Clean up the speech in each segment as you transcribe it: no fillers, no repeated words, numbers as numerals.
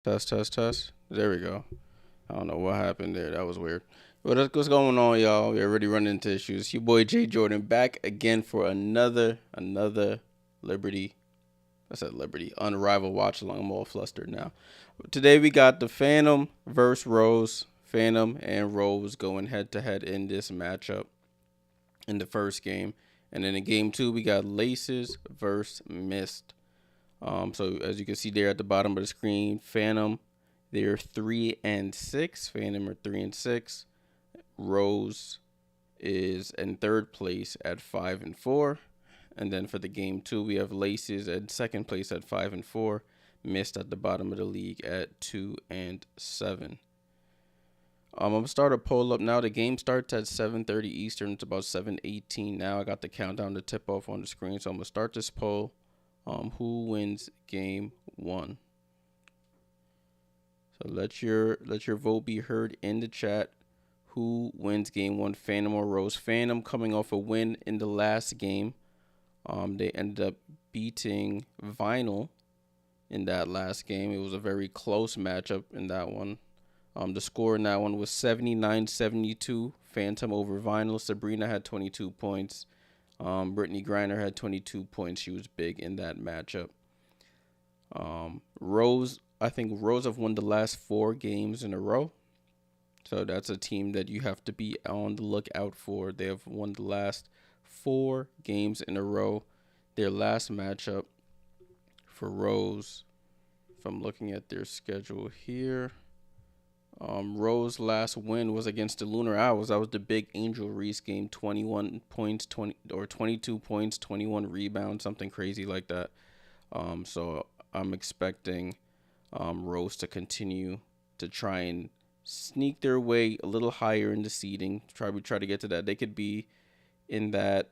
Test, test, test. There we go. I don't know what happened there. That was weird. What's going on, y'all? We're already running into issues. Your boy Jay Jordan back again for another Liberty. I said Liberty. Unrivaled Watchalong. I'm all flustered now. Today we got the Phantom versus Rose. Phantom and Rose going head to head in this matchup in the first game. And then in game two, we got Laces versus Mist. So as you can see there at the bottom of the screen, Phantom, they're 3-6. Phantom are 3-6. Rose is in third place at 5-4. And then for the game two, we have Laces at second place at 5-4. Mist at the bottom of the league at 2-7. I'm gonna start a poll up now. The game starts at 7:30 Eastern. It's about 7:18 now. I got the countdown to tip off on the screen, so I'm gonna start this poll. Who wins game one? So let your vote be heard in the chat. Who wins game one, Phantom or Rose? Phantom coming off a win in the last game. They ended up beating Vinyl in that last game. It was a very close matchup in that one. The score in that one was 79-72. Phantom over Vinyl. Sabrina had 22 points. Brittany Griner had 22 points. She was big in that matchup. Rose, I think Rose have won the last 4 games in a row. So that's a team that you have to be on the lookout for. They have won the last 4 games in a row. Their last matchup for Rose, if I'm looking at their schedule here, Rose's last win was against the Lunar Owls. That was the big Angel Reese game, 21 points, 22 points, 21 rebounds, something crazy like that. So I'm expecting Rose to continue to try and sneak their way a little higher in the seeding. Try to get to that. They could be in that.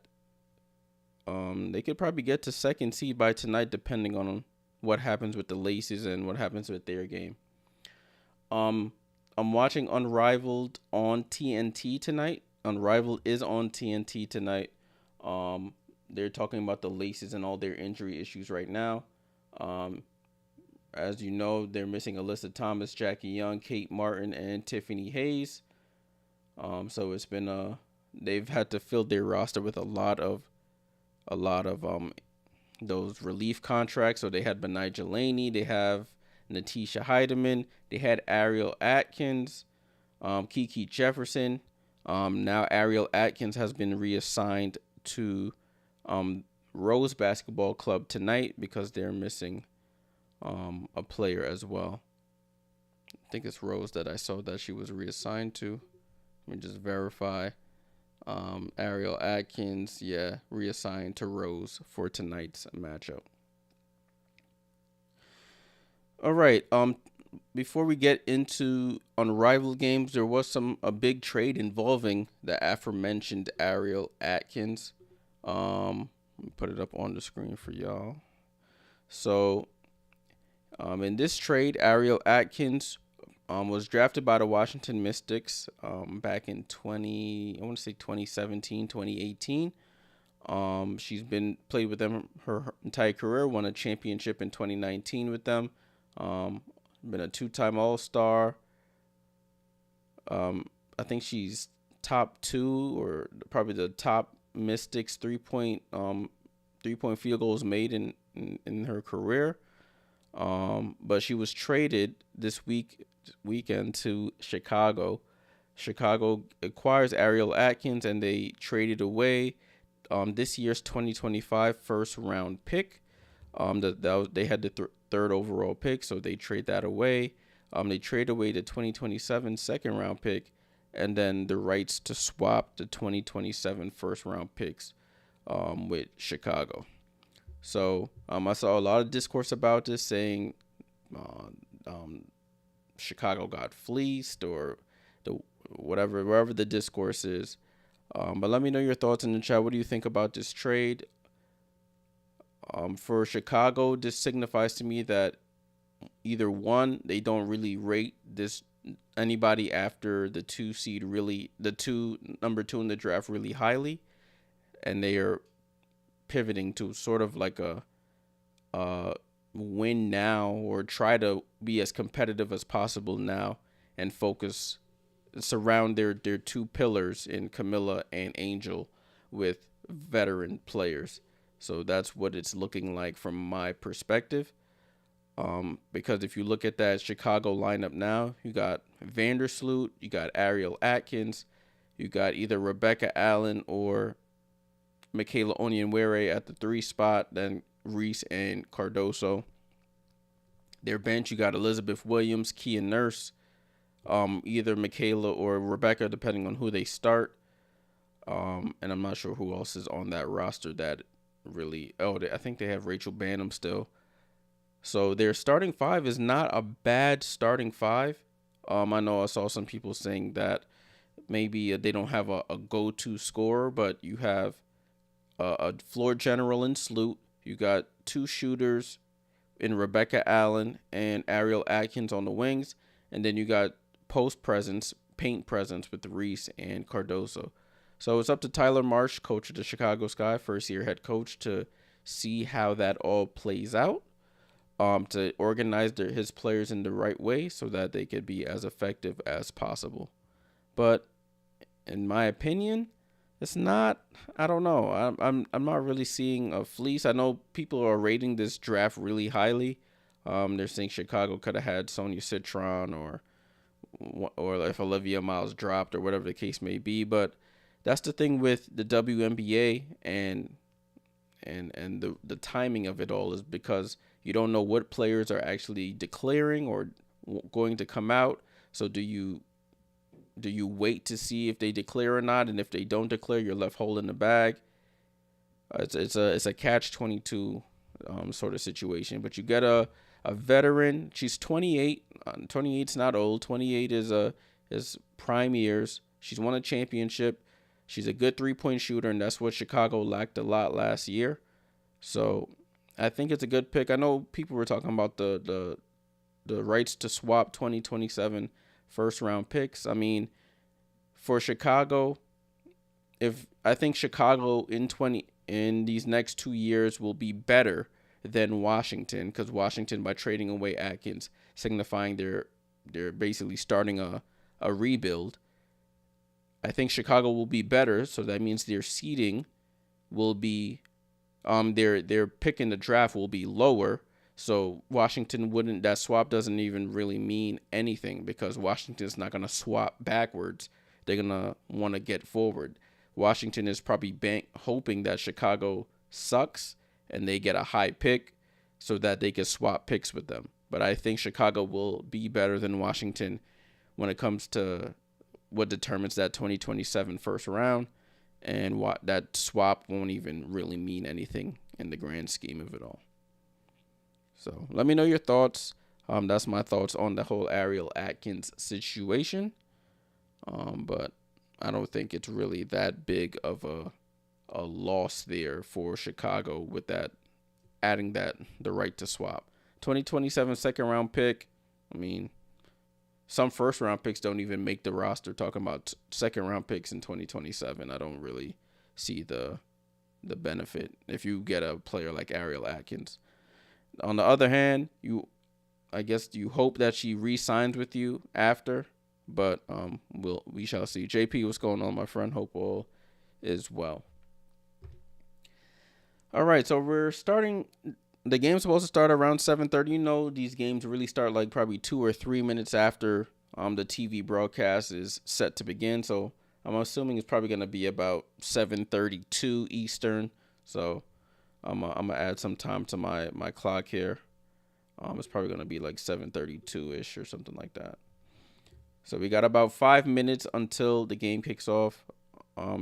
They could probably get to second seed by tonight, depending on what happens with the Laces and what happens with their game. I'm watching Unrivaled on TNT tonight. Unrivaled is on TNT tonight. They're talking about the Laces and all their injury issues right now. As you know, they're missing Alyssa Thomas, Jackie Young, Kate Martin, and Tiffany Hayes. So it's been they've had to fill their roster with a lot of those relief contracts. So they had Benai Jelani, they have Natisha Heidemann, they had Ariel Atkins, Kiki Jefferson. Now Ariel Atkins has been reassigned to Rose Basketball Club tonight because they're missing a player as well. I think it's Rose that I saw that she was reassigned to. Let me just verify. Ariel Atkins, yeah, reassigned to Rose for tonight's matchup. All right. Before we get into Unrivaled games, there was a big trade involving the aforementioned Ariel Atkins. Let me put it up on the screen for y'all. So, in this trade, Ariel Atkins was drafted by the Washington Mystics back in 2017, 2018. She's been played with them her entire career. Won a championship in 2019 with them. Been a 2-time All-Star. I think she's top 2 or probably the top Mystics 3-point field goals made in her career. But she was traded this weekend to Chicago. Chicago acquires Ariel Atkins, and they traded away this year's 2025 first round pick. They had the third overall pick, so they trade that away. They trade away the 2027 second round pick, and then the rights to swap the 2027 first round picks with Chicago. So I saw a lot of discourse about this, saying Chicago got fleeced, or the wherever the discourse is. But let me know your thoughts in the chat. What do you think about this trade? For Chicago, this signifies to me that either one, they don't really rate this anybody after the number 2 in the draft really highly, and they are pivoting to sort of like a win now, or try to be as competitive as possible now, and surround their 2 pillars in Camilla and Angel with veteran players. So that's what it's looking like from my perspective. Because if you look at that Chicago lineup now, you got Vandersloot, you got Ariel Atkins, you got either Rebecca Allen or Michaela Onyenwere at the 3 spot, then Reese and Cardoso. Their bench, you got Elizabeth Williams, Kia Nurse, either Michaela or Rebecca, depending on who they start. And I'm not sure who else is on that roster that really. I think they have Rachel Banham still. So their starting 5 is not a bad starting 5. I know I saw some people saying that maybe they don't have a go-to scorer, but you have a floor general in Sloot. You got 2 shooters in Rebecca Allen and Ariel Atkins on the wings, and then you got paint presence with Reese and Cardoso. So it's up to Tyler Marsh, coach of the Chicago Sky, first-year head coach, to see how that all plays out, to organize his players in the right way so that they could be as effective as possible. But in my opinion, it's not. I don't know. I'm not really seeing a fleece. I know people are rating this draft really highly. They're saying Chicago could have had Sonia Citron, or if Olivia Miles dropped, or whatever the case may be. But that's the thing with the WNBA and the timing of it all, is because you don't know what players are actually declaring or going to come out. So do you wait to see if they declare or not? And if they don't declare, you're left holding the bag. It's a catch-22 sort of situation. But you get a veteran. She's 28. 28's not old. 28 is prime years. She's won a championship. She's a good 3-point shooter, and that's what Chicago lacked a lot last year. So I think it's a good pick. I know people were talking about the rights to swap 2027 first round picks. I mean, for Chicago, I think Chicago in these next 2 years will be better than Washington, because Washington, by trading away Atkins, signifying they're basically starting a rebuild. I think Chicago will be better, so that means their seeding will be their pick in the draft will be lower. So Washington that swap doesn't even really mean anything, because Washington's not going to swap backwards. They're going to want to get forward. Washington is probably hoping that Chicago sucks and they get a high pick so that they can swap picks with them. But I think Chicago will be better than Washington when it comes to what determines that 2027 first round, and that swap won't even really mean anything in the grand scheme of it all. So let me know your thoughts. That's my thoughts on the whole Ariel Atkins situation. But I don't think it's really that big of a loss there for Chicago with that, adding the right to swap. 2027 second round pick. I mean, some first round picks don't even make the roster. Talking about second round picks in 2027, I don't really see the the benefit if you get a player like Ariel Atkins. On the other hand, I guess you hope that she re-signs with you after, but we shall see. JP, what's going on, my friend? Hope all is well. All right, so we're starting. The game's supposed to start around 7:30. You know, these games really start like probably 2 or 3 minutes after the TV broadcast is set to begin. So I'm assuming it's probably gonna be about 7:32 Eastern. So I'm gonna add some time to my clock here. It's probably gonna be like 7:32 ish or something like that. So we got about 5 minutes until the game kicks off.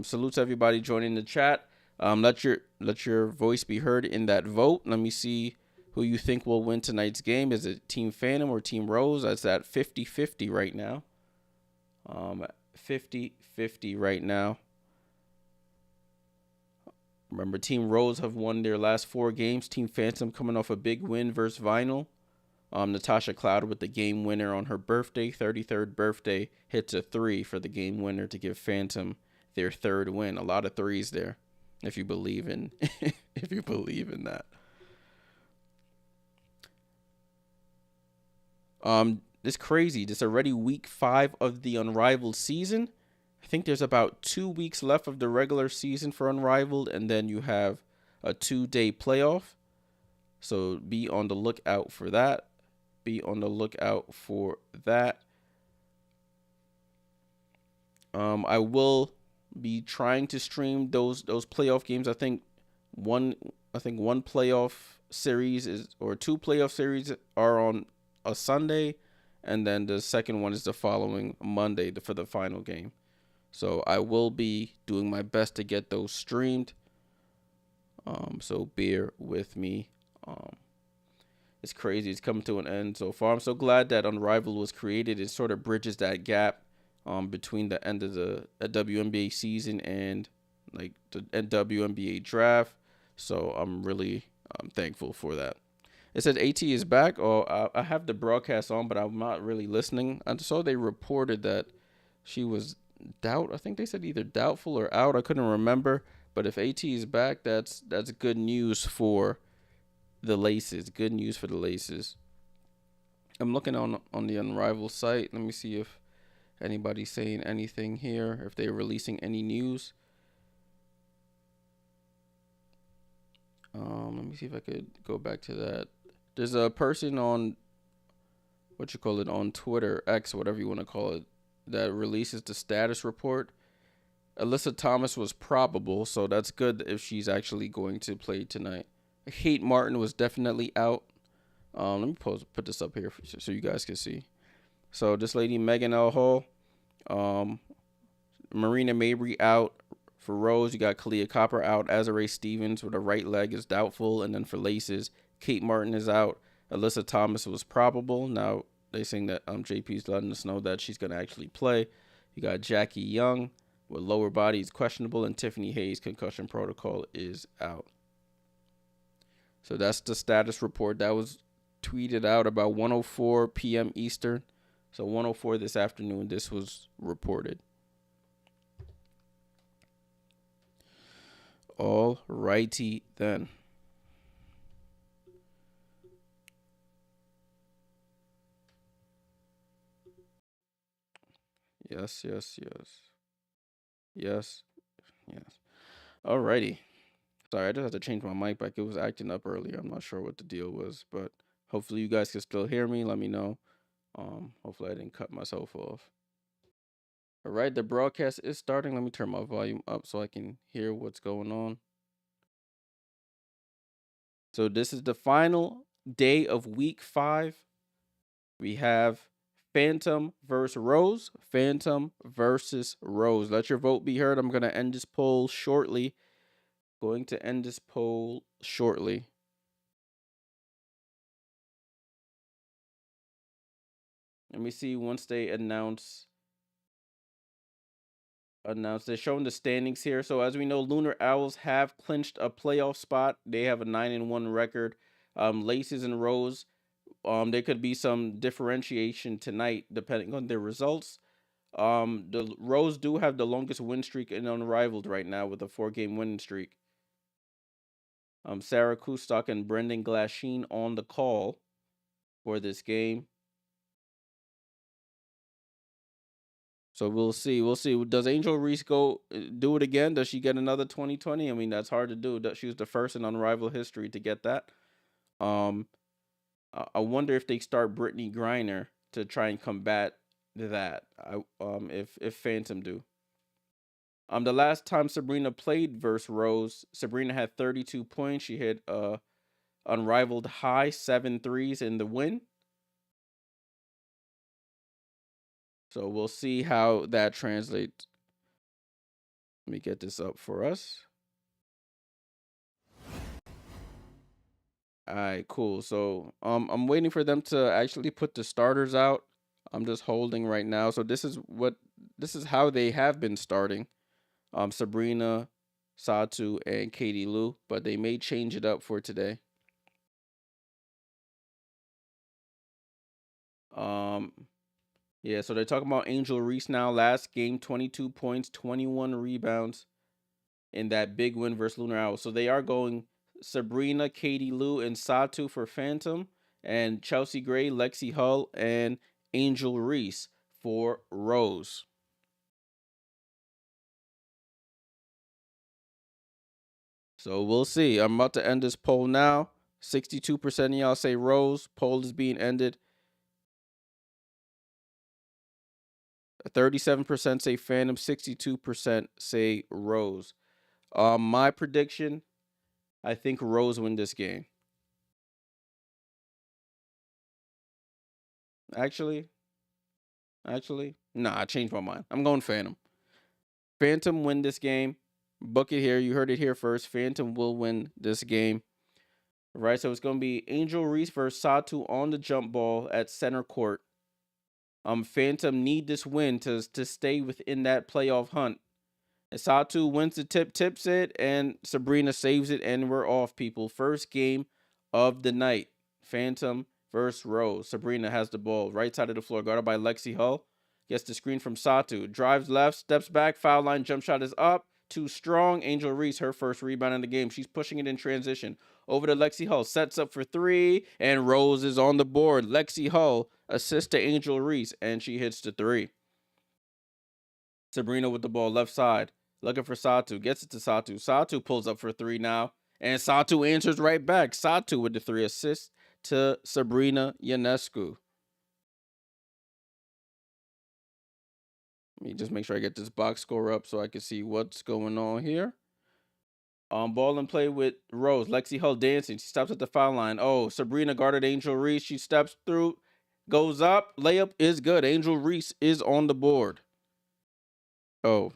Salute to everybody joining the chat. Let your voice be heard in that vote. Let me see who you think will win tonight's game. Is it Team Phantom or Team Rose? That's at 50-50 right now. 50-50 right now. Remember, Team Rose have won their last 4 games. Team Phantom coming off a big win versus Vinyl. Natasha Cloud with the game winner on her birthday, 33rd birthday, hits a 3 for the game winner to give Phantom their 3rd win. A lot of threes there, if you believe in if you believe in that. It's crazy. This already week 5 of the Unrivaled season. I think there's about 2 weeks left of the regular season for Unrivaled, and then you have a 2-day playoff. So be on the lookout for that. Be on the lookout for that. I will be trying to stream those playoff games. One I think one playoff series is or 2 playoff series are on a Sunday, and then the second one is the following Monday for the final game. So I will be doing my best to get those streamed. So bear with me. It's crazy. It's coming to an end so far. I'm so glad that Unrivaled was created. It sort of bridges that gap between the end of the WNBA season and like the WNBA draft. So I'm really thankful for that. It said AT is back. Oh, I have the broadcast on, but I'm not really listening. I saw they reported that she was I think they said either doubtful or out. I couldn't remember. But if AT is back, that's good news for the Laces. Good news for the Laces. I'm looking on the Unrivaled site. Let me see if anybody's saying anything here, if they're releasing any news. Let me see if I could go back to that. There's a person on on Twitter, X, whatever you want to call it, that releases the status report. Alyssa Thomas was probable, so that's good if she's actually going to play tonight. Kate Martin was definitely out. Let me put this up here so you guys can see. So this lady, Megan L. Hall, Marina Mabry out. For Rose, you got Kalia Copper out. Azare Stevens with a right leg is doubtful. And then for Laces, Kate Martin is out. Alyssa Thomas was probable. Now they're saying that JP's letting us know that she's going to actually play. You got Jackie Young with lower body is questionable. And Tiffany Hayes, concussion protocol, is out. So that's the status report. That was tweeted out about 1:04 p.m. Eastern. So 1:04 this afternoon, this was reported. All righty then. Yes. Yes. All righty. Sorry, I just had to change my mic back. It was acting up earlier. I'm not sure what the deal was, but hopefully you guys can still hear me. Let me know. Hopefully I didn't cut myself off. All right, the broadcast is starting. Let me turn my volume up so I can hear what's going on. So this is the final day of week 5. We have Phantom versus Rose. Phantom versus Rose. Let your vote be heard. I'm going to end this poll shortly. Let me see once they announce. They're showing the standings here. So as we know, Lunar Owls have clinched a playoff spot. They have a 9-1 record. Laces and Rose, there could be some differentiation tonight depending on their results. The Rose do have the longest win streak in Unrivaled right now with a 4-game winning streak. Sarah Kustok and Brendan Glasheen on the call for this game. So we'll see. We'll see. Does Angel Reese do it again? Does she get another 2020? I mean, that's hard to do. She was the first in Unrivaled history to get that. I wonder if they start Brittany Griner to try and combat that. If Phantom do. The last time Sabrina played versus Rose, Sabrina had 32 points. She hit unrivaled high 7 threes in the win. So we'll see how that translates. Let me get this up for us. All right, cool. So I'm waiting for them to actually put the starters out. I'm just holding right now. So this is how they have been starting. Sabrina, Satu, and Katie Lou, but they may change it up for today. Yeah, so they're talking about Angel Reese now. Last game, 22 points, 21 rebounds in that big win versus Lunar Owl. So they are going Sabrina, Katie Lou, and Satu for Phantom, and Chelsea Gray, Lexi Hull, and Angel Reese for Rose. So we'll see. I'm about to end this poll now. 62% of y'all say Rose. Poll is being ended. 37% say Phantom. 62% say Rose. My prediction, I think Rose win this game. Actually, nah, I changed my mind. I'm going Phantom. Phantom win this game. Book it here. You heard it here first. Phantom will win this game. Right, so it's going to be Angel Reese versus Satu on the jump ball at center court. Phantom need this win to stay within that playoff hunt. And Satu wins the tips it, and Sabrina saves it, and we're off, people. First game of the night. Phantom versus Rose. Sabrina has the ball. Right side of the floor, guarded by Lexi Hull. Gets the screen from Satu. Drives left, steps back, foul line, jump shot is up. Too strong. Angel Reese, her first rebound in the game. She's pushing it in transition. Over to Lexi Hull. Sets up for three, and Rose is on the board. Lexi Hull assists to Angel Reese, and she hits the three. Sabrina with the ball left side. Looking for Satu. Gets it to Satu. Satu pulls up for three now. And Satu answers right back. Satu with the 3 assists to Sabrina Ionescu. Let me just make sure I get this box score up so I can see what's going on here. Ball and play with Rose. Lexi Hull dancing. She stops at the foul line. Oh, Sabrina guarded Angel Reese. She steps through. Goes up. Layup is good. Angel Reese is on the board. Oh,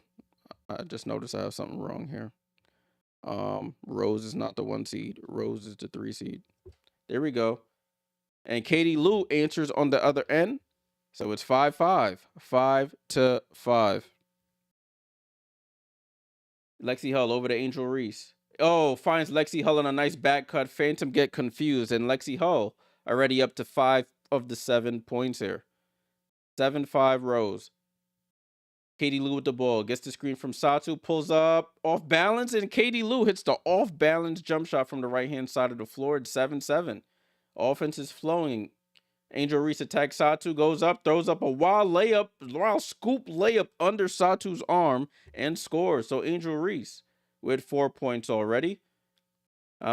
I just noticed I have something wrong here. Rose is not the 1 seed. Rose is the 3 seed. There we go. And Katie Lou answers on the other end. So it's 5-5. 5-5. Lexi Hull over to Angel Reese. Oh, finds Lexi Hull on a nice back cut. Phantom get confused. And Lexi Hull already up to 5 of the 7 points here. 7-5 Rose. Katie Lou with the ball. Gets the screen from Satu. Pulls up off balance. And Katie Lou hits the off balance jump shot from the right hand side of the floor. It's 7-7. Offense is flowing. Angel Reese attacks Satu. Goes up. Throws up a wild scoop layup under Satu's arm. And scores. So Angel Reese with 4 points already.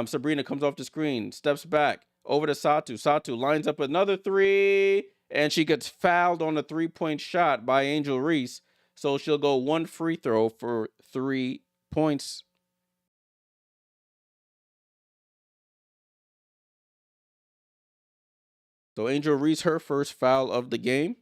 Sabrina comes off the screen. Steps back. Over to Satu. Satu lines up another 3. And she gets fouled on a 3-point shot by Angel Reese. So she'll go 1 free throw for 3 points. So Angel Reese, her first foul of the game.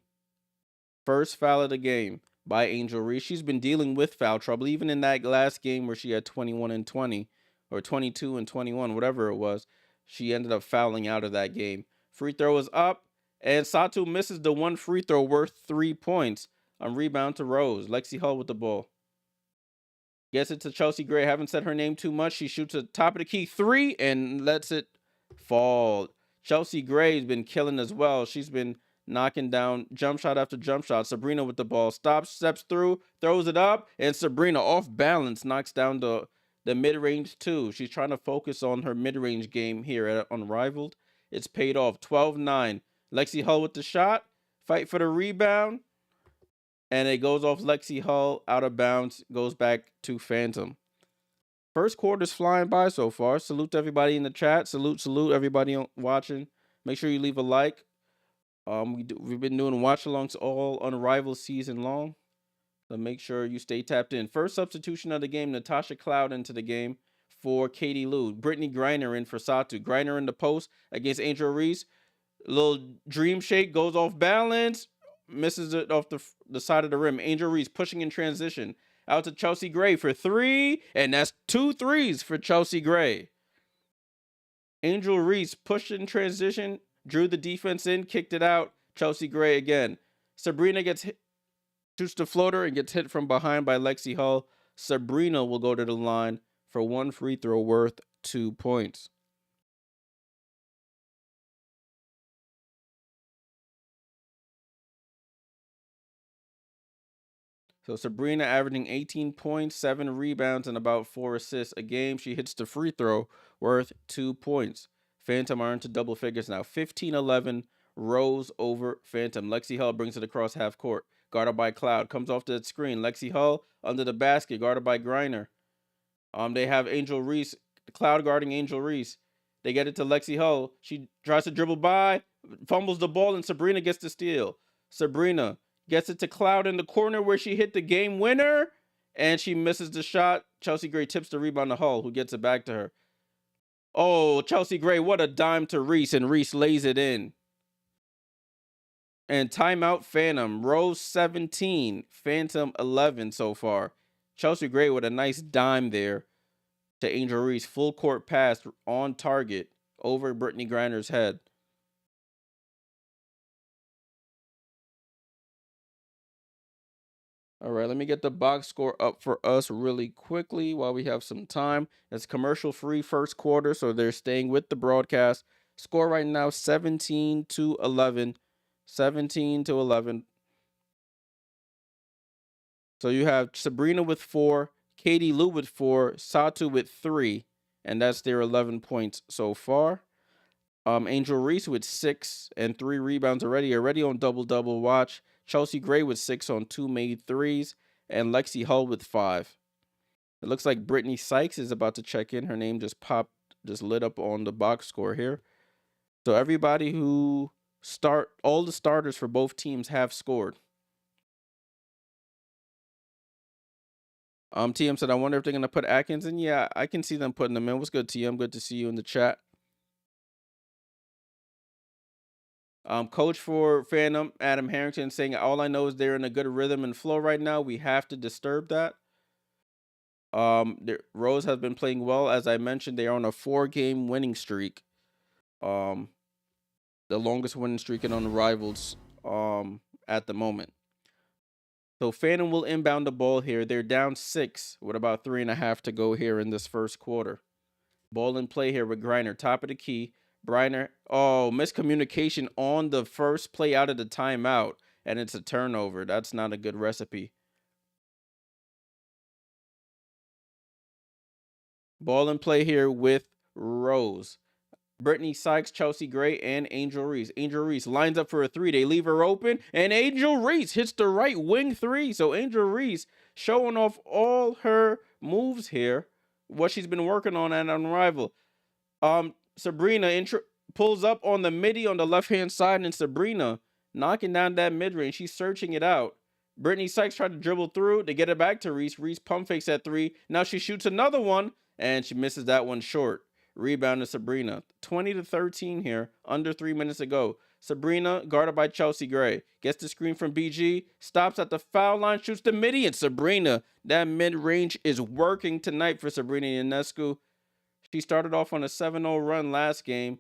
First foul of the game by Angel Reese. She's been dealing with foul trouble, even in that last game where she had 21 and 20 or 22 and 21, whatever it was. She ended up fouling out of that game. Free throw is up, and Satu misses the 1 free throw worth 3 points. Rebound to Rose. Lexi Hull with the ball. Gets it to Chelsea Gray. Haven't said her name too much. She shoots a top of the key 3 and lets it fall. Chelsea Gray has been killing as well. She's been knocking down jump shot after jump shot. Sabrina with the ball. Stops, steps through, throws it up, and Sabrina off balance knocks down the The mid-range too. She's trying to focus on her mid-range game here at Unrivaled. It's paid off. 12-9. Lexi Hull with the shot. Fight for the rebound. And it goes off Lexi Hull, out of bounds, goes back to Phantom. First quarter's flying by so far. Salute to everybody in the chat. Salute everybody watching. Make sure you leave a like. We've been doing watch-alongs all Unrivaled season long. So make sure you stay tapped in. First substitution of the game, Natasha Cloud into the game for Katie Lou. Brittany Griner in for Satu. Griner in the post against Angel Reese. Little dream shake, goes off balance, misses it off the side of the rim. Angel Reese pushing in transition. Out to Chelsea Gray for 3, and that's 2 threes for Chelsea Gray. Angel Reese pushed in transition, drew the defense in, kicked it out. Chelsea Gray again. Sabrina gets hit, shoots the floater and gets hit from behind by Lexi Hull. Sabrina will go to the line for 1 free throw worth 2 points. So Sabrina averaging 18 points, 7 rebounds, and about 4 assists a game. She hits the free throw worth 2 points. Phantom are into double figures now. 15-11, Rose over Phantom. Lexi Hull brings it across half court. Guarded by Cloud. Comes off the screen. Lexi Hull under the basket. Guarded by Griner. They have Angel Reese. Cloud guarding Angel Reese. They get it to Lexi Hull. She tries to dribble by. Fumbles the ball, and Sabrina gets the steal. Sabrina gets it to Cloud in the corner where she hit the game winner, and she misses the shot. Chelsea Gray tips the rebound to Hull, who gets it back to her. Oh, Chelsea Gray, what a dime to Reese, and Reese lays it in. And timeout Phantom. Rose 17, Phantom 11 so far. Chelsea Gray with a nice dime there to Angel Reese. Full court pass on target over Brittany Griner's head. All right, let me get the box score up for us really quickly while we have some time. It's commercial-free first quarter, so they're staying with the broadcast. Score right now 17-11. 17-11. So you have Sabrina with 4, Katie Lou with 4, Satu with 3, and that's their 11 points so far. Angel Reese with 6 and 3 rebounds already on double-double watch. Chelsea Gray with 6 on 2 made threes, and Lexi Hull with 5. It looks like Brittany Sykes is about to check in. Her name just lit up on the box score here. So everybody who all the starters for both teams have scored. TM said, I wonder if they're going to put Atkins in. Yeah, I can see them putting them in. What's good, TM? Good to see you in the chat. Coach for Phantom, Adam Harrington, saying, all I know is they're in a good rhythm and flow right now. We have to disturb that. Rose has been playing well. As I mentioned, they are on a 4-game winning streak. The longest winning streak in Unrivaled at the moment. So Phantom will inbound the ball here. They're down 6 with about 3.5 to go here in this first quarter. Ball in play here with Griner. Top of the key. Griner. Oh, miscommunication on the first play out of the timeout. And it's a turnover. That's not a good recipe. Ball in play here with Rose. Brittany Sykes, Chelsea Gray, and Angel Reese. Angel Reese lines up for a 3. They leave her open, and Angel Reese hits the right wing 3. So Angel Reese showing off all her moves here, what she's been working on at Unrivaled. Sabrina pulls up on the midi on the left-hand side, and Sabrina knocking down that mid-range. She's searching it out. Brittany Sykes tried to dribble through to get it back to Reese. Reese pump fakes at 3. Now she shoots another one, and she misses that one short. Rebound to Sabrina. 20-13 here. Under 3 minutes to go. Sabrina, guarded by Chelsea Gray. Gets the screen from BG. Stops at the foul line. Shoots the midi. And Sabrina, that mid-range is working tonight for Sabrina Ionescu. She started off on a 7-0 run last game.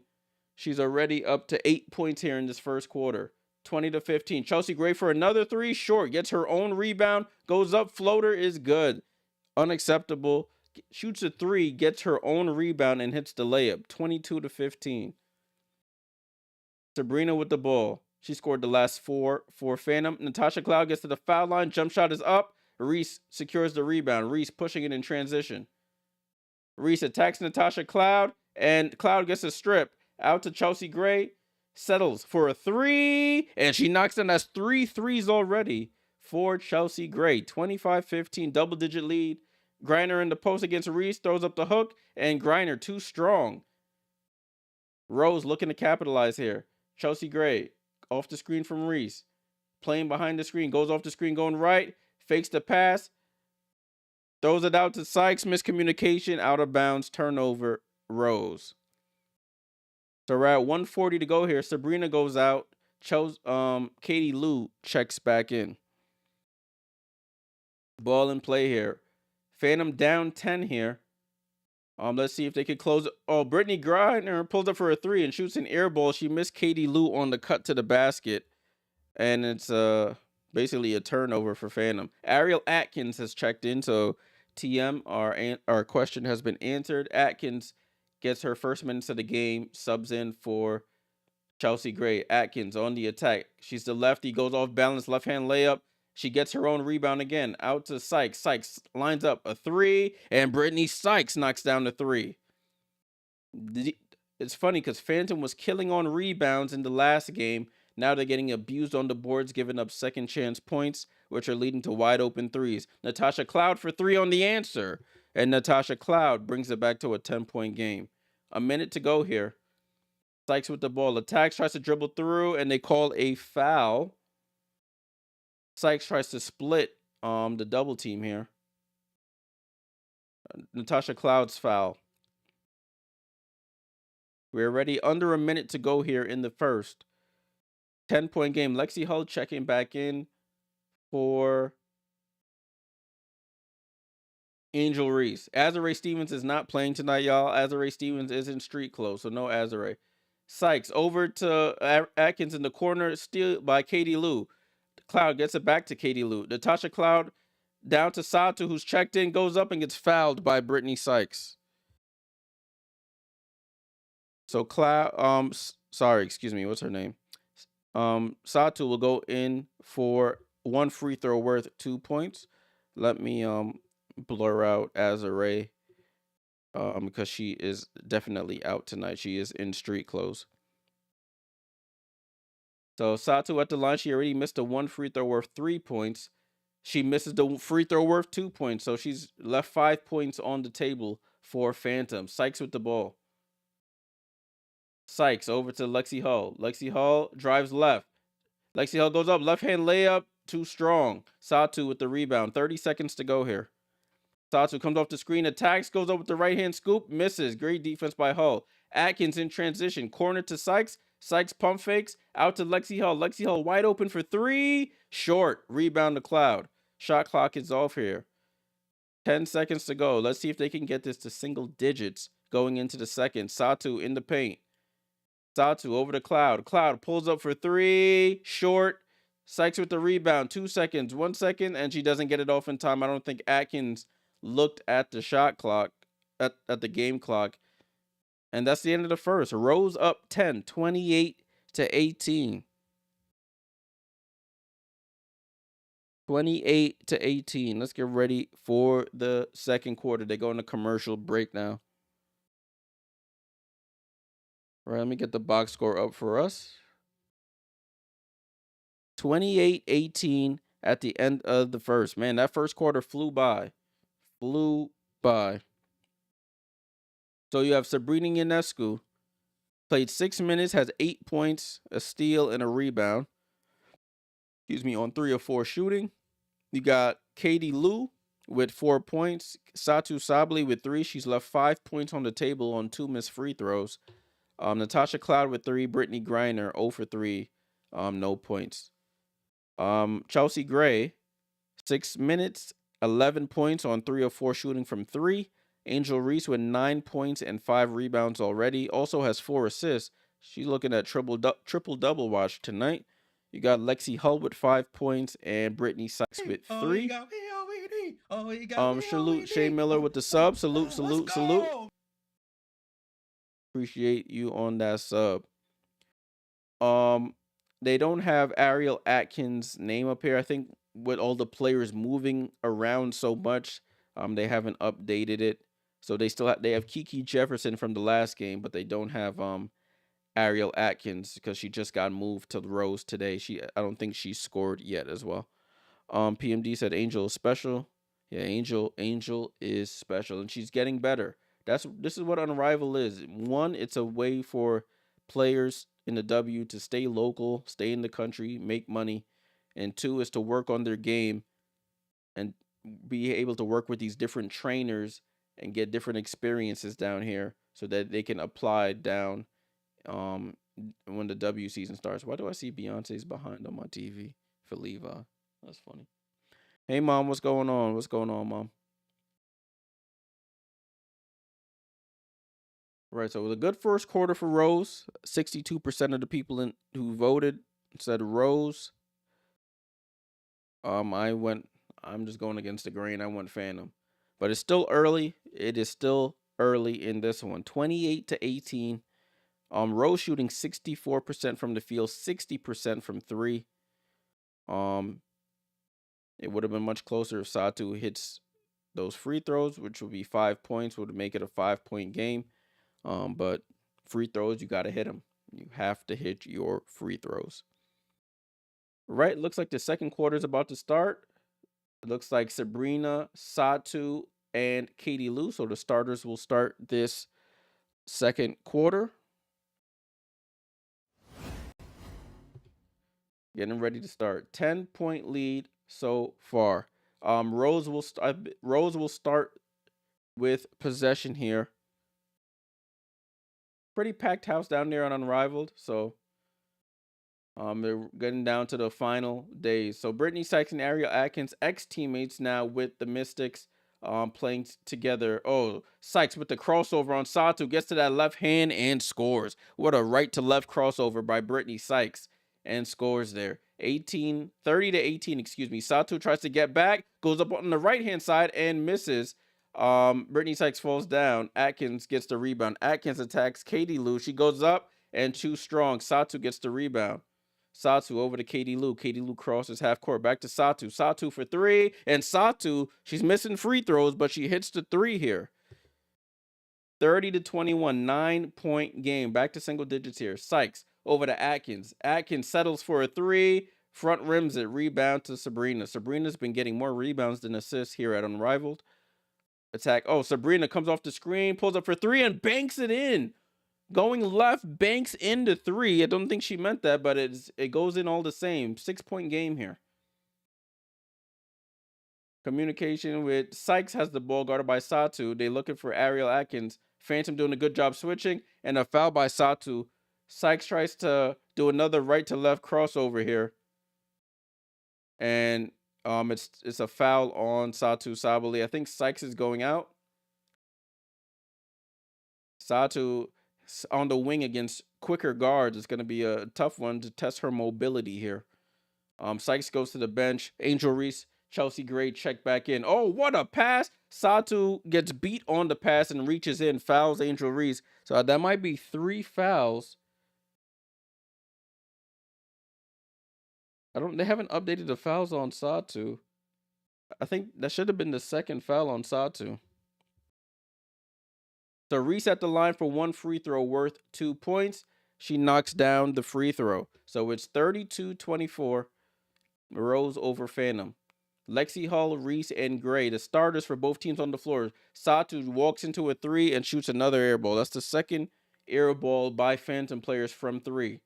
She's already up to 8 points here in this first quarter. 20-15. Chelsea Gray for another 3. Short. Gets her own rebound. Goes up. Floater is good. Unacceptable. Shoots a 3, gets her own rebound, and hits the layup. 22-15. Sabrina with the ball. She scored the last 4 for Phantom. Natasha Cloud gets to the foul line. Jump shot is up. Reese secures the rebound. Reese pushing it in transition. Reese attacks Natasha Cloud, and Cloud gets a strip. Out to Chelsea Gray, settles for a three, and she knocks down. That's 3 threes already for Chelsea Gray. 25-15, double-digit lead. Griner in the post against Reese, throws up the hook, and Griner too strong. Rose looking to capitalize here. Chelsea Gray off the screen from Reese. Playing behind the screen, goes off the screen, going right, fakes the pass, throws it out to Sykes, miscommunication, out of bounds, turnover, Rose. So we're at 140 to go here. Sabrina goes out. Katie Lou checks back in. Ball in play here. Phantom down 10 here. Let's see if they can close it. Oh, Brittany Griner pulls up for a three and shoots an air ball. She missed Katie Lou on the cut to the basket. And it's basically a turnover for Phantom. Ariel Atkins has checked in, so TM, our question has been answered. Atkins gets her first minutes of the game, subs in for Chelsea Gray. Atkins on the attack. She's the lefty, goes off balance, left hand layup. She gets her own rebound again. Out to Sykes. Sykes lines up a three, and Brittany Sykes knocks down the three. It's funny because Phantom was killing on rebounds in the last game. Now they're getting abused on the boards, giving up second chance points, which are leading to wide open threes. Natasha Cloud for three on the answer. And Natasha Cloud brings it back to a 10-point game. A minute to go here. Sykes with the ball. Attacks, tries to dribble through, and they call a foul. Sykes tries to split the double team here. Natasha Cloud's foul. We're already under a minute to go here in the first. 10-point game. Lexi Hull checking back in for Angel Reese. Azare Stevens is not playing tonight, y'all. Azare Stevens is in street clothes, so no Azare. Sykes over to Atkins in the corner, steal by Katie Lou. Cloud gets it back to Katie Lou. Natasha Cloud down to Satu, who's checked in, goes up and gets fouled by Brittany Sykes. So Cloud, sorry, excuse me, what's her name? Satu will go in for one free throw worth 2 points. Let me blur out Azare because she is definitely out tonight. She is in street clothes. So Satu at the line, she already missed a one free throw worth 3 points. She misses the free throw worth 2 points, so she's left 5 points on the table for Phantom. Sykes with the ball. Sykes over to Lexi Hull. Lexi Hull drives left. Lexi Hull goes up, left-hand layup, too strong. Satu with the rebound. 30 seconds to go here. Satu comes off the screen, attacks, goes up with the right-hand scoop, misses. Great defense by Hull. Atkins in transition. Corner to Sykes. Sykes pump fakes. Out to Lexi Hull. Lexi Hull wide open for three. Short. Rebound to Cloud. Shot clock is off here. 10 seconds to go. Let's see if they can get this to single digits going into the second. Satu in the paint. Satu over to Cloud. Cloud pulls up for three. Short. Sykes with the rebound. 2 seconds. 1 second. And she doesn't get it off in time. I don't think Atkins looked at the shot clock, at the game clock. And that's the end of the first. Rose up 10, 28-18. 28-18. Let's get ready for the second quarter. They go into commercial break now. All right, let me get the box score up for us. 28-18 at the end of the first. Man, that first quarter flew by. Flew by. So you have Sabrina Ionescu. Played 6 minutes, has 8 points, a steal, and a rebound. Excuse me, on 3 of 4 shooting. You got Katie Lou with 4 points. Satu Sabli with 3. She's left 5 points on the table on 2 missed free throws. Natasha Cloud with 3. Brittany Griner 0 for 3. No points. Chelsea Gray, 6 minutes, 11 points on 3 of 4 shooting from 3. Angel Reese with 9 points and 5 rebounds already. Also has 4 assists. She's looking at triple-double watch tonight. You got Lexi Hull with 5 points and Brittany Sykes with 3. Salute Shea Miller with the sub. Salute. Appreciate you on that sub. They don't have Ariel Atkins' name up here. I think with all the players moving around so much, they haven't updated it. So they have Kiki Jefferson from the last game, but they don't have Ariel Atkins because she just got moved to Rose today. I don't think she scored yet as well. PMD said Angel is special. Yeah, Angel is special, and she's getting better. This is what Unrivaled is. One, it's a way for players in the W to stay local, stay in the country, make money, and two is to work on their game and be able to work with these different trainers and get different experiences down here so that they can apply down when the W season starts. Why do I see Beyonce's behind on my TV for Levi? That's funny. Hey mom, what's going on? What's going on, mom? Right, so it was a good first quarter for Rose. 62% of the people who voted said Rose. I'm just going against the grain. I went Phantom. But it's still early. It is still early in this one. 28-18. Rose shooting 64% from the field, 60% from three. It would have been much closer if Satu hits those free throws, which would be 5 points, would make it a 5-point game. But free throws, you got to hit them. You have to hit your free throws. Right, looks like the second quarter is about to start. It looks like Sabrina, Satu, and Katie Lou. So the starters will start this second quarter. Getting ready to start. 10-point lead so far. Rose will start with possession here. Pretty packed house down there on Unrivaled. So they're getting down to the final days. So Brittany Sykes and Ariel Atkins, ex-teammates now with the Mystics, playing together. Oh, Sykes with the crossover on Satu, gets to that left hand and scores. What a right to left crossover by Brittany Sykes and scores there. 30-18, excuse me. Satu tries to get back, goes up on the right-hand side and misses. Brittany Sykes falls down. Atkins gets the rebound. Atkins attacks Katie Lou. She goes up and too strong. Satu gets the rebound. Satu over to Katie Lou. Katie Lou crosses half court. Back to Satu. Satu for three. And Satu, she's missing free throws, but she hits the three here. 30-21, 9-point game. Back to single digits here. Sykes over to Atkins. Atkins settles for a three. Front rims it. Rebound to Sabrina. Sabrina's been getting more rebounds than assists here at Unrivaled. Attack. Oh, Sabrina comes off the screen, pulls up for three, and banks it in. Going left, banks into three. I don't think she meant that, but it goes in all the same. 6-point game here. Communication with Sykes has the ball guarded by Satu. They looking for Ariel Atkins. Phantom doing a good job switching, and a foul by Satu. Sykes tries to do another right to left crossover here, and it's a foul on Satu Sabali. I think Sykes is going out. Satu on the wing against quicker guards. It's going to be a tough one to test her mobility here. Sykes goes to the bench. Angel Reese, Chelsea Gray check back in. Oh, what a pass. Satu gets beat on the pass and reaches in, fouls Angel Reese. So that might be 3 fouls. They haven't updated the fouls on Satu. I think that should have been the second foul on Satu. So Reese at the line for 1 free throw worth 2 points. She knocks down the free throw. So it's 32-24. Rose over Phantom. Lexi Hall, Reese, and Gray, the starters for both teams on the floor. Satu walks into a three and shoots another air ball. That's the second air ball by Phantom players from three.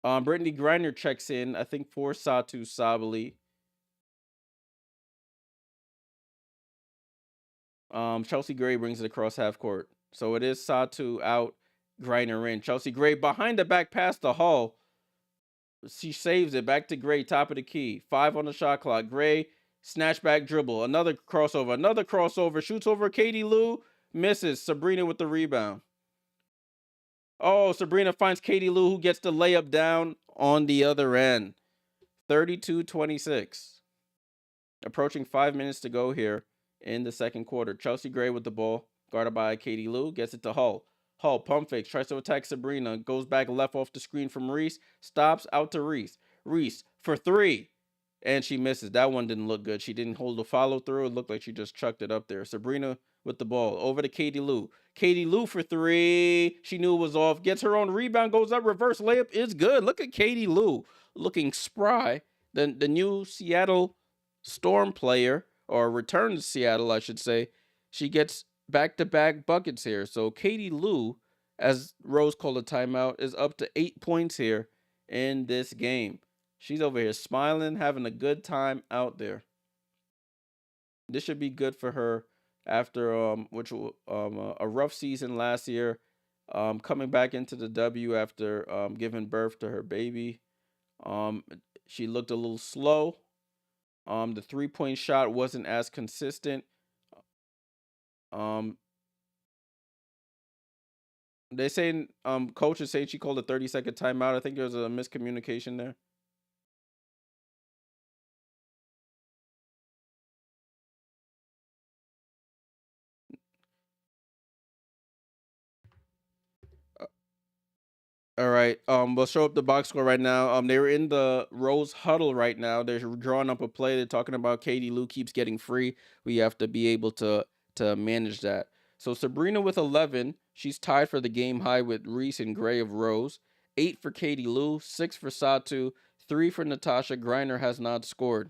Brittany Griner checks in, I think, for Satu Sabali. Chelsea Gray brings it across half court. So it is Satu out, Griner in. Chelsea Gray behind the back pass to Hall. She saves it. Back to Gray, top of the key. 5 on the shot clock. Gray, snatch back dribble. Another crossover. Shoots over Katie Lou. Misses. Sabrina with the rebound. Oh, Sabrina finds Katie Lou, who gets the layup down on the other end. 32-26. Approaching 5 minutes to go here in the second quarter. Chelsea Gray with the ball. Guarded by Katie Lou. Gets it to Hull. Hull, pump fakes, tries to attack Sabrina, goes back left off the screen from Reese, stops out to Reese. Reese for three. and she misses. That one didn't look good. She didn't hold the follow through. It looked like she just chucked it up there. Sabrina with the ball over to Katie Lou. Katie Lou for three. She knew it was off. Gets her own rebound. Goes up. Reverse layup is good. Look at Katie Lou looking spry. The new Seattle Storm player, or return to Seattle, I should say. She gets back-to-back buckets here. So Katie Lou, as Rose called a timeout, is up to 8 points here in this game. She's over here smiling, having a good time out there. This should be good for her after a rough season last year, coming back into the W after giving birth to her baby. Um, she looked a little slow. The 3-point shot wasn't as consistent. Um, they saying coach is saying she called a 30-second timeout. I think there was a miscommunication there. All right. We'll show up the box score right now. They were in the Rose huddle right now. They're drawing up a play. They're talking about Katie Lou keeps getting free. We have to be able to manage that. So Sabrina with 11. She's tied for the game high with Reese and Gray of Rose. 8 for Katie Lou. 6 for Satu. 3 for Natasha. Griner has not scored.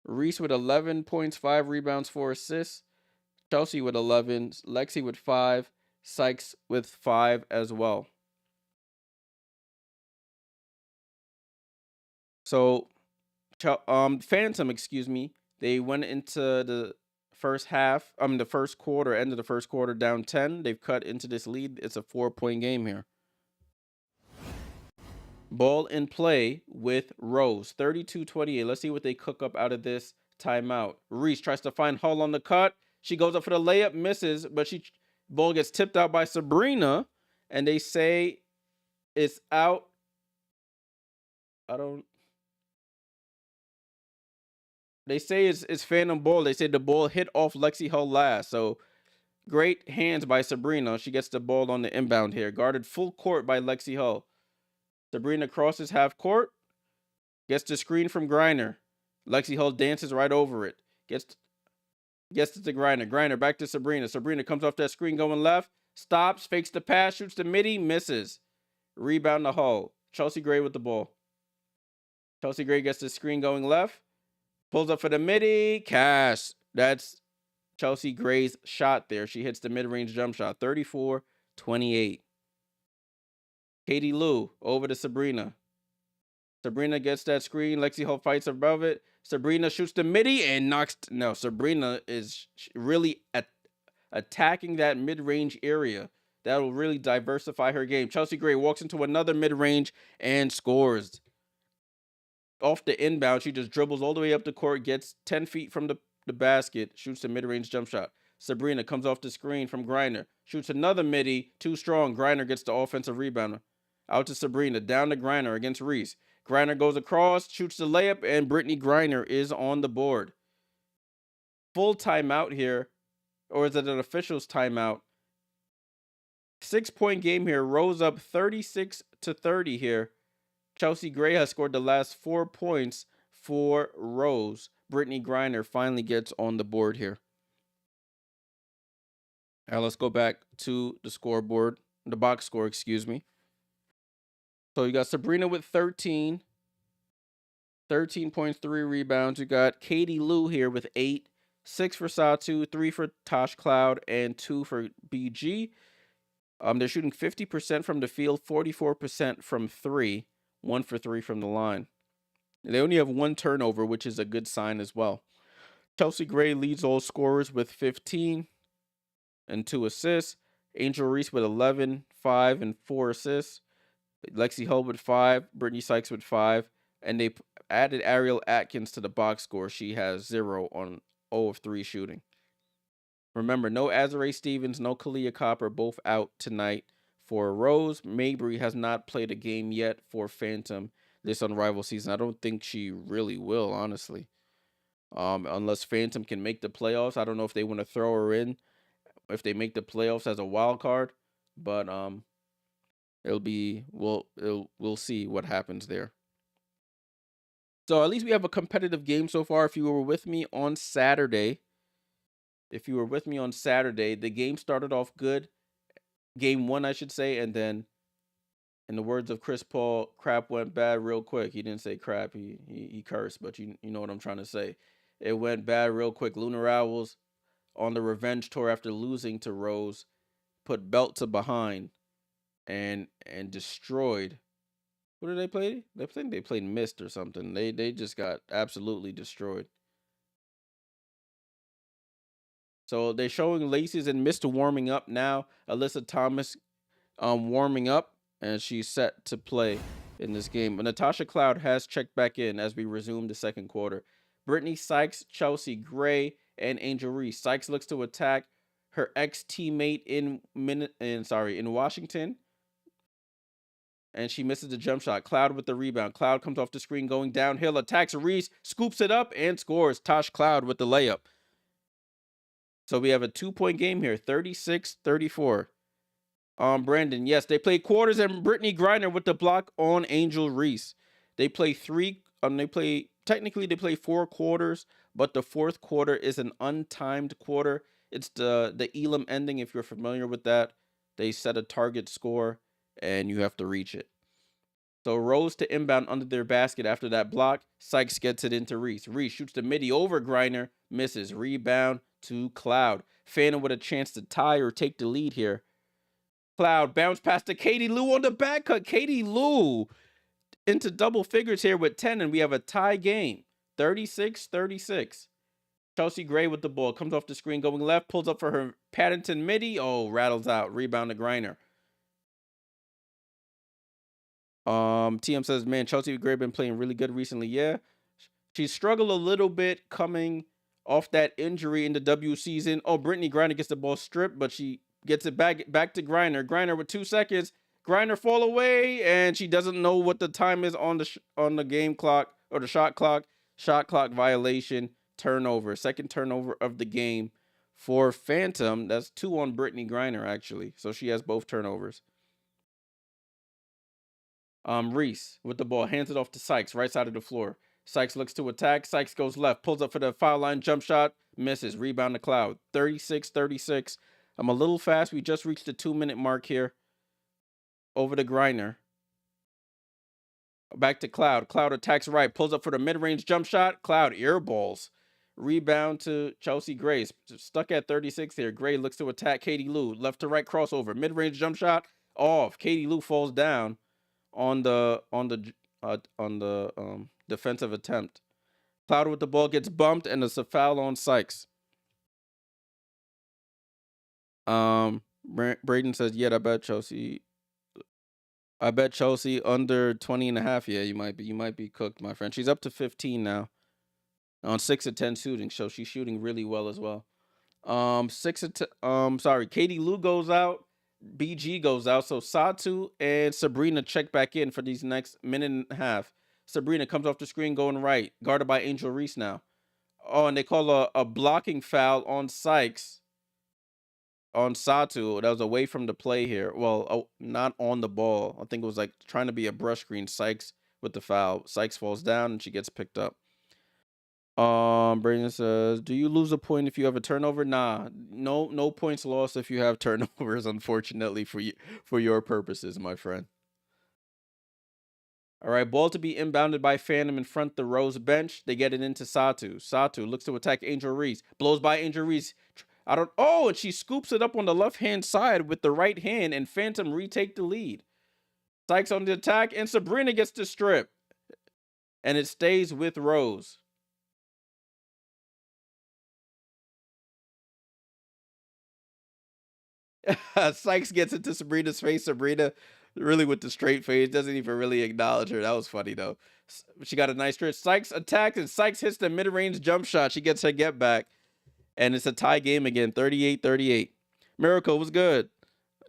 Reese with 11 points, 5 rebounds, 4 assists. Chelsea with 11. Lexi with 5. Sykes with 5 as well. So Phantom, excuse me, they went into the first half, the first quarter, end of the first quarter down 10. They've cut into this lead. It's a 4-point game here. Ball in play with Rose, 32-28. Let's see what they cook up out of this timeout. Reese tries to find Hull on the cut. She goes up for the layup, misses, but ball gets tipped out by Sabrina, and they say it's out. They say it's Phantom ball. They say the ball hit off Lexi Hull last. So great hands by Sabrina. She gets the ball on the inbound here. Guarded full court by Lexi Hull. Sabrina crosses half court. Gets the screen from Griner. Lexi Hull dances right over it. Gets it to Griner. Griner back to Sabrina. Sabrina comes off that screen going left. Stops. Fakes the pass. Shoots the midi. Misses. Rebound to Hull. Chelsea Gray with the ball. Chelsea Gray gets the screen going left. Pulls up for the midi. Cash. That's Chelsea Gray's shot there. She hits the mid-range jump shot. 34-28. Katie Lou over to Sabrina. Sabrina gets that screen. Lexi Hull fights above it. Sabrina shoots the midi and knocks. No, Sabrina is really attacking that mid-range area. That will really diversify her game. Chelsea Gray walks into another mid-range and scores. Off the inbound, she just dribbles all the way up the court, gets 10 feet from the basket, shoots the mid-range jump shot. Sabrina comes off the screen from Griner, shoots another midi, too strong. Griner gets the offensive rebound. Out to Sabrina, down to Griner against Reese. Griner goes across, shoots the layup, and Brittany Griner is on the board. Full timeout here, or is it an official's timeout? 6-point game here. Rose up 36-30 here. Chelsea Gray has scored the last 4 points for Rose. Brittany Griner finally gets on the board here. Now let's go back to the scoreboard, the box score, excuse me. So you got Sabrina with 13 points, 3 rebounds. You got Katie Lou here with 8, 6 for Satu, 3 for Tosh Cloud, and 2 for BG. They're shooting 50% from the field, 44% from 3, 1 for 3 from the line. They only have 1 turnover, which is a good sign as well. Chelsea Gray leads all scorers with 15 and 2 assists. Angel Reese with 11, 5, and 4 assists. Lexi Hull with 5. Brittany Sykes with 5. And they added Ariel Atkins to the box score. She has 0 on 0 of 3 shooting. Remember, no Azare Stevens, no Kalia Copper, both out tonight for Rose. Mabry has not played a game yet for Phantom this Unrivaled season. I don't think she really will, honestly. Unless Phantom can make the playoffs. I don't know if they want to throw her in if they make the playoffs as a wild card, but we'll see what happens there. So at least we have a competitive game so far. If you were with me on Saturday, the game started off good. Game one, I should say, and then, in the words of Chris Paul, crap went bad real quick. He didn't say crap. He cursed, but you know what I'm trying to say. It went bad real quick. Lunar Owls on the revenge tour after losing to Rose put belt to behind and destroyed. What did they play? They played Mist or something. They just got absolutely destroyed. So they're showing Laces and Mist warming up now. Alyssa Thomas warming up, and she's set to play in this game. But Natasha Cloud has checked back in as we resume the second quarter. Brittany Sykes, Chelsea Gray, and Angel Reese. Sykes looks to attack her ex-teammate in Washington, and she misses the jump shot. Cloud with the rebound. Cloud comes off the screen going downhill, attacks Reese, scoops it up, and scores. Tosh Cloud with the layup. So we have a 2-point game here, 36-34. Brandon, yes, they play quarters, and Brittany Griner with the block on Angel Reese. They play technically they play 4 quarters, but the fourth quarter is an untimed quarter. It's the Elam ending, if you're familiar with that. They set a target score, and you have to reach it. So Rose to inbound under their basket after that block. Sykes gets it into Reese. Reese shoots the midi over Griner, misses. Rebound to Cloud. Phantom with a chance to tie or take the lead here. Cloud bounce past to Katie Lou on the back cut. Katie Lou into double figures here with 10, and we have a tie game. 36-36. Chelsea Gray with the ball. Comes off the screen going left. Pulls up for her Paddington midi. Oh, rattles out. Rebound to Griner. TM says, man, Chelsea Gray been playing really good recently. Yeah. She struggled a little bit coming off that injury in the W season. Oh, Brittany Griner gets the ball stripped, but she gets it back to Griner. Griner with 2 seconds. Griner fall away, and she doesn't know what the time is on the game clock or the shot clock. Shot clock violation. Turnover. Second turnover of the game for Phantom. That's 2 on Brittany Griner, actually. So she has both turnovers. Reese with the ball, hands it off to Sykes, right side of the floor. Sykes looks to attack. Sykes goes left, pulls up for the foul line jump shot, misses. Rebound to Cloud. 36-36. I'm a little fast. We just reached the 2-minute mark here. Over to Griner. Back to Cloud. Cloud attacks right, pulls up for the mid-range jump shot. Cloud airballs. Rebound to Chelsea Gray. Stuck at 36 here. Gray looks to attack Katie Lou. Left to right crossover. Mid-range jump shot off. Katie Lou falls down on the defensive attempt. Cloud with the ball gets bumped, and it's a foul on Sykes. Braden says, yeah, I bet Chelsea under 20.5. Yeah, you might be cooked, my friend. She's up to 15 now on 6 of 10 shooting, so she's shooting really well as well. Katie Lou goes out. BG goes out. So Satu and Sabrina check back in for these next minute and a half. Sabrina comes off the screen going right, guarded by Angel Reese now. Oh, and they call a blocking foul on Sykes. On Satu. That was away from the play here. Well, not on the ball. I think it was like trying to be a brush screen. Sykes with the foul. Sykes falls down and she gets picked up. Brandon says, do you lose a point if you have a turnover? Nah, no points lost if you have turnovers, unfortunately, for your purposes, my friend. All right, ball to be inbounded by Phantom in front the Rose bench. They get it into Satu. Satu looks to attack Angel Reese. Blows by Angel Reese. And she scoops it up on the left-hand side with the right hand, and Phantom retake the lead. Sykes on the attack, and Sabrina gets the strip. And it stays with Rose. Sykes gets into Sabrina's face. Sabrina, really with the straight face, doesn't even really acknowledge her. That was funny, though. She got a nice stretch. Sykes attacks, and Sykes hits the mid-range jump shot. She gets her get back. And it's a tie game again, 38-38. Miracle was good.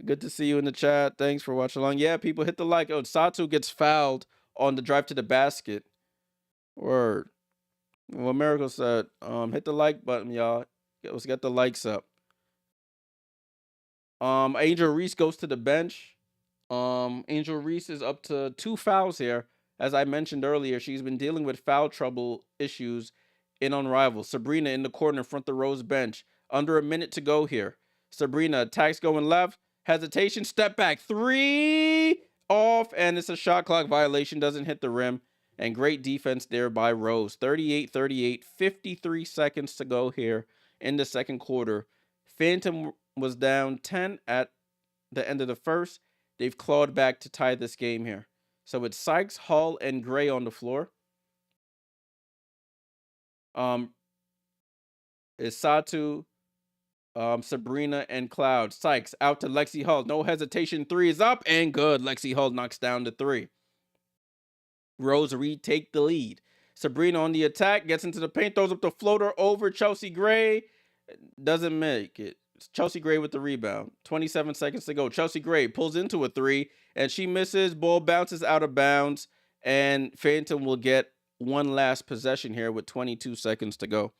Good to see you in the chat. Thanks for watching along. Yeah, people hit the like. Oh, Satu gets fouled on the drive to the basket. Word. Well, Miracle said, hit the like button, y'all. Let's get the likes up. Angel Reese goes to the bench. Angel Reese is up to 2 fouls here As I mentioned earlier, she's been dealing with foul trouble issues in Unrivaled. Sabrina in the corner in front of the Rose bench. Under a minute to go here. Sabrina attacks going left. Hesitation. Step back. 3 off. And it's a shot clock violation. Doesn't hit the rim. And great defense there by Rose. 38-38. 53 seconds to go here in the second quarter. Phantom was down 10 at the end of the first. They've clawed back to tie this game here. So it's Sykes, Hall, and Gray on the floor. It's Satu, Sabrina, and Cloud. Sykes out to Lexi Hall. No hesitation. 3 is up and good. Lexi Hall knocks down the 3. Rose retake the lead. Sabrina on the attack, gets into the paint, throws up the floater over Chelsea Gray. Doesn't make it. It's Chelsea Gray with the rebound. 27 seconds to go. Chelsea Gray pulls into a 3, and she misses. Ball bounces out of bounds, and Phantom will get one last possession here with 22 seconds to go.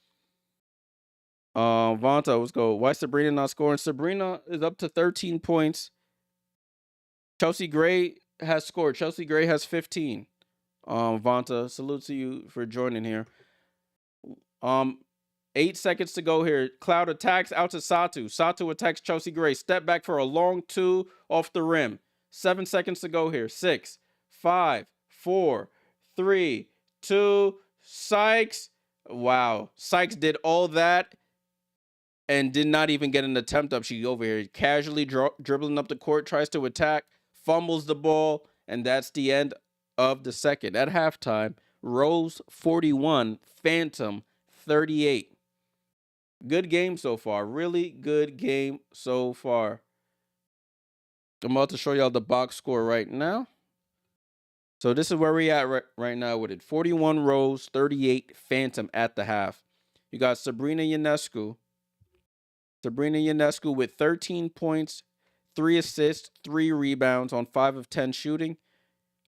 Vonta, let's go. Why Sabrina not scoring? Sabrina is up to 13 points. Chelsea Gray has scored. Chelsea Gray has 15. Vonta, salute to you for joining here. 8 seconds to go here. Cloud attacks out to Satu. Satu attacks Chelsea Gray. Step back for a long 2 off the rim. 7 seconds to go here. 6, 5, 4, 3, 2. Sykes. Wow. Sykes did all that and did not even get an attempt up. She over here casually dribbling up the court, tries to attack, fumbles the ball, and that's the end of the second. At halftime, Rose 41, Phantom 38. Good game so far. Really good game so far. I'm about to show y'all the box score right now. So this is where we at right now with it. 41 Rose, 38 Phantom at the half. You got Sabrina Ionescu. Sabrina Ionescu with 13 points, 3 assists, 3 rebounds on 5 of 10 shooting.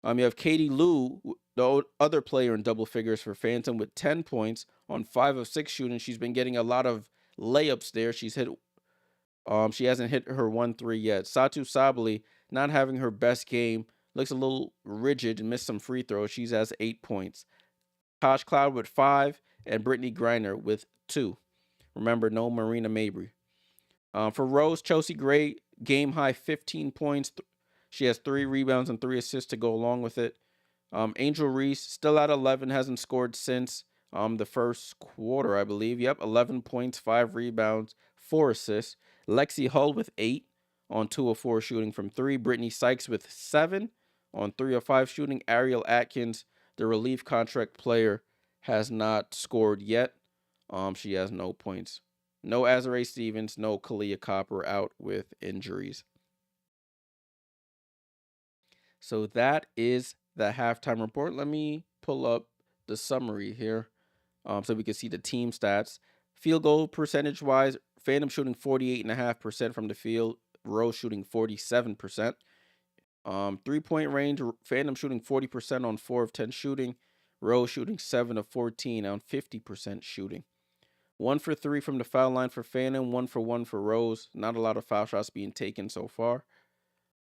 You have Katie Lou, the other player in double figures for Phantom, with 10 points on 5 of 6 shooting. She's been getting a lot of layups there. She's hit. She hasn't hit her 1-3 yet. Satu Sabali not having her best game. Looks a little rigid and missed some free throws. She has 8 points. Tosh Cloud with 5 and Brittany Griner with 2. Remember, no Marina Mabry. For Rose, Chelsea Gray, game high 15 points. She has 3 rebounds and 3 assists to go along with it. Angel Reese still at 11, hasn't scored since the first quarter, I believe. Yep, 11 points, 5 rebounds, 4 assists. Lexi Hull with 8 on 2 of 4 shooting from 3. Brittany Sykes with 7 on 3 of 5 shooting. Ariel Atkins, the relief contract player, has not scored yet. She has no points. No Azare Stevens, no Kalia Copper out with injuries. So that is the halftime report. Let me pull up the summary here so we can see the team stats. Field goal percentage-wise, Phantom shooting 48.5% from the field. Rose shooting 47%. 3-point range, Phantom shooting 40% on 4 of 10 shooting. Rose shooting 7 of 14 on 50% shooting. 1 for 3 from the foul line for Phantom, 1 for 1 for Rose. Not a lot of foul shots being taken so far.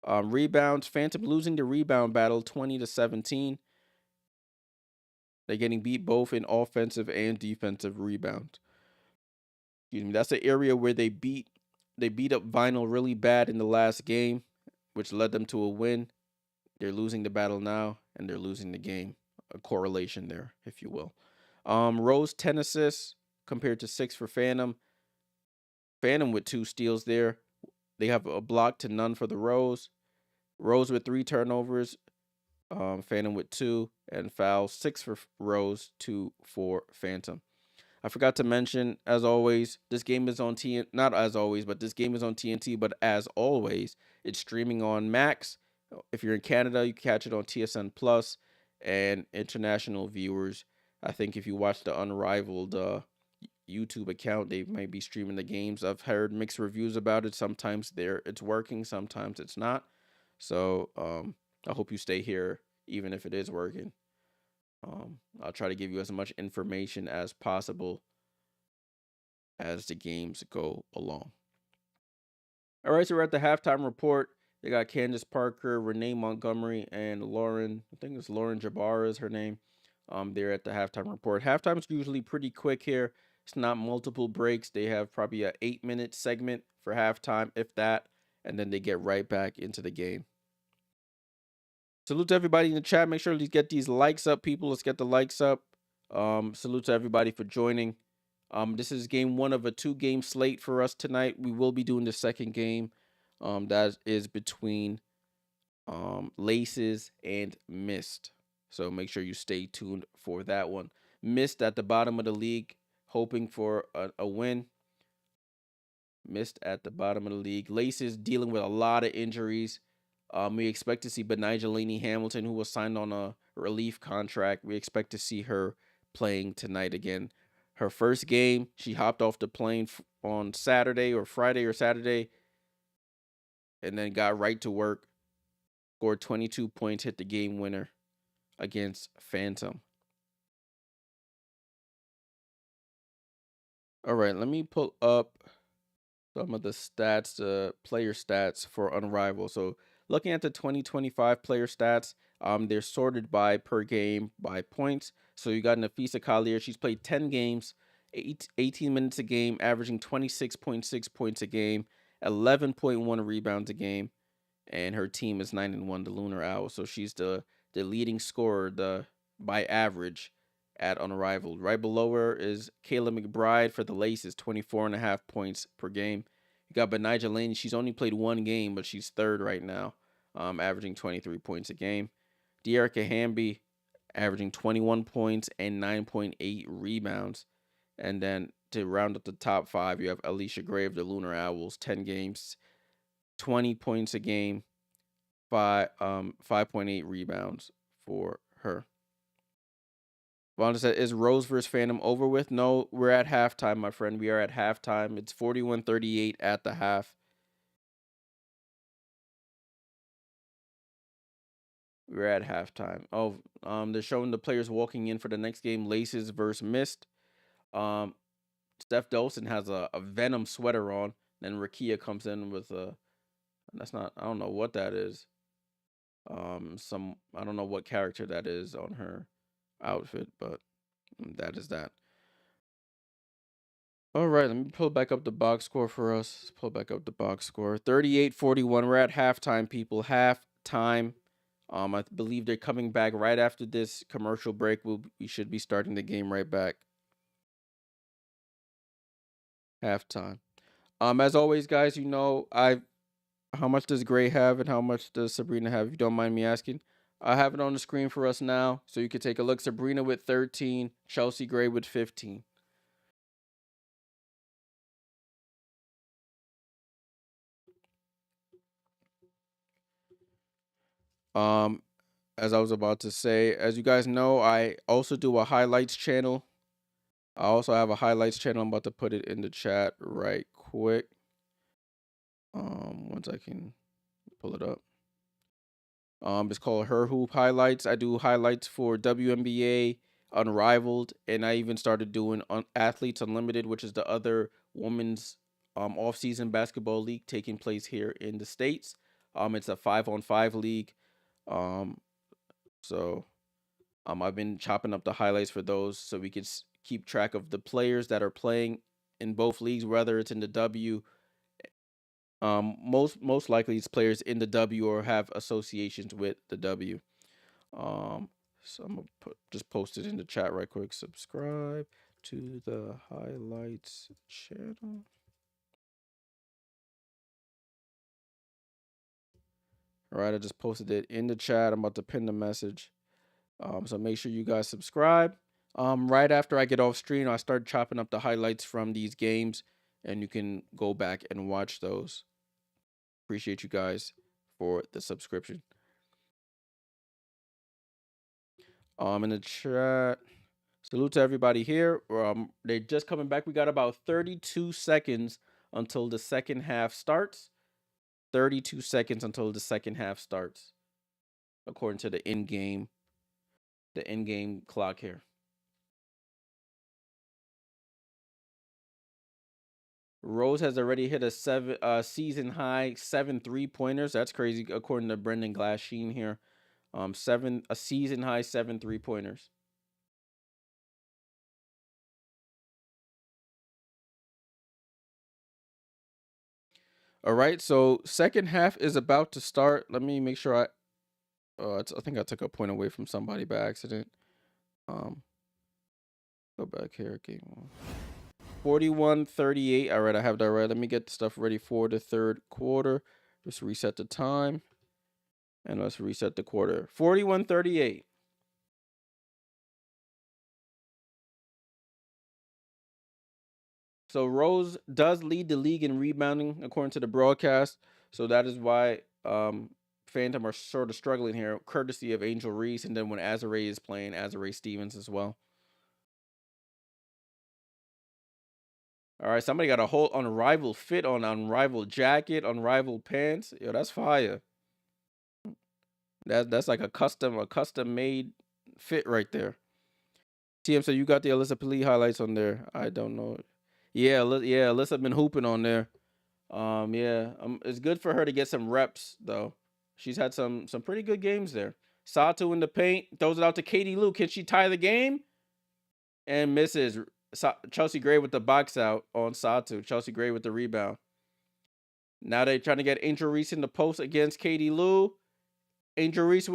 Rebounds, Phantom losing the rebound battle 20-17. They're getting beat both in offensive and defensive rebounds. Excuse me. That's the area where they beat up Vinyl really bad in the last game, which led them to a win. They're losing the battle now, and they're losing the game. A correlation there, if you will. Rose 10 assists compared to 6 for Phantom. Phantom with 2 steals there. They have a block to none for the Rose. Rose with 3 turnovers. Phantom with 2 and fouls. 6 for Rose, 2 for Phantom. I forgot to mention, as always, this game is on TNT. Not as always, but this game is on TNT. But as always, it's streaming on Max. If you're in Canada, you can catch it on TSN Plus. And international viewers, I think if you watch the Unrivaled YouTube account, they might be streaming the games. I've heard mixed reviews about it. Sometimes it's working, sometimes it's not. So I hope you stay here, even if it is working. I'll try to give you as much information as possible as the games go along. All right, so we're at the halftime report. They got Candace Parker, Renee Montgomery, and Lauren. I think it's Lauren Jabara is her name. They're at the halftime report. Halftime's usually pretty quick here. It's not multiple breaks. They have probably a 8-minute segment for halftime, if that, and then they get right back into the game. Salute to everybody in the chat. Make sure to get these likes up, people. Let's get the likes up. Salute to everybody for joining. This is game one of a 2-game slate for us tonight. We will be doing the second game. That is between Laces and Mist. So make sure you stay tuned for that one. Mist at the bottom of the league, hoping for a win. Mist at the bottom of the league. Laces dealing with a lot of injuries. We expect to see Benijah Laney Hamilton, who was signed on a relief contract. We expect to see her playing tonight again. Her first game, she hopped off the plane on Saturday or Friday or Saturday, and then got right to work. Scored 22 points, hit the game winner against Phantom. All right, let me pull up some of the stats, player stats for Unrivaled. So looking at the 2025 player stats, they're sorted by per game by points. So you got Nafisa Collier. She's played 10 games, 18 minutes a game, averaging 26.6 points a game, 11.1 rebounds a game, and her team is 9-1, the Lunar Owl. So she's the leading scorer by average at Unrivaled. Right below her is Kayla McBride for the Laces, 24.5 points per game. You got Benijah Laney. She's only played one game, but she's third right now, averaging 23 points a game. Dearica Hamby averaging 21 points and 9.8 rebounds. And then to round up the top 5, you have Alicia Gray of the Lunar Owls, 10 games, 20 points a game, 5.8 rebounds for her. Vonda said, is Rose versus Phantom over with? No, we're at halftime, my friend. We are at halftime. It's 41-38 at the half. We're at halftime. Oh, they're showing the players walking in for the next game, Laces versus Mist. Steph Dolson has a Venom sweater on. Then Rakia comes in with I don't know what that is. I don't know what character that is on her outfit, but that is that. All right, let me pull back up the box score for us. Let's pull back up the box score. 38-41. We're at halftime, people. Halftime. I believe they're coming back right after this commercial break. We should be starting the game right back. Halftime. As always, guys, you know, how much does Gray have and how much does Sabrina have, if you don't mind me asking? I have it on the screen for us now, so you can take a look. Sabrina with 13, Chelsea Gray with 15. As I was about to say, as you guys know, I also do a highlights channel. I also have a highlights channel. I'm about to put it in the chat right quick. Once I can pull it up. It's called Her Hoop Highlights. I do highlights for WNBA, Unrivaled, and I even started doing Athletes Unlimited, which is the other women's off-season basketball league taking place here in the States. It's a 5-on-5 league. So I've been chopping up the highlights for those so we can keep track of the players that are playing in both leagues, whether it's in the W. Most likely it's players in the W or have associations with the W. So I'm gonna just post it in the chat right quick. Subscribe to the highlights channel. All right, I just posted it in the chat. I'm about to pin the message. So make sure you guys subscribe. Right after I get off stream, I start chopping up the highlights from these games, and you can go back and watch those. Appreciate you guys for the subscription. In the chat, salute to everybody here. They're just coming back. We got about 32 seconds until the second half starts. 32 seconds until the second half starts, according to the in-game clock here. Rose has already hit a season high 7 3-pointers. That's crazy according to Brendan Glassheen here. A season high 7 3-pointers. All right, so second half is about to start. Let me make sure I think I took a point away from somebody by accident. Go back here, game on. 41-38. All right, I have that right. Let me get the stuff ready for the third quarter. Just reset the time. And let's reset the quarter. 41-38. So Rose does lead the league in rebounding according to the broadcast. So that is why Phantom are sort of struggling here, courtesy of Angel Reese. And then when Azare is playing, Azare Stevens as well. All right, somebody got a whole unrivaled fit on unrivaled jacket, unrivaled pants. Yo, that's fire. That's like a custom made fit right there. TM, so you got the Alyssa Pili highlights on there. I don't know. Yeah, Alyssa been hooping on there. Yeah, it's good for her to get some reps though. She's had some pretty good games there. Sato in the paint, throws it out to Katie Lou. Can she tie the game? And misses. Chelsea Gray with the box out on Sato. Chelsea Gray with the rebound. Now they're trying to get Angel Reese in the post against Katie Lou. Angel Reese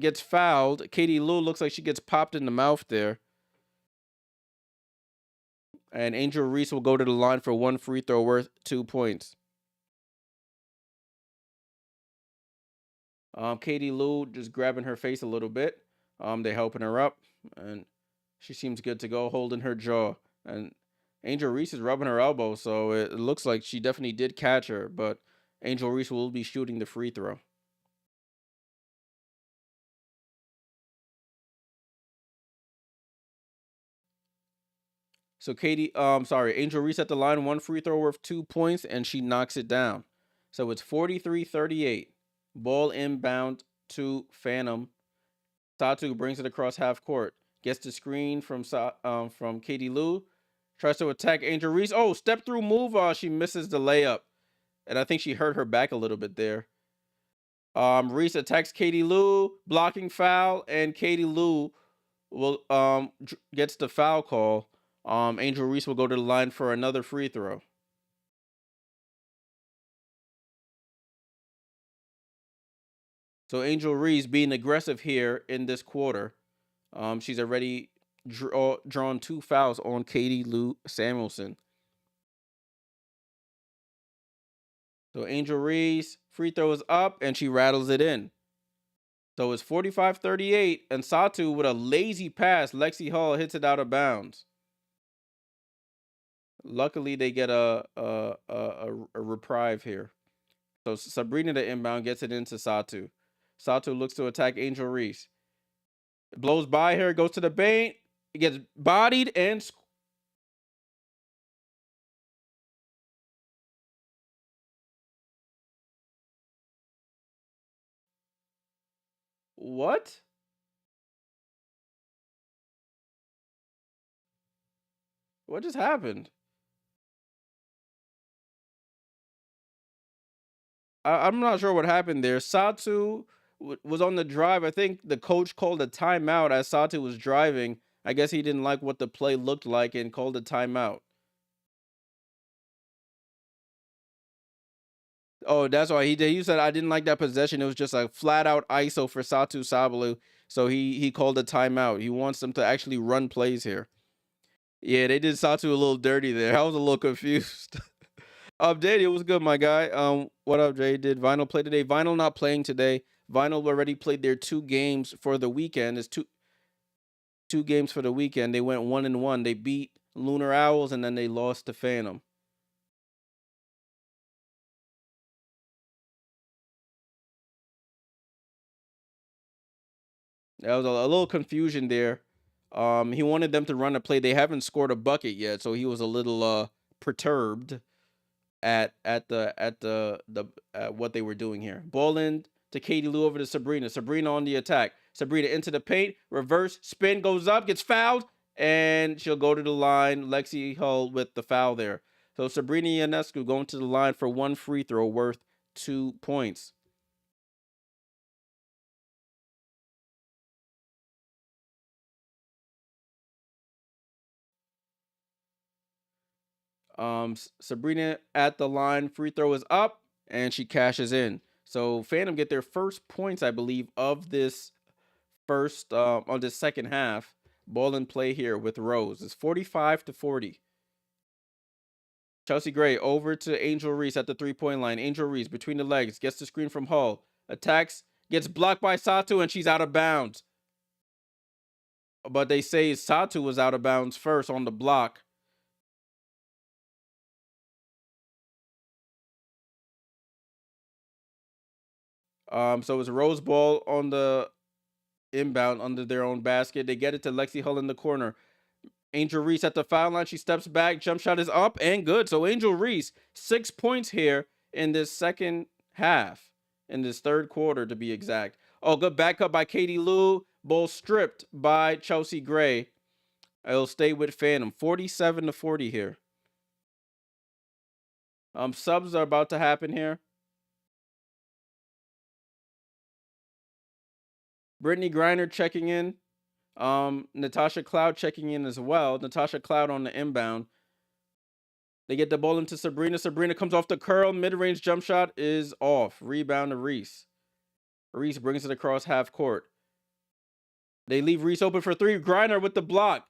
gets fouled. Katie Lou looks like she gets popped in the mouth there. And Angel Reese will go to the line for one free throw worth 2 points. Katie Lou just grabbing her face a little bit. They helping her up, and she seems good to go, holding her jaw. And Angel Reese is rubbing her elbow, so it looks like she definitely did catch her. But Angel Reese will be shooting the free throw. So Angel Reese at the line, one free throw worth 2 points, and she knocks it down. So it's 43-38. Ball inbound to Phantom. Satu brings it across half court. Gets the screen from Katie Lou. Tries to attack Angel Reese. Oh, step through move. She misses the layup. And I think she hurt her back a little bit there. Reese attacks Katie Lou, blocking foul, and Katie Lou will gets the foul call. Angel Reese will go to the line for another free throw. So Angel Reese being aggressive here in this quarter. She's already drawn 2 fouls on Katie Lou Samuelson. So Angel Reese free throw is up and she rattles it in. So it's 45-38, and Satu with a lazy pass. Lexi Hall hits it out of bounds. Luckily, they get a reprieve here. So Sabrina, the inbound, gets it into Satu. Satu looks to attack Angel Reese. Blows by her, goes to the paint. It gets bodied and what? What just happened? I'm not sure what happened there. Satu was on the drive. I think the coach called a timeout as Satu was driving. I guess he didn't like what the play looked like and called a timeout. Oh, that's why he did. He said I didn't like that possession. It was just a flat out ISO for Satu Sabalu. So he called a timeout. He wants them to actually run plays here. Yeah, they did Satu a little dirty there. I was a little confused. Update, it was good, my guy. What up, Jay? Did Vinyl play today? Vinyl not playing today. Vinyl already played their 2 games for the weekend. It's two games for the weekend. They went 1-1. They beat Lunar Owls and then they lost to Phantom. There was a little confusion there. He wanted them to run a play. They haven't scored a bucket yet, so he was a little perturbed at what they were doing here. Ball in to Katie Lou over to Sabrina. Sabrina on the attack. Sabrina into the paint. Reverse spin goes up, gets fouled, and she'll go to the line. Lexi Hull with the foul there. So Sabrina Ionescu going to the line for one free throw worth 2 points. Sabrina at the line, free throw is up, and she cashes in. So Phantom get their first points, I believe, of this first on this second half. Ball in play here with Rose. It's 45-40. Chelsea Gray over to Angel Reese at the 3-point line. Angel Reese between the legs, gets the screen from Hull, attacks, gets blocked by Sato, and she's out of bounds. But they say Sato was out of bounds first on the block. So it's Rose ball on the inbound under their own basket. They get it to Lexi Hull in the corner. Angel Reese at the foul line. She steps back. Jump shot is up and good. So Angel Reese, 6 points here in this second half, in this third quarter to be exact. Oh, good backup by Katie Lou. Ball stripped by Chelsea Gray. It'll stay with Phantom. 47-40 here. Subs are about to happen here. Brittany Griner checking in. Natasha Cloud checking in as well. Natasha Cloud on the inbound. They get the ball into Sabrina. Sabrina comes off the curl. Mid-range jump shot is off. Rebound to Reese. Reese brings it across half court. They leave Reese open for three. Griner with the block.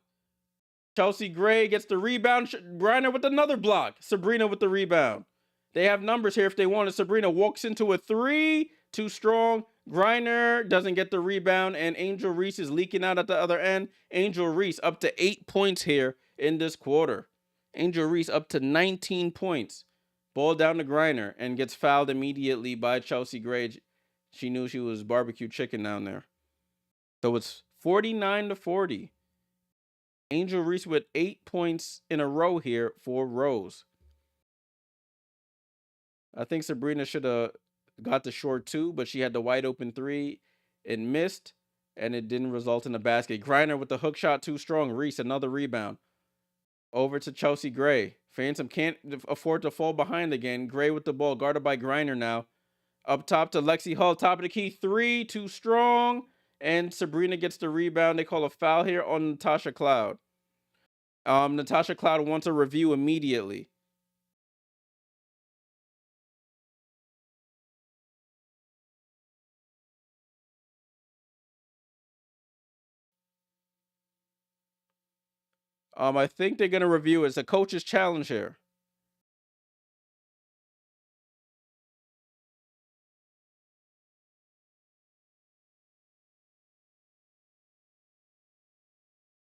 Chelsea Gray gets the rebound. Griner with another block. Sabrina with the rebound. They have numbers here if they want it. Sabrina walks into a three. Too strong. Griner doesn't get the rebound, and Angel Reese is leaking out at the other end. Angel Reese up to 8 points here in this quarter. Angel Reese up to 19 points. Ball down to Griner and gets fouled immediately by Chelsea Gray. She knew she was barbecue chicken down there. So it's 49-40. Angel Reese with 8 points in a row here for Rose. I think Sabrina should have got the short two, but she had the wide open three. It missed, and it didn't result in a basket. Griner with the hook shot too strong. Reese, another rebound. Over to Chelsea Gray. Phantom can't afford to fall behind again. Gray with the ball, guarded by Griner now. Up top to Lexi Hull, top of the key. Three, too strong. And Sabrina gets the rebound. They call a foul here on Natasha Cloud. Natasha Cloud wants a review immediately. I think they're gonna review it. It's a coach's challenge here.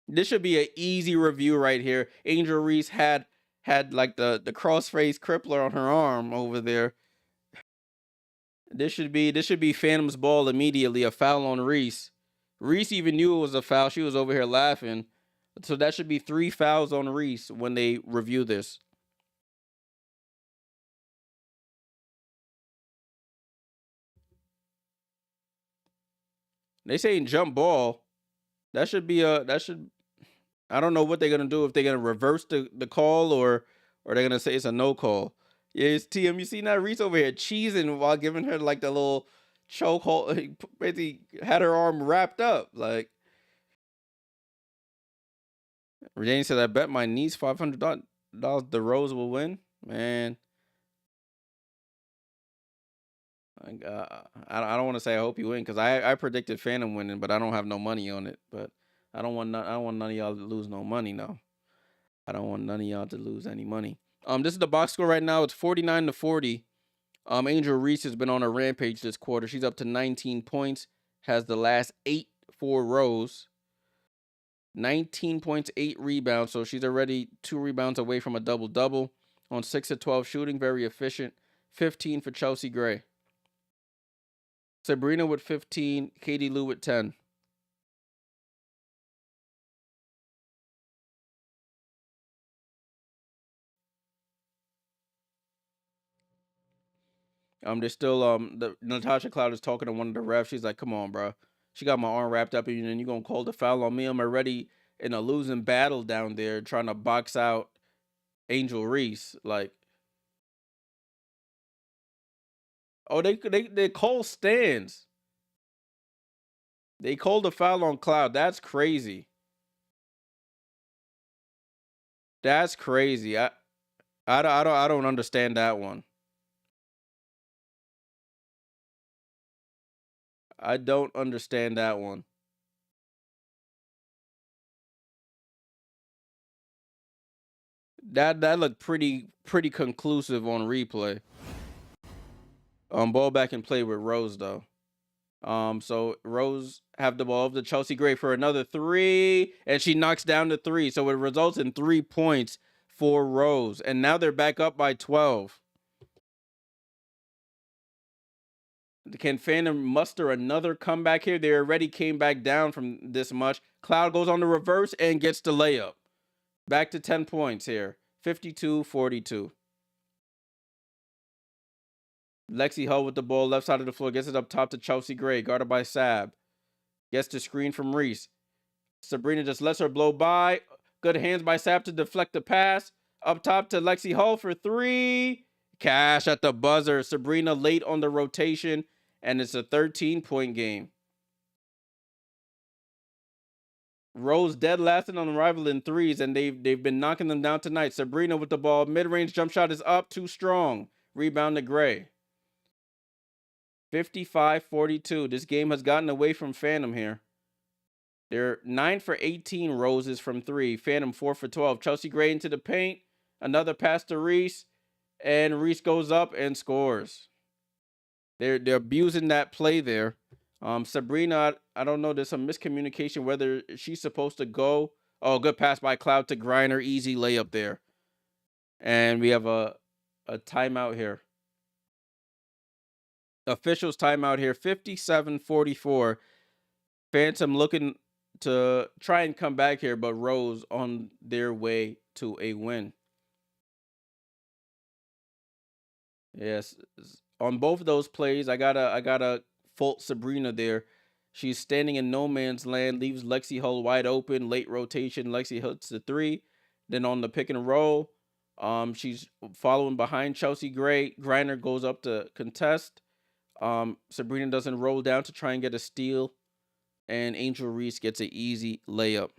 This should be an easy review right here. Angel Reese had like the crossface crippler on her arm over there. This should be Phantom's ball immediately. A foul on Reese. Reese even knew it was a foul. She was over here laughing. So that should be 3 fouls on Reese when they review this. They saying jump ball. That should be a that should I don't know what they're gonna do, if they're gonna reverse the call, or they're gonna say it's a no call. Yeah, it's TM. You see that Reese over here cheesing while giving her like the little choke hold. He basically had her arm wrapped up. Like Jane said, I bet my niece $500 the Rose will win. Man, like, I don't want to say I hope you win, because I predicted Phantom winning, but I don't have no money on it. But I don't want none of y'all to lose no money. No, I don't want none of y'all to lose any money. This is the box score right now. It's 49-40. Angel Reese has been on a rampage this quarter. She's up to 19 points. Has the last 8 for Rose. 19 points, 8 rebounds. So she's already 2 rebounds away from a double-double. On 6 of 12 shooting, very efficient. 15 for Chelsea Gray. Sabrina with 15. Katie Lou with 10. They're still the Natasha Cloud is talking to one of the refs. She's like, "Come on, bro. She got my arm wrapped up, and you gonna call the foul on me? I'm already in a losing battle down there, trying to box out Angel Reese. Like, oh, they call stands. They called a foul on Cloud. That's crazy. That's crazy. I don't understand that one. I don't understand that one. That looked pretty conclusive on replay. Ball back and play with Rose though. So Rose have the ball to Chelsea Gray for another three, and she knocks down the three. So it results in 3 points for Rose, and now they're back up by 12. Can Phantom muster another comeback here? They already came back down from this much. Cloud goes on the reverse and gets the layup. Back to 10 points here. 52-42. Lexi Hull with the ball, left side of the floor, gets it up top to Chelsea Gray, guarded by Sab. Gets the screen from Reese. Sabrina just lets her blow by. Good hands by Sab to deflect the pass. Up top to Lexi Hull for three. Cash at the buzzer. Sabrina late on the rotation, and it's a 13-point game. Rose dead last on Unrivaled in threes, and they've been knocking them down tonight. Sabrina with the ball. Mid-range jump shot is up. Too strong. Rebound to Gray. 55-42. This game has gotten away from Phantom here. They're 9 for 18 Roses from three. Phantom 4 for 12. Chelsea Gray into the paint. Another pass to Reese. And Reese goes up and scores. They're abusing that play there. Sabrina, I don't know. There's some miscommunication whether she's supposed to go. Oh, good pass by Cloud to Griner. Easy layup there. And we have a timeout here. Officials timeout here. 57-44. Phantom looking to try and come back here, but Rose on their way to a win. Yes, on both of those plays, I gotta fault Sabrina there. She's standing in no man's land, leaves Lexi Hull wide open. Late rotation, Lexi hits the three. Then on the pick and roll, she's following behind Chelsea Gray. Griner goes up to contest. Sabrina doesn't roll down to try and get a steal, and Angel Reese gets an easy layup.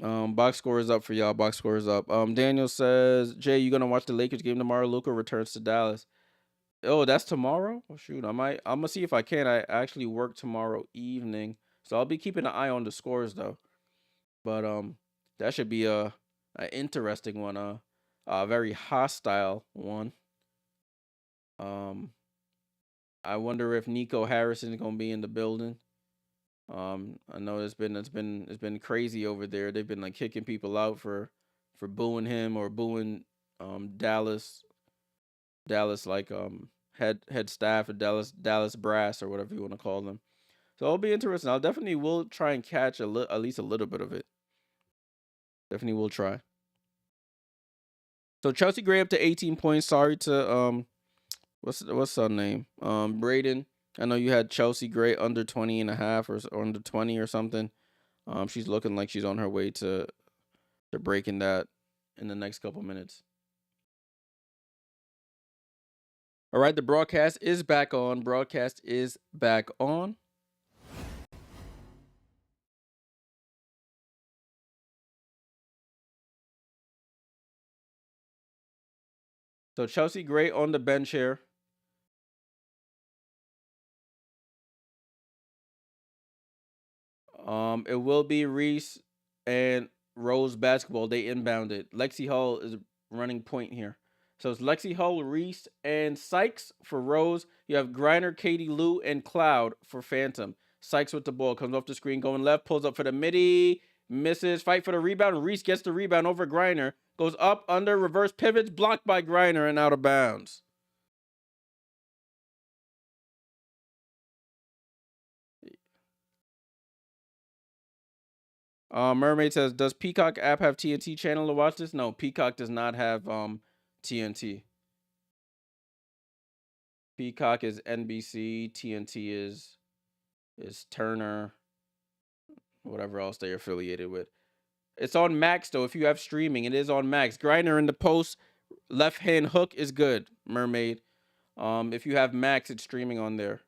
Box score is up for y'all. Box score is up. Daniel says, Jay, you gonna watch the Lakers game tomorrow? Luka returns to Dallas. Oh, that's tomorrow? Oh shoot, I'm gonna see if I can. I actually work tomorrow evening. So I'll be keeping an eye on the scores though. But that should be a interesting one, a very hostile one. I wonder if Nico Harrison is gonna be in the building. I know it's been crazy over there. They've been like kicking people out for booing him or booing Dallas like head staff or Dallas brass or whatever you want to call them. So it'll be interesting. I'll definitely will try and catch at least a little bit of it. Definitely will try. So Chelsea Gray up to 18 points. Sorry to what's her name? Braden. I know you had Chelsea Gray under 20 and a half or under 20 or something. She's looking like she's on her way to breaking that in the next couple minutes. All right, the broadcast is back on. Broadcast is back on. So Chelsea Gray on the bench here. It will be Reese and Rose basketball. They inbounded. Lexi Hull is running point here. So it's Lexi Hull, Reese, and Sykes for Rose. You have Griner, Katie Lou, and Cloud for Phantom. Sykes with the ball. Comes off the screen, going left, pulls up for the midi, misses, fight for the rebound. Reese gets the rebound over Griner. Goes up, under, reverse pivots, blocked by Griner, and out of bounds. Mermaid says, does Peacock app have TNT channel to watch this? No, Peacock does not have TNT. Peacock is NBC, TNT is Turner. whatever else they're affiliated with. It's on Max though. If you have streaming, it is on Max. Griner in the post, left hand hook is good. Mermaid. If you have Max, it's streaming on there.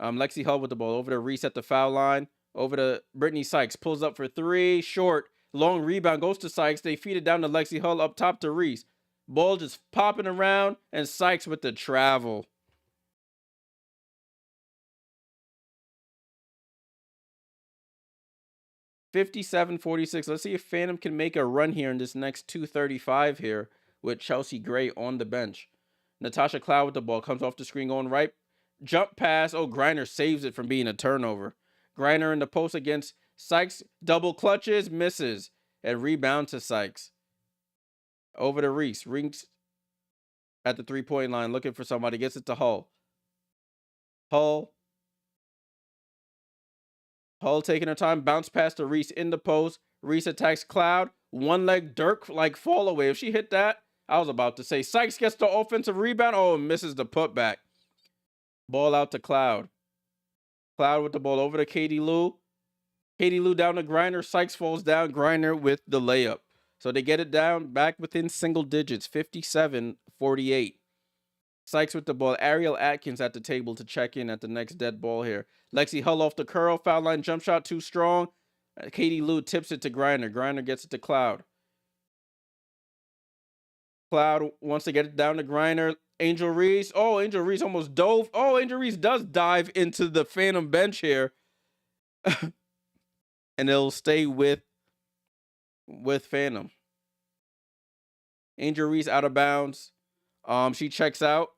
Lexi Hull with the ball over to Reese at the foul line. Over to Brittany Sykes. Pulls up for three. Short. Long rebound goes to Sykes. They feed it down to Lexi Hull up top to Reese. Ball just popping around, and Sykes with the travel. $57-46. Let's see if Phantom can make a run here in this next 2:35 here with Chelsea Gray on the bench. Natasha Cloud with the ball. Comes off the screen going right. Jump pass. Oh, Griner saves it from being a turnover. Griner in the post against Sykes. Double clutches. Misses. And rebound to Sykes. Over to Reese. Reese at the three-point line looking for somebody. Gets it to Hull. Hull taking her time. Bounce pass to Reese in the post. Reese attacks Cloud. One leg Dirk like fall away. If she hit that, I was about to say Sykes gets the offensive rebound. Oh, misses the putback. Ball out to Cloud. Cloud with the ball over to Katie Lou. Katie Lou down to Griner. Sykes falls down. Griner with the layup. So they get it down back within single digits. 57-48. Sykes with the ball. Ariel Atkins at the table to check in at the next dead ball here. Lexi Hull off the curl. Foul line jump shot too strong. Katie Lou tips it to Griner. Griner gets it to Cloud. Cloud wants to get it down to Griner. Angel Reese. Oh, Angel Reese almost dove. Oh, Angel Reese does dive into the Phantom bench here. And it'll stay with Phantom. Angel Reese out of bounds. She checks out.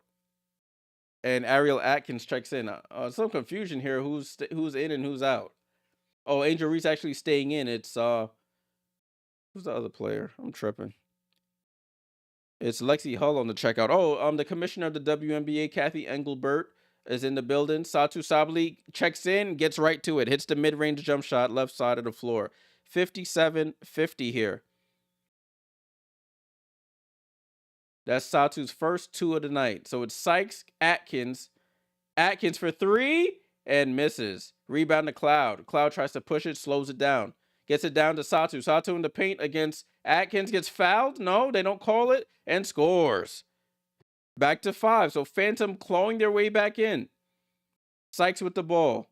And Ariel Atkins checks in. Some confusion here. Who's in and who's out? Oh, Angel Reese actually staying in. It's who's the other player? I'm tripping. It's Lexi Hull on the checkout. Oh, the commissioner of the WNBA, Kathy Engelbert, is in the building. Satu Sabali checks in, gets right to it, hits the mid-range jump shot, left side of the floor. 57-50 here. That's Satu's first two of the night. So it's Sykes, Atkins. Atkins for three and misses. Rebound to Cloud. Cloud tries to push it, slows it down. Gets it down to Satu. Satu in the paint against Atkins. Gets fouled. No, they don't call it. And scores. Back to 5. So Phantom clawing their way back in. Sykes with the ball.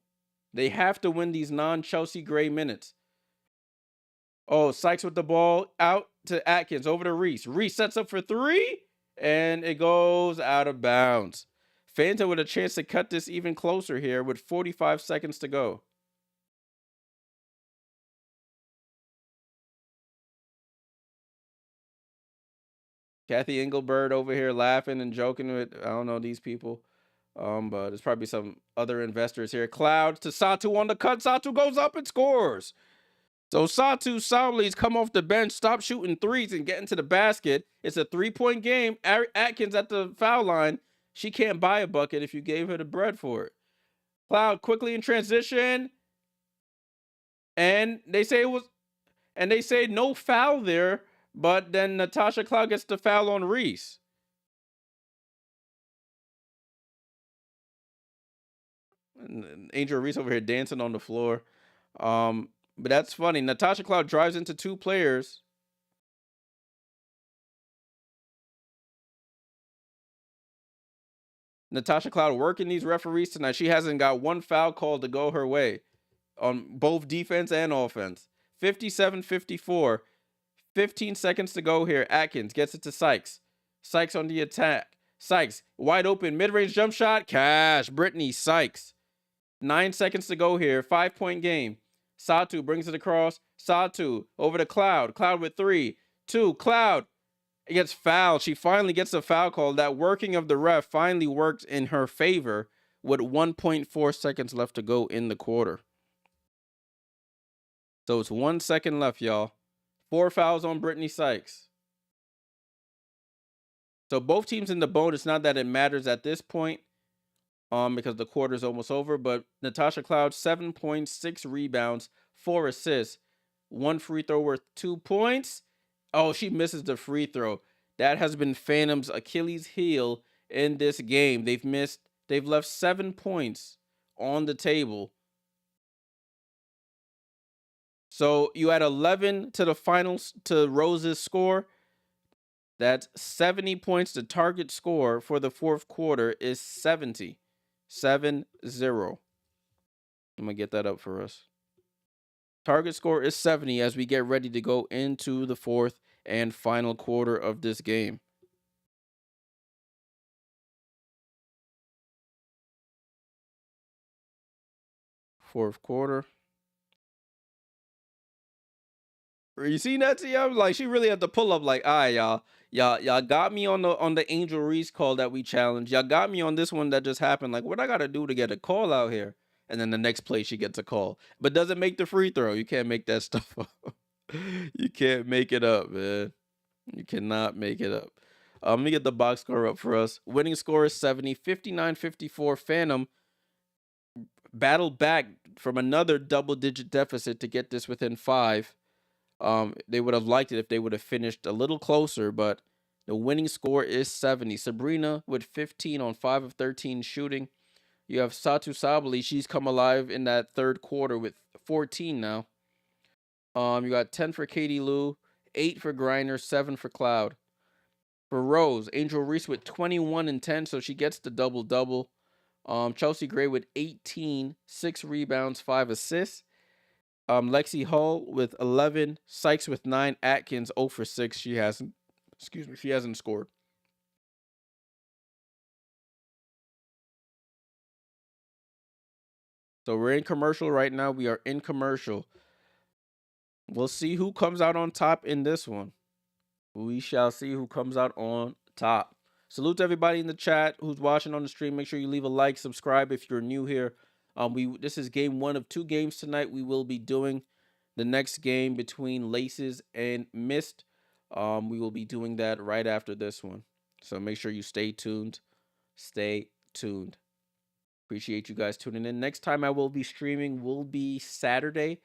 They have to win these non-Chelsea Gray minutes. Oh, Sykes with the ball. Out to Atkins. Over to Reese. Reese sets up for three. And it goes out of bounds. Phantom with a chance to cut this even closer here with 45 seconds to go. Kathy Engelbert over here laughing and joking with, I don't know, these people. But there's probably some other investors here. Cloud to Satu on the cut. Satu goes up and scores. So Satu Sauli's come off the bench, stop shooting threes and get into the basket. It's a 3-point game. Atkins at the foul line. She can't buy a bucket if you gave her the bread for it. Cloud quickly in transition. And they say no foul there, but then Natasha Cloud gets the foul on Reese. And Angel Reese over here dancing on the floor. But that's funny. Natasha Cloud drives into two players. Natasha Cloud working these referees tonight. She hasn't got one foul call to go her way on both defense and offense. 57-54. 15 seconds to go here. Atkins gets it to Sykes. Sykes on the attack. Sykes, wide open, mid-range jump shot. Cash. Brittany Sykes. 9 seconds to go here. 5-point game. Satu brings it across. Satu over to Cloud. Cloud with 3, 2. Cloud gets fouled. She finally gets a foul call. That working of the ref finally works in her favor with 1.4 seconds left to go in the quarter. So it's 1 second left, y'all. 4 fouls on Brittany Sykes. So both teams in the bonus. Not that it matters at this point, because the quarter is almost over. But Natasha Cloud, 7 points, 6 rebounds, 4 assists, 1 free throw worth 2 points. Oh, she misses the free throw. That has been Phantom's Achilles heel in this game. They've left 7 points on the table. So you add 11 to the finals to Rose's score. That's 70 points. The target score for the fourth quarter is 70. 7-0. I'm going to get that up for us. Target score is 70 as we get ready to go into the fourth and final quarter of this game. Fourth quarter. You see that? See, I was like, she really had to pull up. Like, all right, y'all got me on the Angel Reese call that we challenged. Y'all got me on this one that just happened. Like, what I gotta do to get a call out here? And then the next play she gets a call, but doesn't make the free throw. You can't make that stuff up. You can't make it up, man. You cannot make it up. Let me get the box score up for us. Winning score is 70, 59-54. Phantom battled back from another double-digit deficit to get this within 5. They would have liked it if they would have finished a little closer, but the winning score is 70. Sabrina with 15 on 5 of 13 shooting. You have Satu Sabali. She's come alive in that third quarter with 14 now. You got 10 for Katie Lou, 8 for Griner, 7 for Cloud. For Rose, Angel Reese with 21 and 10, so she gets the double-double. Chelsea Gray with 18, 6 rebounds, 5 assists. Lexi Hull with 11, Sykes with 9, Atkins 0 for 6. She hasn't scored. So we're in commercial right now. We are in commercial. We'll see who comes out on top in this one. We shall see who comes out on top. Salute to everybody in the chat who's watching on the stream. Make sure you leave a like, subscribe if you're new here. This is game 1 of 2 games tonight. We will be doing the next game between Laces and Mist. We will be doing that right after this one. So make sure you stay tuned. Stay tuned. Appreciate you guys tuning in. Next time I will be streaming will be Saturday.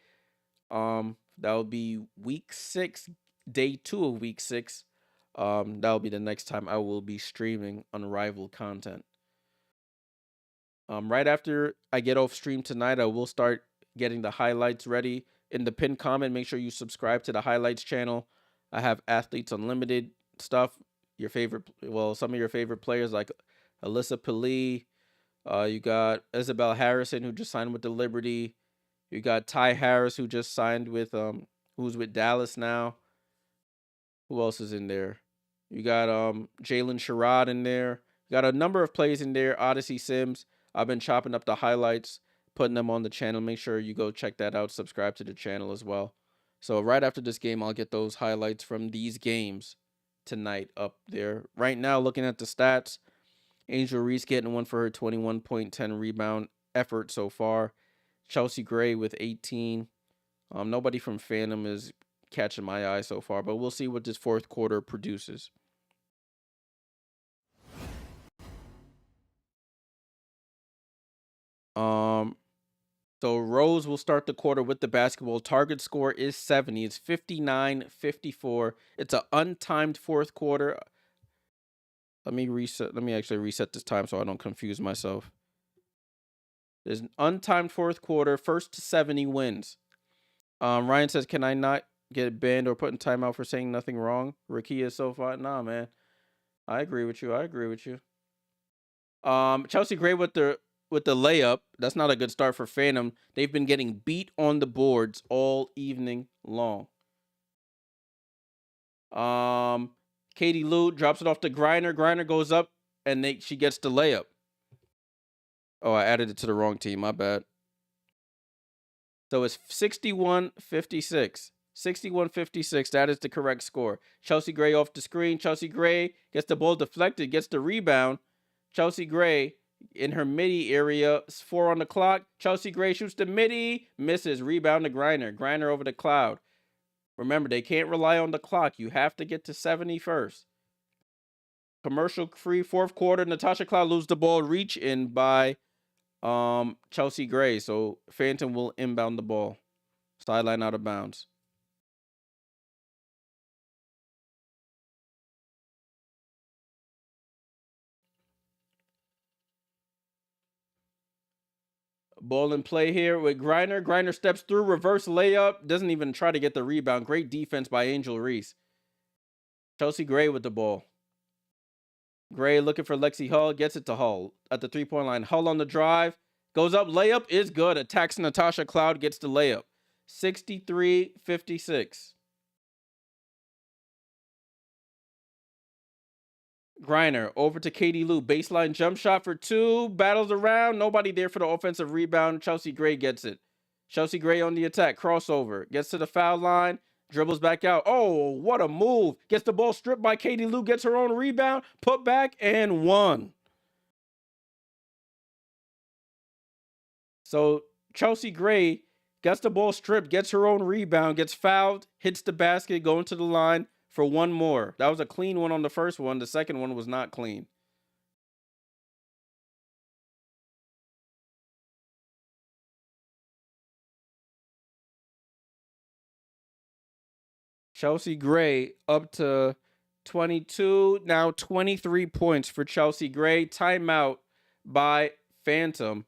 That will be week 6, day 2 of week 6. That will be the next time I will be streaming Unrivaled content. Right after I get off stream tonight, I will start getting the highlights ready. In the pinned comment, make sure you subscribe to the highlights channel. I have Athletes Unlimited stuff. Some of your favorite players like Alyssa Pili. You got Isabel Harrison, who just signed with the Liberty. You got Ty Harris, who just signed with who's with Dallas now. Who else is in there? You got Jalen Sherrod in there. You got a number of plays in there. Odyssey Sims. I've been chopping up the highlights, putting them on the channel. Make sure you go check that out. Subscribe to the channel as well. So right after this game, I'll get those highlights from these games tonight up there. Right now, looking at the stats, Angel Reese getting one for her 21.10 rebound effort so far. Chelsea Gray with 18. Nobody from Phantom is catching my eye so far, but we'll see what this fourth quarter produces. So Rose will start the quarter with the basketball. Target score is 70. It's 59-54. It's an untimed fourth quarter. Let me actually reset this time so I don't confuse myself. There's an untimed fourth quarter. First to 70 wins. Ryan says, can I not get banned or put in timeout for saying nothing wrong? Rakia is so far. Nah, man. I agree with you. Chelsea Gray with the layup. That's not a good start for Phantom. They've been getting beat on the boards all evening long. Katie Lou drops it off to Griner. Griner goes up and she gets the layup. Oh, I added it to the wrong team. My bad. So it's 61-56. 61-56. That is the correct score. Chelsea Gray off the screen. Chelsea Gray gets the ball deflected, gets the rebound. Chelsea Gray in her midi area, 4 on the clock. Chelsea Gray shoots the midi, misses. Rebound to Griner. Griner over the Cloud. Remember, they can't rely on the clock. You have to get to 70 first. Commercial free fourth quarter. Natasha Cloud loses the ball. Reach in by Chelsea Gray. So Phantom will inbound the ball. Sideline out of bounds. Ball in play here with Griner. Griner steps through, reverse layup. Doesn't even try to get the rebound. Great defense by Angel Reese. Chelsea Gray with the ball. Gray looking for Lexi Hull. Gets it to Hull at the three-point line. Hull on the drive. Goes up. Layup is good. Attacks Natasha Cloud. Gets the layup. 63-56. Griner over to Katie Lou. Baseline jump shot for two. Battles around. Nobody there for the offensive rebound. Chelsea Gray gets it. Chelsea Gray on the attack. Crossover. Gets to the foul line. Dribbles back out. Oh, what a move. Gets the ball stripped by Katie Lou. Gets her own rebound. Put back and one. So Chelsea Gray gets the ball stripped. Gets her own rebound. Gets fouled. Hits the basket. Going to the line for one more. That was a clean one on the first one. The second one was not clean. Chelsea Gray up to 22, now 23 points for Chelsea Gray. Timeout by Phantom.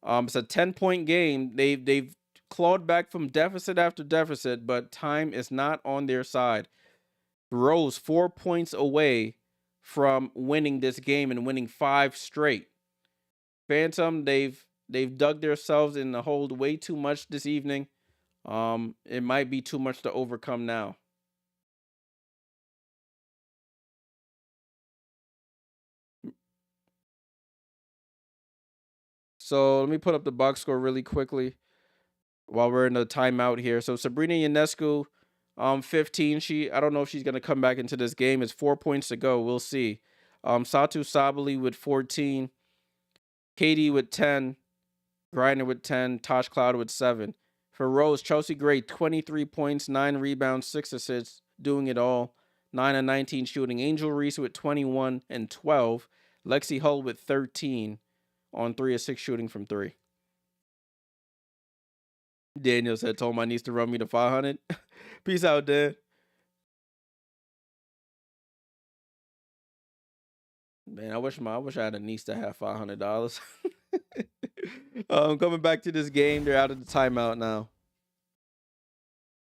It's a 10-point game. They've clawed back from deficit after deficit, but time is not on their side. Rose 4 points away from winning this game and winning 5 straight. Phantom, they've dug themselves in the hole way too much this evening. It might be too much to overcome now. So let me put up the box score really quickly while we're in the timeout here. So Sabrina Ionescu, 15. I don't know if she's gonna come back into this game. It's 4 points to go. We'll see. Satu Sabali with 14, Katie with 10, Griner with 10, Tosh Cloud with 7. For Rose, Chelsea Gray, 23 points, 9 rebounds, 6 assists, doing it all. 9 and 19 shooting. Angel Reese with 21 and 12. Lexi Hull with 13 on 3 of 6 shooting from 3. Daniel said, told my niece to run me to 500. Peace out, Dan. Man, I wish I had a niece that had $500. Coming back to this game, they're out of the timeout now.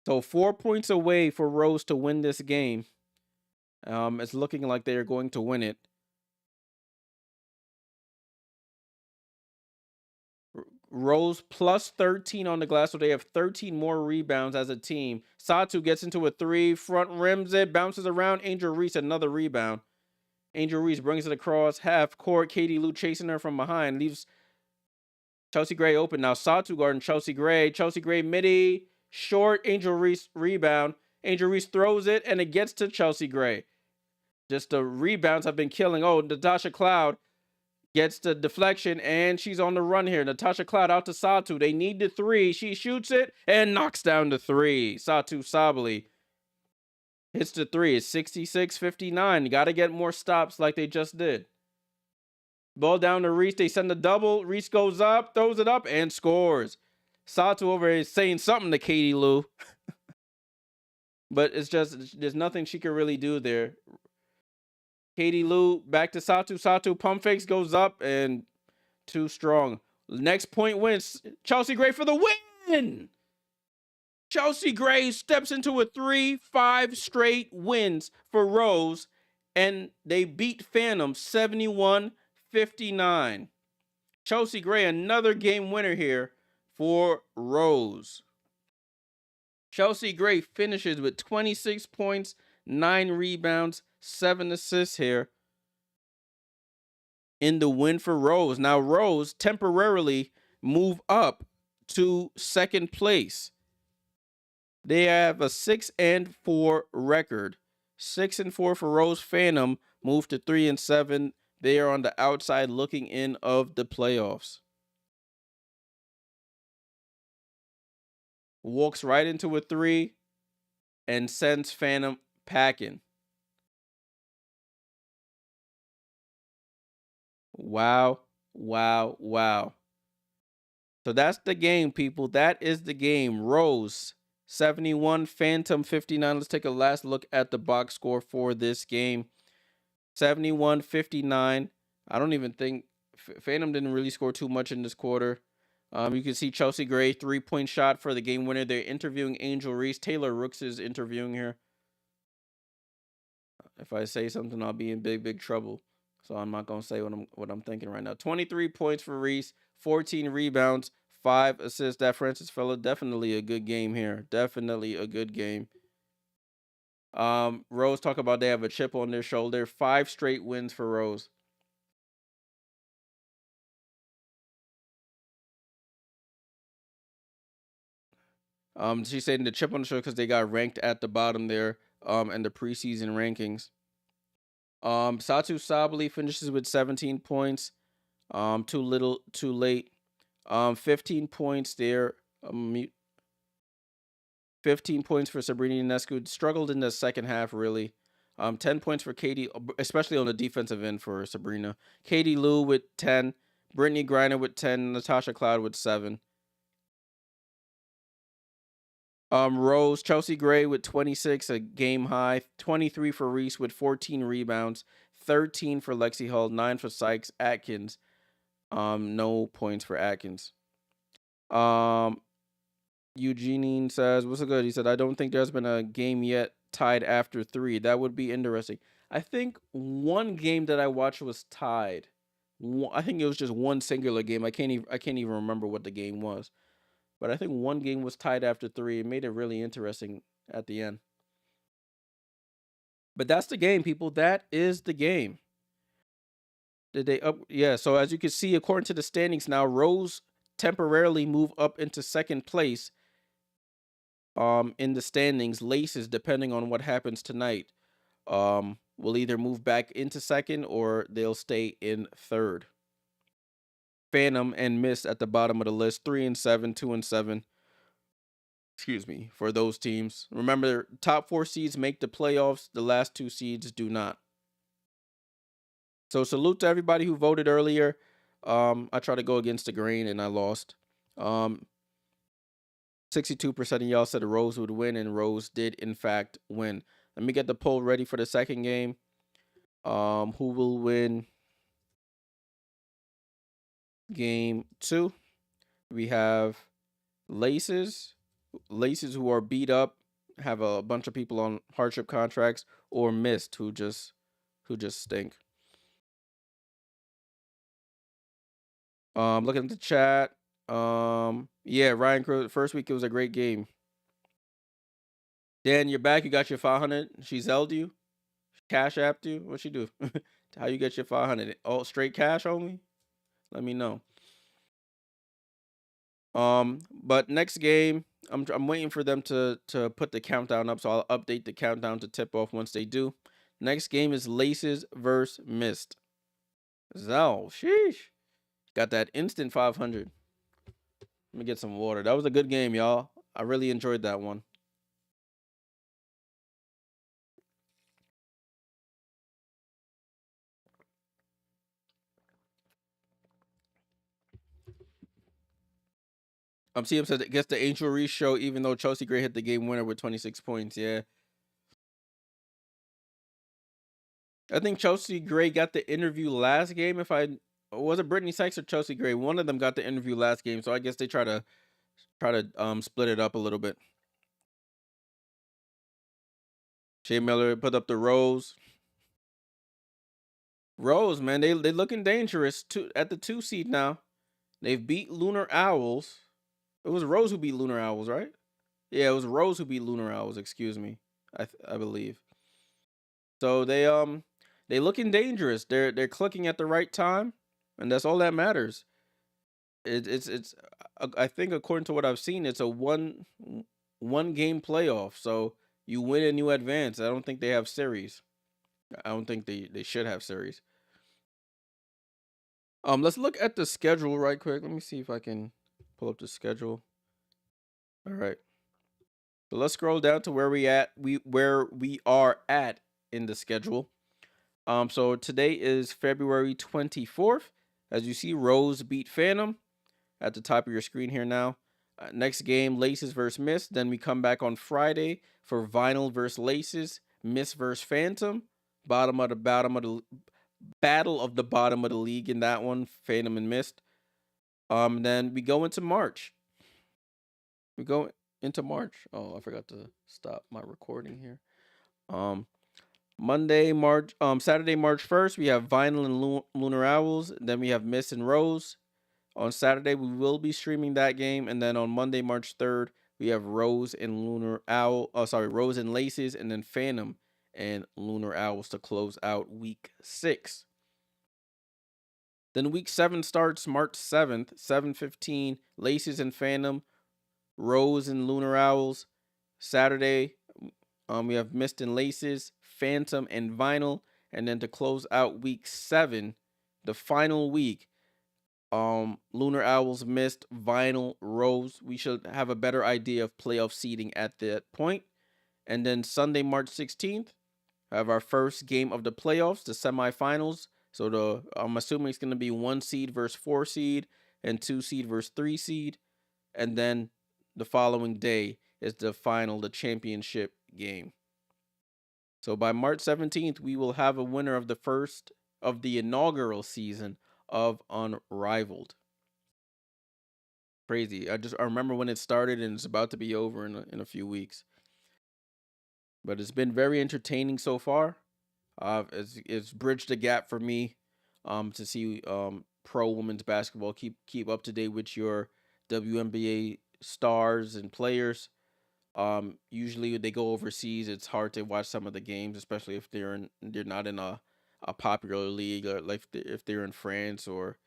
So 4 points away for Rose to win this game. It's looking like they are going to win it. Rose plus 13 on the glass, so they have 13 more rebounds as a team. Satu gets into a 3, front rims it, bounces around. Angel Reese, another rebound. Angel Reese brings it across half court. Katie Lou chasing her from behind, leaves Chelsea Gray open. Now Satu guarding Chelsea Gray. Chelsea Gray midi, short. Angel Reese rebound. Angel Reese throws it, and it gets to Chelsea Gray. Just the rebounds have been killing. Oh, Natasha Cloud gets the deflection, and she's on the run here. Natasha Cloud out to Satu. They need the 3. She shoots it and knocks down the 3. Satu Sabali hits the 3. It's 66-59. You got to get more stops like they just did. Ball down to Reese. They send the double. Reese goes up, throws it up, and scores. Satu over here is saying something to Katie Lou. But it's just, there's nothing she can really do there. Katie Lou back to Satu. Satu pump fakes, goes up, and too strong. Next point wins. Chelsea Gray for the win. Chelsea Gray steps into a 3-5 straight wins for Rose, and they beat Phantom 71-59. Chelsea Gray, another game winner here for Rose. Chelsea Gray finishes with 26 points, 9 rebounds, 7 assists here in the win for Rose. Now Rose temporarily move up to second place. They have a 6-4 record. 6-4 for Rose. Phantom moved to 3-7. They are on the outside looking in of the playoffs. Walks right into a 3 and sends Phantom packing. Wow, wow, wow. So that's the game, people. That is the game. Rose 71, Phantom 59. Let's take a last look at the box score for this game. 71-59. I don't even think Phantom didn't really score too much in this quarter. You can see Chelsea Gray 3-point shot for the game winner. They're interviewing Angel Reese. Taylor Rooks is interviewing here. If I say something, I'll be in big trouble. So I'm not gonna say what I'm thinking right now. 23 points for Reese, 14 rebounds, 5 assists. That Francis fella, definitely a good game here. Definitely a good game. Rose talk about they have a chip on their shoulder. 5 straight wins for Rose. She's saying the chip on the shoulder because they got ranked at the bottom there. In the preseason rankings. Satu Sabali finishes with 17 points. Too little, too late. 15 points there. 15 points for Sabrina Ionescu. Struggled in the second half, really. 10 points for Katie, especially on the defensive end for Sabrina. Katie Lou with 10. Brittany Griner with 10. Natasha Cloud with 7. Rose, Chelsea Gray with 26, a game high. 23 for Reese with 14 rebounds. 13 for Lexi Hull. 9 for Sykes. Atkins. No points for Atkins. Eugene says, what's good? He said, I don't think there's been a game yet tied after 3. That would be interesting. I think one game that I watched was tied. I think it was just one singular game. I can't even remember what the game was. But I think one game was tied after 3. It made it really interesting at the end. But that's the game, people. That is the game. Did they up? Yeah, so as you can see, according to the standings now, Rose temporarily move up into second place in the standings. Laces, depending on what happens tonight, will either move back into second or they'll stay in third. Phantom and Mist at the bottom of the list, 3-7, 2-7. Excuse me, for those teams. Remember, top 4 seeds make the playoffs. The last 2 seeds do not. So salute to everybody who voted earlier. I tried to go against the grain and I lost. 62% of y'all said Rose would win, and Rose did in fact win. Let me get the poll ready for the second game. Who will win game 2? We have Laces who are beat up, have a bunch of people on hardship contracts, or Mist who just stink. Looking at the chat. Yeah, Ryan Crow, first week it was a great game. Dan, you're back. You got your 500. She Zelled you? Cash apped you? What she do? How you get your 500? Oh, straight cash only? Let me know. But next game, I'm waiting for them to put the countdown up, so I'll update the countdown to tip off once they do. Next game is Laces versus Mist. Zell, sheesh. Got that instant 500. Let me get some water. That was a good game, y'all. I really enjoyed that one. CM said, "Guess the Angel Reese show, even though Chelsea Gray hit the game winner with 26 points." Yeah. I think Chelsea Gray got the interview last game. Was it Brittany Sykes or Chelsea Gray? One of them got the interview last game, so I guess they try to split it up a little bit. Shea Miller put up the Rose. Rose, man, they looking dangerous at the 2 seed now. They've beat Lunar Owls. It was Rose who beat Lunar Owls, right? Yeah, it was Rose who beat Lunar Owls. Excuse me, I believe. So they looking dangerous. They're clicking at the right time, and that's all that matters. It's I think according to what I've seen, it's a one game playoff. So you win and you advance. I don't think they have series. I don't think they should have series. Let's look at the schedule right quick. Let me see if I can pull up the schedule. All right. So let's scroll down to where we are at in the schedule. So today is February 24th. As you see, Rose beat Phantom at the top of your screen here now. Next game, Laces versus Mist. Then we come back on Friday for Vinyl versus Laces, Mist versus Phantom. Battle of the bottom of the league in that one, Phantom and Mist. Then we go into March. We go into March. Oh, I forgot to stop my recording here. Um, Saturday, March 1st, we have Vinyl and Lunar Owls. Then we have Miss and Rose. On Saturday, we will be streaming that game. And then on Monday, March 3rd, we have Rose and Lunar Owl. Oh, sorry, Rose and Laces, and then Phantom and Lunar Owls to close out week 6. Then week 7 starts March 7th, 7:15, Laces and Phantom, Rose and Lunar Owls. Saturday, we have Mist and Laces, Phantom and Vinyl, and then to close out week 7, the final week, Lunar Owls, Mist, Vinyl, Rose. We should have a better idea of playoff seeding at that point. And then Sunday, March 16th, have our first game of the playoffs, the semifinals. So I'm assuming it's going to be 1 seed versus 4 seed and 2 seed versus 3 seed. And then the following day is the final, the championship game. So by March 17th, we will have a winner of the first of the inaugural season of Unrivaled. Crazy. I remember when it started and it's about to be over in a few weeks. But it's been very entertaining so far. It's bridged the gap for me to see pro women's basketball. Keep up to date with your WNBA stars and players. Usually when they go overseas, it's hard to watch some of the games, especially if they're not in a popular league, or like if they're in France or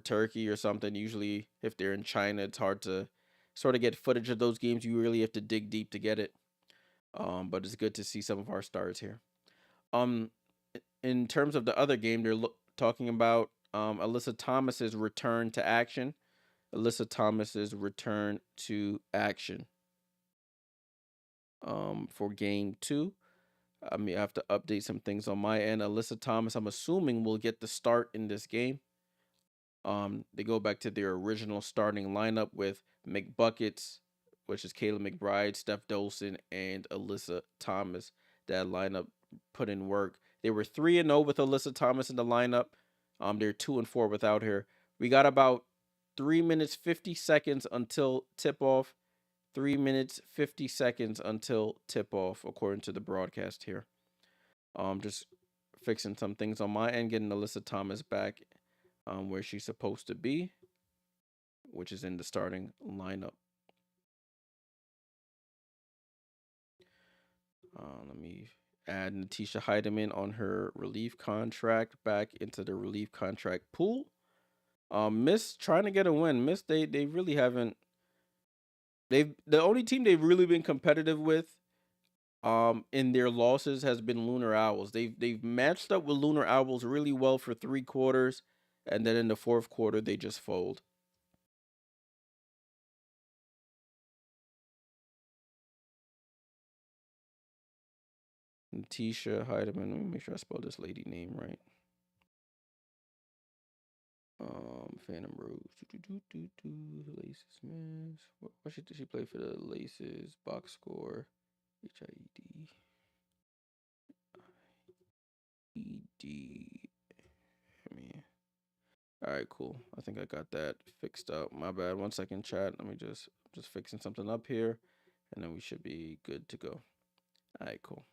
Turkey or something. Usually if they're in China, it's hard to sort of get footage of those games. You really have to dig deep to get it. But it's good to see some of our stars here. Um, in terms of the other game, they're talking about Alyssa Thomas's return to action. Alyssa Thomas's return to action. For game 2. I mean, I have to update some things on my end. Alyssa Thomas, I'm assuming, will get the start in this game. They go back to their original starting lineup with McBuckets, which is Kayla McBride, Steph Dolson, and Alyssa Thomas. That lineup put in work. They were 3-0 with Alyssa Thomas in the lineup. They're 2-4 without her. We got about 3 minutes 50 seconds until tip off. 3 minutes 50 seconds until tip off, according to the broadcast here. Just fixing some things on my end, getting Alyssa Thomas back where she's supposed to be, which is in the starting lineup. Let me add Natisha Heidemann on her relief contract back into the relief contract pool. Miss trying to get a win. Miss, they really haven't. The only team they've really been competitive with in their losses has been Lunar Owls. They've matched up with Lunar Owls really well for 3 quarters, and then in the 4th quarter they just fold. Natisha Heidemann. Let me make sure I spell this lady name right. Phantom Rose. Laces Miss. What did she play for the Laces? Box score. HIED. ED. I mean, all right, cool. I think I got that fixed up. My bad. 1 second, chat. Let me just fixing something up here, and then we should be good to go. All right, cool.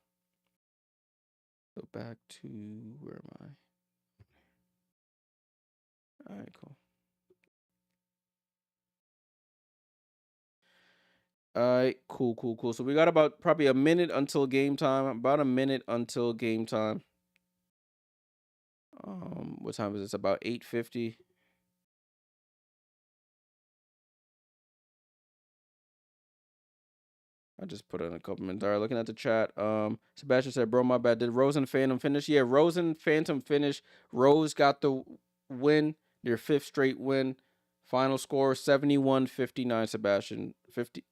Go back to where am I? All right, cool. All right, cool. So we got about probably a minute until game time. About a minute until game time. What time is this? About 8:50. I just put in a couple minutes. All right, looking at the chat. Sebastian said, "Bro, my bad. Did Rose and Phantom finish? Yeah, Rose and Phantom finished. Rose got the win, their 5th straight win. Final score 71-59. Sebastian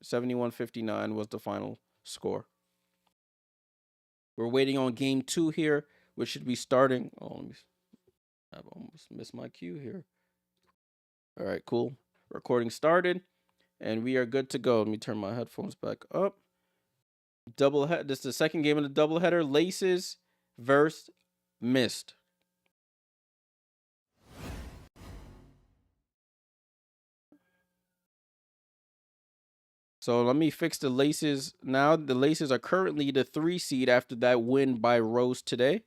71-59 was the final score. We're waiting on game 2 here, which should be starting. Oh, I've almost missed my cue here. All right, cool. Recording started, and we are good to go. Let me turn my headphones back up. This is the second game of the doubleheader. Laces versus Mist. So let me fix the laces. Now the laces are currently the 3 seed after that win by Rose today.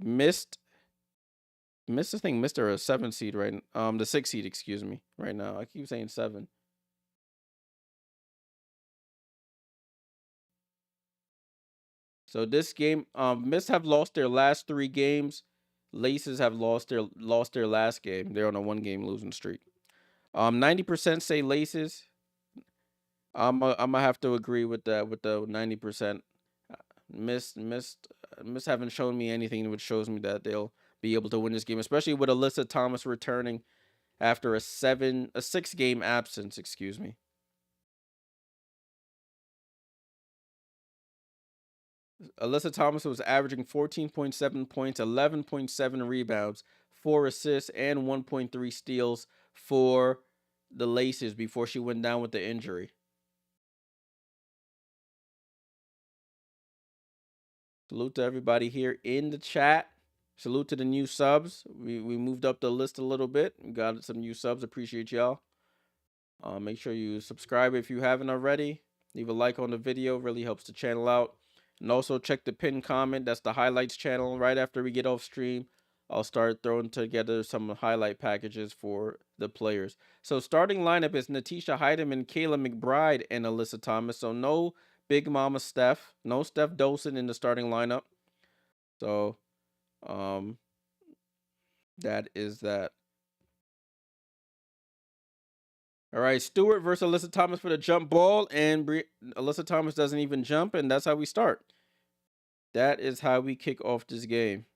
Missed, I think missed her a 7 seed right. The 6 seed, excuse me, right now. I keep saying 7. So this game, Mist have lost their last 3 games. Laces have lost their last game. They're on a 1-game losing streak. 90% say Laces. I'm gonna have to agree with that with the 90%. Mist haven't shown me anything which shows me that they'll be able to win this game, especially with Alyssa Thomas returning after a 6-game absence. Excuse me. Alyssa Thomas was averaging 14.7 points, 11.7 rebounds, 4 assists, and 1.3 steals for the Laces before she went down with the injury. Salute to everybody here in the chat. Salute to the new subs. We moved up the list a little bit. We got some new subs. Appreciate y'all. Make sure you subscribe if you haven't already. Leave a like on the video. Really helps the channel out. And also check the pinned comment. That's the highlights channel. Right after we get off stream, I'll start throwing together some highlight packages for the players. So starting lineup is Natisha Heidemann, Kayla McBride, and Alyssa Thomas. So no Big Mama Steph. No Steph Dolson in the starting lineup. So that is that. All right, Stewart versus Alyssa Thomas for the jump ball, and Alyssa Thomas doesn't even jump, and that's how we start. That is how we kick off this game.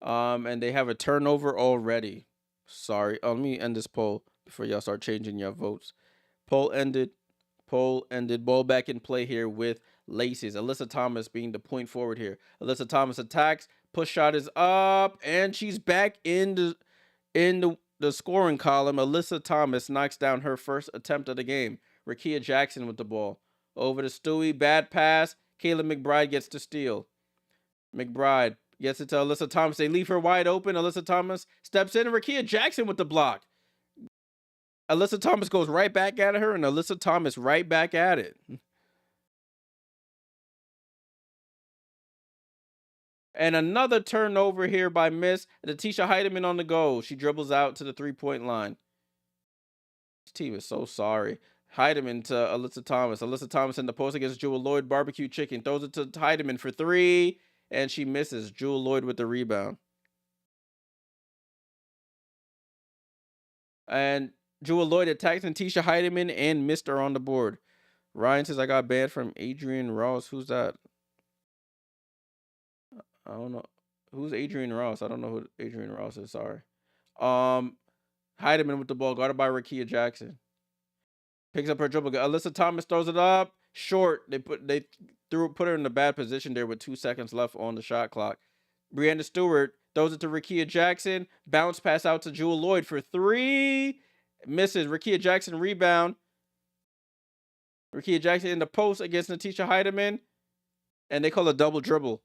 And they have a turnover already. Sorry. Let me end this poll before y'all start changing your votes. Poll ended. Ball back in play here with Laces. Alyssa Thomas being the point forward here. Alyssa Thomas attacks. Push shot is up, and she's back in the scoring column. Alyssa Thomas knocks down her first attempt of the game. Rakia Jackson with the ball. Over to Stewie. Bad pass. Kayla McBride gets the steal. McBride gets it to Alyssa Thomas. They leave her wide open. Alyssa Thomas steps in, and Rakia Jackson with the block. Alyssa Thomas goes right back at her, and Alyssa Thomas right back at it. And another turnover here by Miss Natisha Heidemann on the goal. She dribbles out to the 3-point line. This team is so sorry. Heidemann to Alyssa Thomas. Alyssa Thomas in the post against Jewel Lloyd. Barbecue chicken. Throws it to Heidemann for 3. And she misses. Jewel Lloyd with the rebound. And Jewel Lloyd attacks Natisha Heidemann and missed her on the board. Ryan says, I got banned from Adrian Ross. Who's that? I don't know. Who's Adrian Ross? I don't know who Adrian Ross is. Sorry. Heidemann with the ball. Guarded by Rakia Jackson. Picks up her dribble. Alyssa Thomas throws it up. Short. They put her in a bad position there with 2 seconds left on the shot clock. Breanna Stewart throws it to Rakia Jackson. Bounce pass out to Jewel Lloyd for 3. Misses. Rakia Jackson rebound. Rakia Jackson in the post against Natisha Heidemann. And they call a double dribble.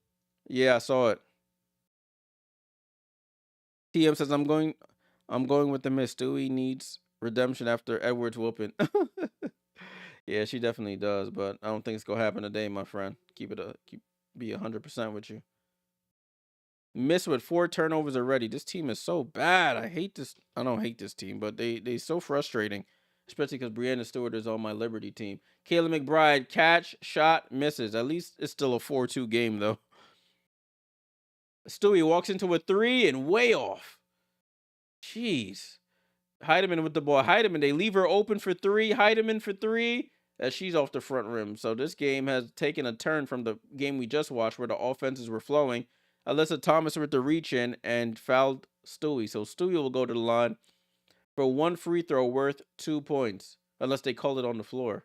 Yeah, I saw it. TM says I'm going with the miss. Stewie needs redemption after Edwards whooping. Yeah, she definitely does, but I don't think it's gonna happen today, my friend. Be 100% with you. Miss with 4 turnovers already. This team is so bad. I hate this. I don't hate this team, but they so frustrating, especially because Breanna Stewart is on my Liberty team. Kayla McBride catch shot misses. At least it's still a 4-2 game though. Stewie walks into a 3 and way off. Jeez. Heidemann with the ball. Heidemann, they leave her open for 3. Heidemann for 3. As she's off the front rim. So this game has taken a turn from the game we just watched where the offenses were flowing. Alyssa Thomas with the reach in and fouled Stewie. So Stewie will go to the line for 1 free throw worth 2 points. Unless they call it on the floor.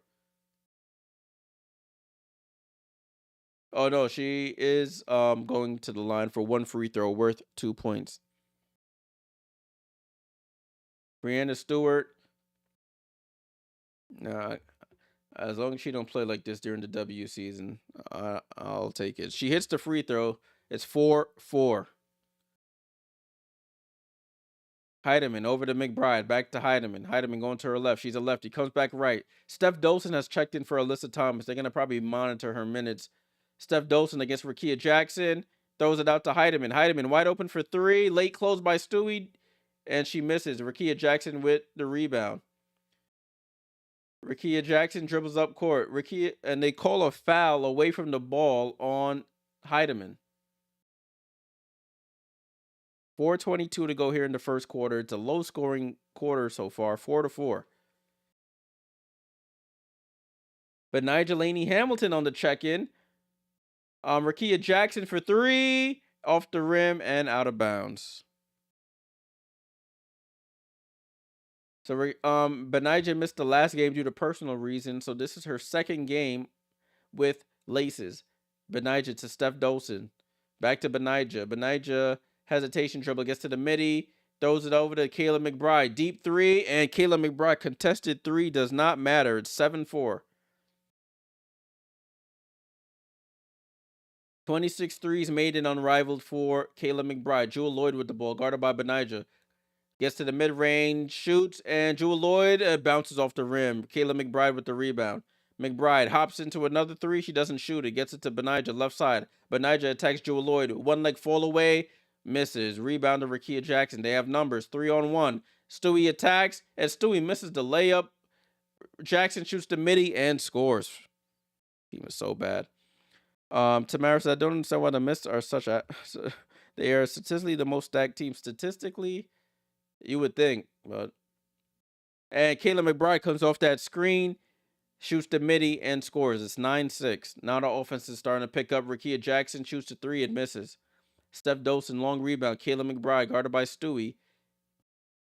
Oh no, she is going to the line for 1 free throw worth 2 points. Breanna Stewart. Nah, as long as she don't play like this during the W season, I'll take it. She hits the free throw. It's 4-4. Heidemann over to McBride. Back to Heidemann. Heidemann going to her left. She's a lefty. Comes back right. Steph Dolson has checked in for Alyssa Thomas. They're going to probably monitor her minutes. Steph Dolson against Rakia Jackson. Throws it out to Heidemann. Heidemann wide open for three. Late close by Stewie. And she misses. Rakia Jackson with the rebound. Rakia Jackson dribbles up court. Rakia, and they call a foul away from the ball on Heidemann. 4:22 to go here in the first quarter. It's a low-scoring quarter so far, 4-4. But Nigel Laney Hamilton on the check-in. Rakia Jackson for three, off the rim and out of bounds. So Benija missed the last game due to personal reasons. So this is her second game with laces. Benija to Steph Dolson. Back to Benija. Benija hesitation dribble, gets to the midi, throws it over to Kayla McBride. Deep three, and Kayla McBride contested three does not matter. It's 7-4. 26 threes made in Unrivaled for Kayla McBride. Jewel Lloyd with the ball, guarded by Benija. Gets to the mid-range, shoots, and Jewel Lloyd bounces off the rim. Kayla McBride with the rebound. McBride hops into another three. She doesn't shoot it. Gets it to Benija, left side. Benija attacks Jewel Lloyd. One leg fall away, misses. Rebound to Rakia Jackson. They have numbers, 3-on-1. Stewie attacks, and Stewie misses the layup. Jackson shoots the midi and scores. Team is so bad. Tamara said, I don't understand why the Mists are such a... They are statistically the most stacked team. Statistically, you would think, but... And Kayla McBride comes off that screen, shoots the midi, and scores. It's 9-6. Now the offense is starting to pick up. Rakia Jackson shoots the three and misses. Steph Dolson, long rebound. Kayla McBride, guarded by Stewie.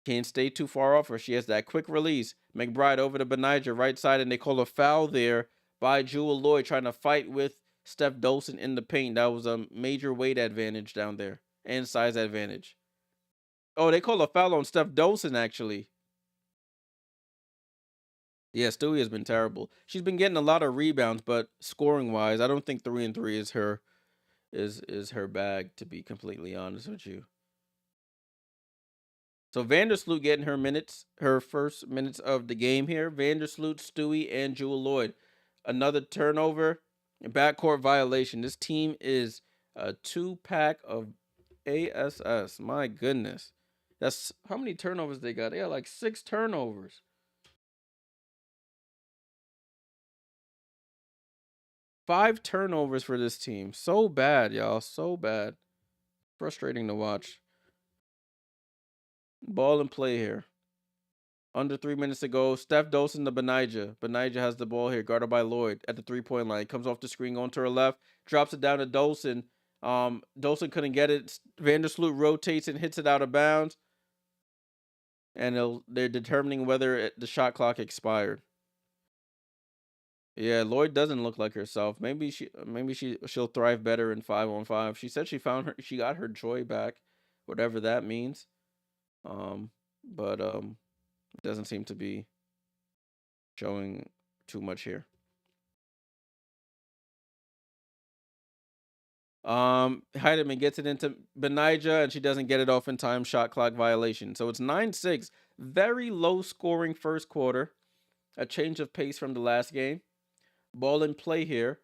Can't stay too far off her. She has that quick release. McBride over to Benija, right side, and they call a foul there by Jewel Lloyd, trying to fight with Steph Dolson in the paint. That was a major weight advantage down there and size advantage. Oh, they call a foul on Steph Dolson, actually. Yeah, Stewie has been terrible. She's been getting a lot of rebounds, but scoring-wise, I don't think 3-3 is her bag, to be completely honest with you. So Vandersloot getting her minutes, her first minutes of the game here. Vandersloot, Stewie, and Jewel Lloyd. Another turnover, backcourt violation. This team is a 2-pack of ASS. My goodness. That's how many turnovers they got. They got like 6 turnovers. 5 turnovers for this team. So bad, y'all. So bad. Frustrating to watch. Ball and play here. Under 3 minutes to go. Steph Dolson to Benija. Benija has the ball here, guarded by Lloyd at the 3-point line. Comes off the screen, going to her left. Drops it down to Dolson. Dolson couldn't get it. Vandersloot rotates and hits it out of bounds. And they're determining whether the shot clock expired. Yeah, Lloyd doesn't look like herself. Maybe she'll thrive better in 5-on-5. She said she got her joy back, whatever that means. But it doesn't seem to be showing too much here. Heidemann gets it into Benija, and she doesn't get it off in time. Shot clock violation. So it's 9-6. Very low scoring first quarter. A change of pace from the last game. Ball in play here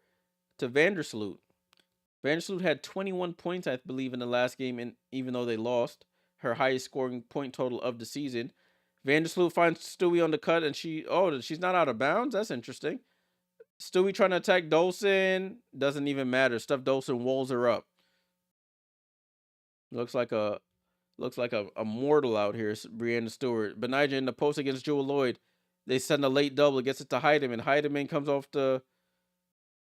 to Vandersloot. Vandersloot had 21 points, I believe, in the last game, and even though they lost, her highest scoring point total of the season. Vandersloot finds Stewie on the cut, and she's not out of bounds. That's interesting. Stewie trying to attack Dolson. Doesn't even matter. Steph Dolson walls her up. Looks like a mortal out here. Brianna Stewart. Benija in the post against Jewel Lloyd. They send a late double. Gets it to Heidemann. Heidemann comes off the...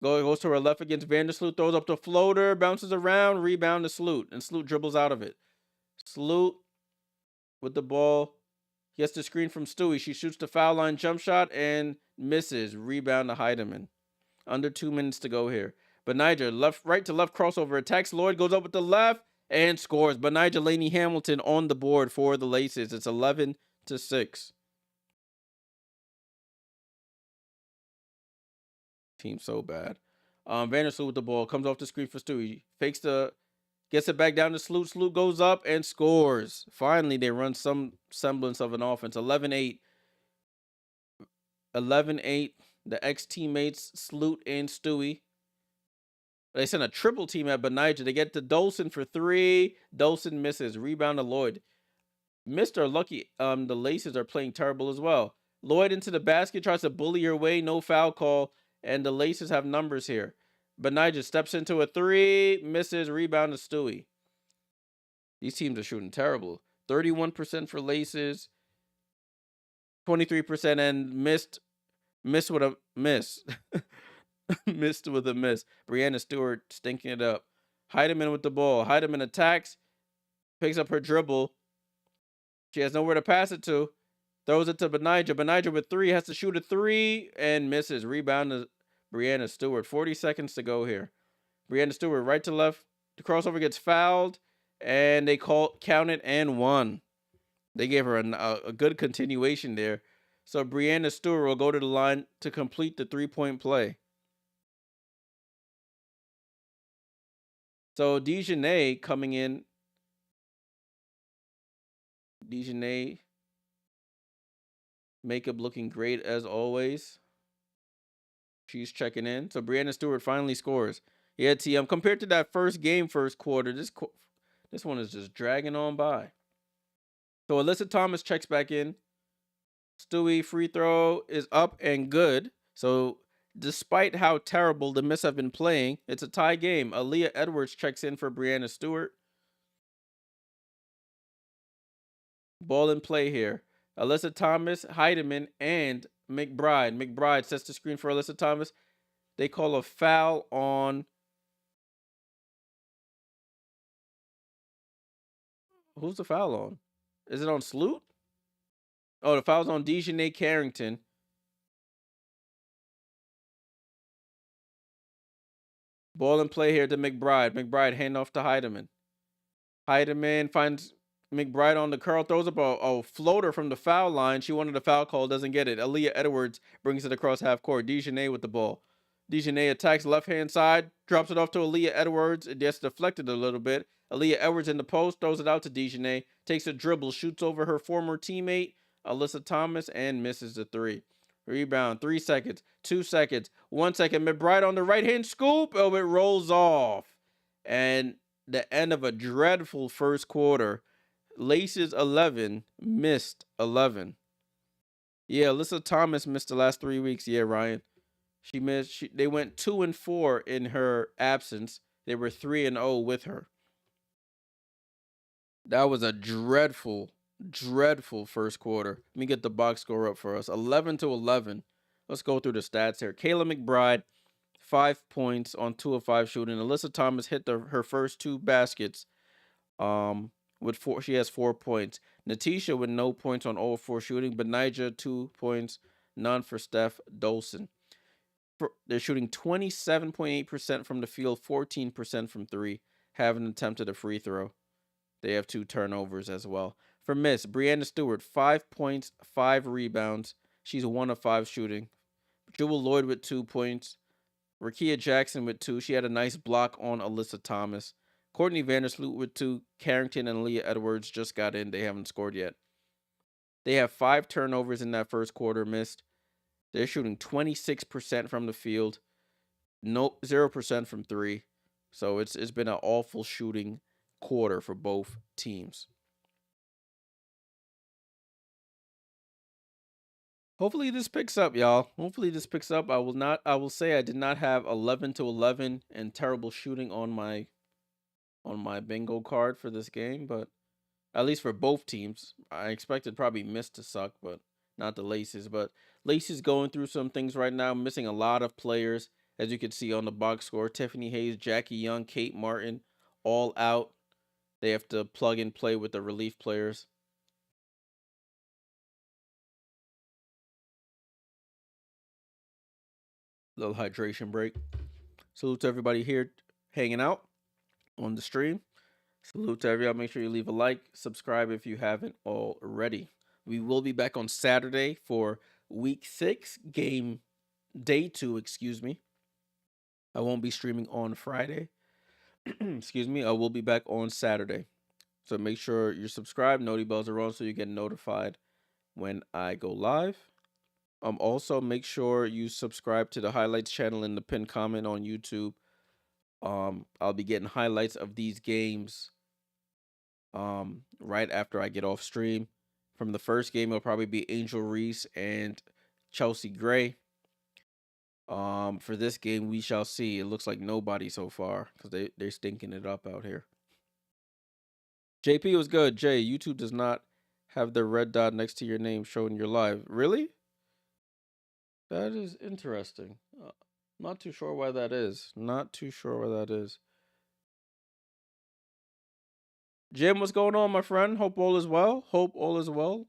Goes to her left against Vandersloot. Throws up the floater. Bounces around. Rebound to Sloot. And Sloot dribbles out of it. Sloot with the ball. Gets the screen from Stewie. She shoots the foul line jump shot and misses. Rebound to Heidemann. Under 2 minutes to go here. Benija, right to left crossover. Attacks Lloyd. Goes up with the left and scores. Benija Laney Hamilton on the board for the Laces. It's 11-6. Team so bad. Vandersloot with the ball. Comes off the screen for Stewie. Fakes the Gets it back down to Sloot. Sloot goes up and scores. Finally, they run some semblance of an offense. 11-8. 11-8. The ex-teammates, Sloot and Stewie. They send a triple team at Benija. They get to Dolson for 3. Dolson misses. Rebound to Lloyd. Mr. Lucky, the Laces are playing terrible as well. Lloyd into the basket, tries to bully your way, no foul call, and the Laces have numbers here. Benija steps into a 3, misses, rebound to Stewie. These teams are shooting terrible. 31% for Laces, 23%, and missed with a miss. Missed with a miss. Brianna Stewart stinking it up. Heidemann with the ball. Heidemann attacks, picks up her dribble. She has nowhere to pass it to. Throws it to Benija. Benija with 3, has to shoot a 3 and misses. Rebound to Brianna Stewart. 40 seconds to go here. Brianna Stewart right to left. The crossover gets fouled, and they count it and 1. They gave her a good continuation there. So Brianna Stewart will go to the line to complete the 3-point play. So DeJournay coming in. DeJournay makeup looking great as always. She's checking in. So Brianna Stewart finally scores. Yeah, TM. Compared to that first quarter, this one is just dragging on by. So Alyssa Thomas checks back in. Stewie free throw is up and good. So despite how terrible the Miss have been playing, it's a tie game. Aaliyah Edwards checks in for Brianna Stewart. Ball in play here. Alyssa Thomas, Heidemann, and McBride. McBride sets the screen for Alyssa Thomas. They call a foul on... Who's the foul on? Is it on Sloot? Oh, the foul's on DeJournay Carrington. Ball in play here to McBride. McBride hand off to Heidemann. Heidemann finds McBride on the curl, throws up a floater from the foul line. She wanted a foul call, doesn't get it. Aaliyah Edwards brings it across half court. DeJournay with the ball. DeJournay attacks left-hand side, drops it off to Aaliyah Edwards. It gets deflected a little bit. Aaliyah Edwards in the post, throws it out to DeJournay, takes a dribble, shoots over her former teammate, Alyssa Thomas, and misses the 3. Rebound, 3 seconds, 2 seconds, 1 second. McBride on the right-hand scoop. Oh, it rolls off. And the end of a dreadful first quarter. Laces 11, missed 11. Yeah, Alyssa Thomas missed the last 3 weeks. Yeah, Ryan. She missed. They went 2-4 in her absence. They were 3-0 with her. That was a dreadful first quarter. Let me get the box score up for us. 11-11. Let's go through the stats here. Kayla McBride, 5 points on 2 of 5 shooting. Alyssa Thomas hit her first 2 baskets. With 4, she has 4 points. Natisha with no points on 0 of 4 shooting. Benija 2 points, none for Steph Dolson. They're shooting 27.8% from the field, 14% from 3. Haven't attempted a free throw. They have 2 turnovers as well. For Miss, Brianna Stewart, 5 points, 5 rebounds. She's 1 of 5 shooting. Jewel Lloyd with 2 points. Rakia Jackson with 2. She had a nice block on Alyssa Thomas. Courtney Vandersloot with 2. Carrington and Leah Edwards just got in. They haven't scored yet. They have 5 turnovers in that first quarter missed. They're shooting 26% from the field. 0% from 3. So it's been an awful shooting quarter for both teams. Hopefully this picks up, y'all. Hopefully this picks up. I will say I did not have 11-11 and terrible shooting on my bingo card for this game, but at least for both teams. I expected probably Miss to suck, but not the Laces. But Laces going through some things right now, missing a lot of players, as you can see on the box score. Tiffany Hayes, Jackie Young, Kate Martin, all out. They have to plug and play with the relief players. Little hydration break. Salute to everybody here hanging out on the stream. Salute to everyone. Make sure you leave a like, subscribe if you haven't already. We will be back on Saturday for week 6, day 2, excuse me. I won't be streaming on Friday. excuse me, I will be back on Saturday. So make sure you're subscribed, noti bells are on so you get notified when I go live. Also make sure you subscribe to the highlights channel in the pinned comment on YouTube. I'll be getting highlights of these games right after I get off stream. From the first game, it'll probably be Angel Reese and Chelsea Gray. For this game, we shall see. It looks like nobody so far because they're stinking it up out here. JP was good. Jay, YouTube does not have the red dot next to your name showing you're live. Really? That is interesting. Not too sure why that is. Not too sure why that is. Jim, what's going on, my friend? Hope all is well. Hope all is well.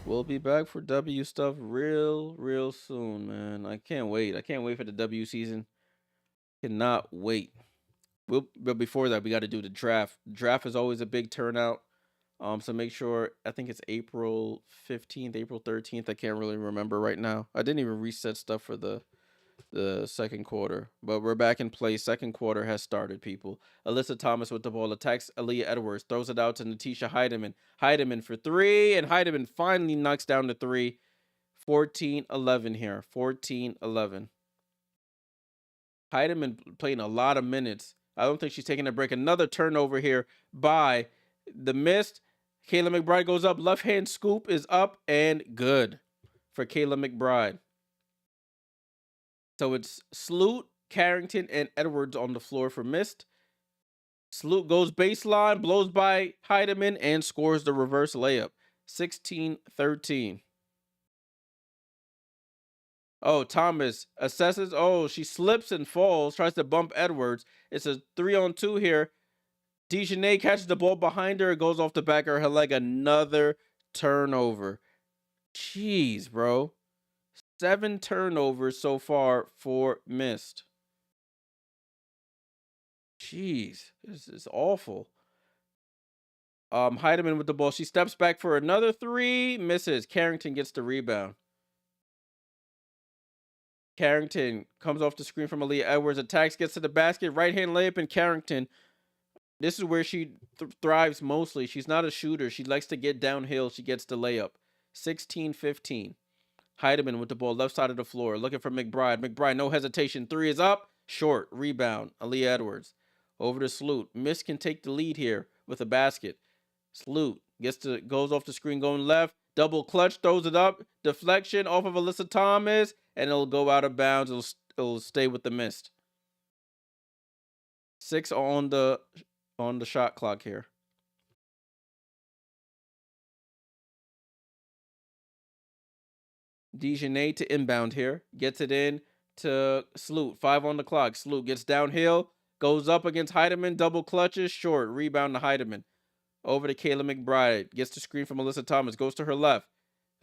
We'll be back for W stuff real soon, man. I can't wait. I can't wait for the W season. Cannot wait. But before that, we got to do the draft. Draft is always a big turnout. So make sure, I think it's April 15th, April 13th. I can't really remember right now. I didn't even reset stuff for the second quarter, but we're back in play. Second quarter has started, people. Alyssa Thomas with the ball attacks Aaliyah Edwards, throws it out to Natisha Heidemann. Heidemann for three, and Heidemann finally knocks down the three. 14-11 here. 14-11. Heidemann playing a lot of minutes. I don't think she's taking a break. Another turnover here by the mist. Kayla McBride goes up. Left hand scoop is up and good for Kayla McBride. So it's Sloot, Carrington, and Edwards on the floor for Mist. Sloot goes baseline, blows by Heidemann, and scores the reverse layup. 16-13. Oh, Thomas assesses. Oh, she slips and falls, tries to bump Edwards. It's a 3-on-2 here. Dejanay catches the ball behind her. It goes off the back of her leg. Another turnover. Jeez, bro. 7 turnovers so far for Mist. Jeez, this is awful. Heidemann with the ball. She steps back for another three. Misses. Carrington gets the rebound. Carrington comes off the screen from Aaliyah Edwards. Attacks, gets to the basket. Right hand layup, and Carrington. This is where she thrives mostly. She's not a shooter. She likes to get downhill. She gets the layup. 16-15. Heidemann with the ball, left side of the floor, looking for McBride. McBride, no hesitation. Three is up. Short. Rebound. Aaliyah Edwards. Over to Sloot. Miss can take the lead here with a basket. Sloot goes off the screen going left. Double clutch, throws it up. Deflection off of Alyssa Thomas, and it'll go out of bounds. It'll stay with the Mist. 6 on the shot clock here. Dejanay to inbound here. Gets it in to Sloot. 5 on the clock. Sloot gets downhill. Goes up against Heidemann. Double clutches. Short. Rebound to Heidemann. Over to Kayla McBride. Gets the screen from Alyssa Thomas. Goes to her left.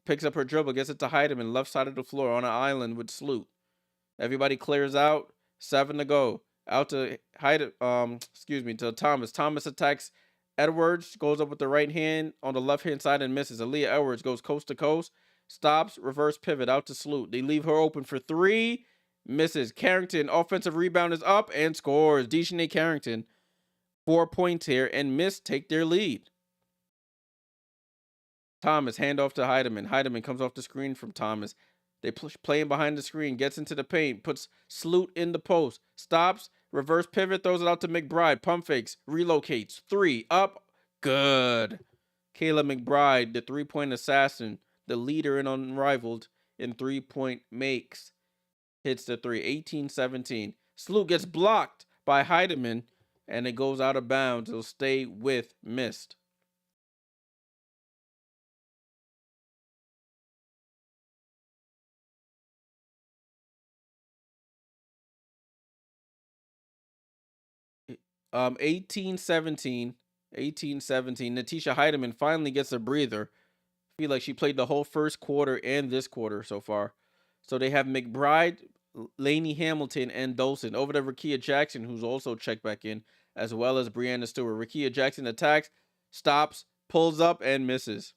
Picks up her dribble. Gets it to Heidemann. Left side of the floor on an island with Sloot. Everybody clears out. 7 to go. Out to to Thomas. Thomas attacks Edwards. Goes up with the right hand on the left hand side and misses. Aaliyah Edwards goes coast to coast. Stops. Reverse pivot out to Sloot. They leave her open for 3. Misses. Carrington. Offensive rebound is up and scores. Dejanay Carrington. 4 points here, and Mist take their lead. Thomas, handoff to Heidemann. Heidemann comes off the screen from Thomas. They playing behind the screen, gets into the paint, puts Sloot in the post, stops, reverse pivot, throws it out to McBride, pump fakes, relocates. 3, up, good. Kayla McBride, the 3-point assassin, the leader in Unrivaled in 3-point makes, hits the 3, 18-17. Sloot gets blocked by Heidemann, and it goes out of bounds. It'll stay with Mist. Um, 18-17. 18-17. Natisha Heidemann finally gets a breather. I feel like she played the whole first quarter and this quarter so far. So they have McBride, Lainey Hamilton, and Dolson. Over to Rakia Jackson, who's also checked back in, as well as Brianna Stewart. Rakia Jackson attacks, stops, pulls up, and misses.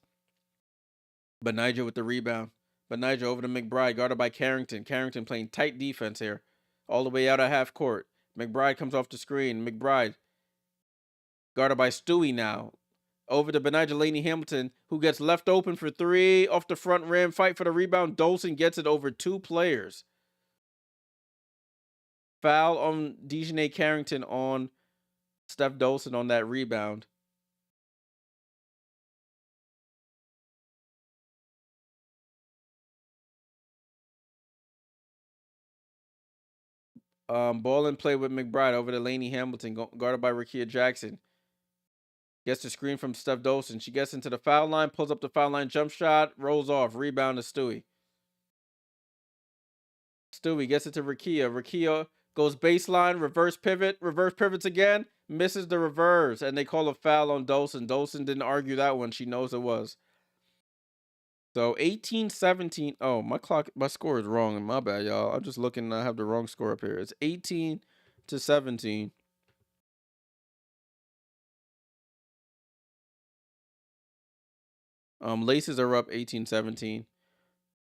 Benija with the rebound. Benija over to McBride, guarded by Carrington. Carrington playing tight defense here. All the way out of half court. McBride comes off the screen. McBride guarded by Stewie now. Over to Benijah Laney Hamilton, who gets left open for three off the front rim. Fight for the rebound. Dolson gets it over two players. Foul on Dejanay Carrington on Steph Dolson on that rebound. Ball in play with McBride over to Laney Hamilton, guarded by Rakia Jackson. Gets the screen from Steph Dolson. She gets into the foul line, pulls up the foul line, jump shot, rolls off. Rebound to Stewie. Stewie gets it to Rakia. Rakia goes baseline, reverse pivots again, misses the reverse, and they call a foul on Dolson. Dolson didn't argue that one. She knows it was. So 18-17. Oh, my score is wrong. My bad, y'all. I'm just looking. I have the wrong score up here. It's 18-17. Laces are up 18-17.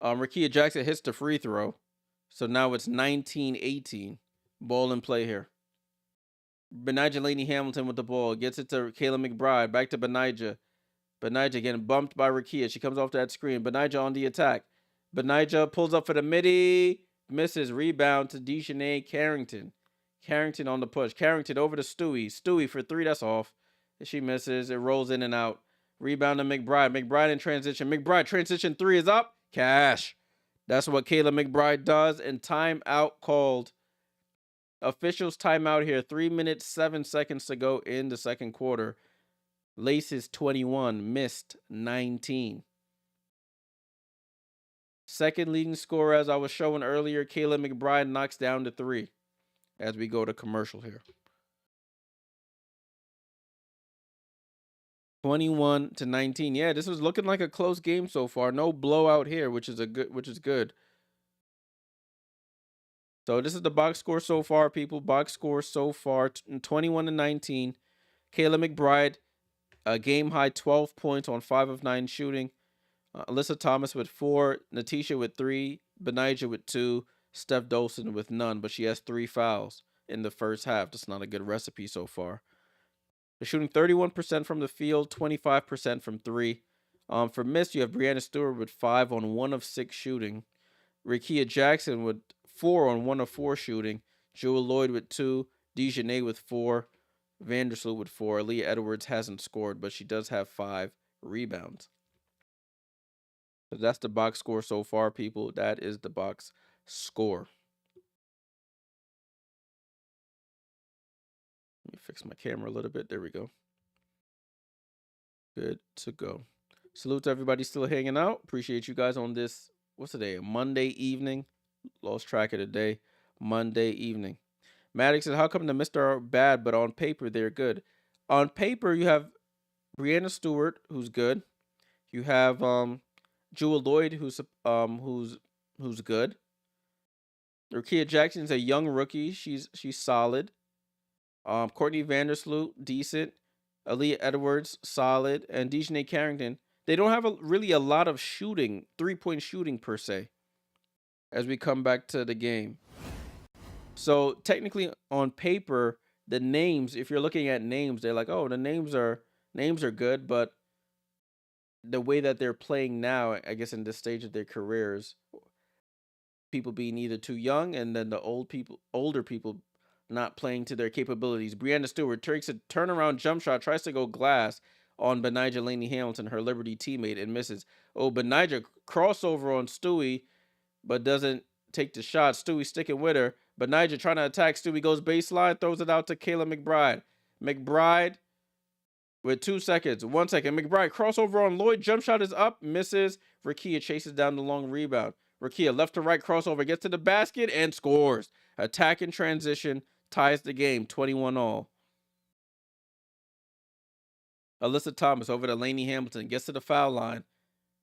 Rakia Jackson hits the free throw. So now it's 19-18. Ball in play here. Benijah Laney Hamilton with the ball. Gets it to Kayla McBride. Back to Benijah. Benijah getting bumped by Rakia. She comes off that screen. Benijah on the attack. Benijah pulls up for the midi. Misses. Rebound to Dejanay Carrington. Carrington on the push. Carrington over to Stewie. Stewie for three. That's off. She misses. It rolls in and out. Rebound to McBride. McBride in transition. McBride transition three is up. Cash. That's what Kayla McBride does. And timeout called. Officials timeout here. 3 minutes, 7 seconds to go in the second quarter. Laces 21, missed 19. Second leading scorer, as I was showing earlier, Kayla McBride knocks down to three as we go to commercial here. 21-19. Yeah, this was looking like a close game so far. No blowout here, which is good. So this is the box score so far, people. Box score so far 21-19. Kayla McBride, a game high 12 points on 5 of 9 shooting. Alyssa Thomas with 4, Natisha with 3, Benijah with 2, Steph Dolson with none, but she has 3 fouls in the first half. That's not a good recipe so far. They're shooting 31% from the field, 25% from 3. For miss, you have Brianna Stewart with 5 on 1 of 6 shooting. Rakia Jackson with 4 on 1 of 4 shooting. Jewel Lloyd with 2. Dejanay with 4. Vandersloot with 4. Leah Edwards hasn't scored, but she does have 5 rebounds. So that's the box score so far, people. That is the box score. Let me fix my camera a little bit. There we go. Good to go. Salute to everybody still hanging out. Appreciate you guys on this, what's today? A Monday evening. Lost track of the day. Monday evening. Maddox said, how come the Mr. are bad, but on paper they're good? On paper, you have Brianna Stewart, who's good. You have Jewel Lloyd, who's good. Rakia Jackson's a young rookie. She's solid. Courtney Vandersloot, decent. Aaliyah Edwards, solid. And Dejanay Carrington, they don't have really a lot of shooting, 3-point shooting per se, as we come back to the game. So technically on paper, the names, if you're looking at names, they're like, oh, the names are good, but the way that they're playing now, I guess in this stage of their careers, people being either too young and then the older people not playing to their capabilities. Brianna Stewart takes a turnaround jump shot, tries to go glass on Benijah Laney Hamilton, her Liberty teammate, and misses. Oh, Benijah crossover on Stewie, but doesn't take the shot. Stewie sticking with her. Benijah trying to attack. Stewie goes baseline, throws it out to Kayla McBride. McBride with 2 seconds. 1 second. McBride crossover on Lloyd. Jump shot is up. Misses. Rakia chases down the long rebound. Rakia left to right crossover. Gets to the basket and scores. Attack in transition. Ties the game. 21-all. Alyssa Thomas over to Laney Hamilton. Gets to the foul line.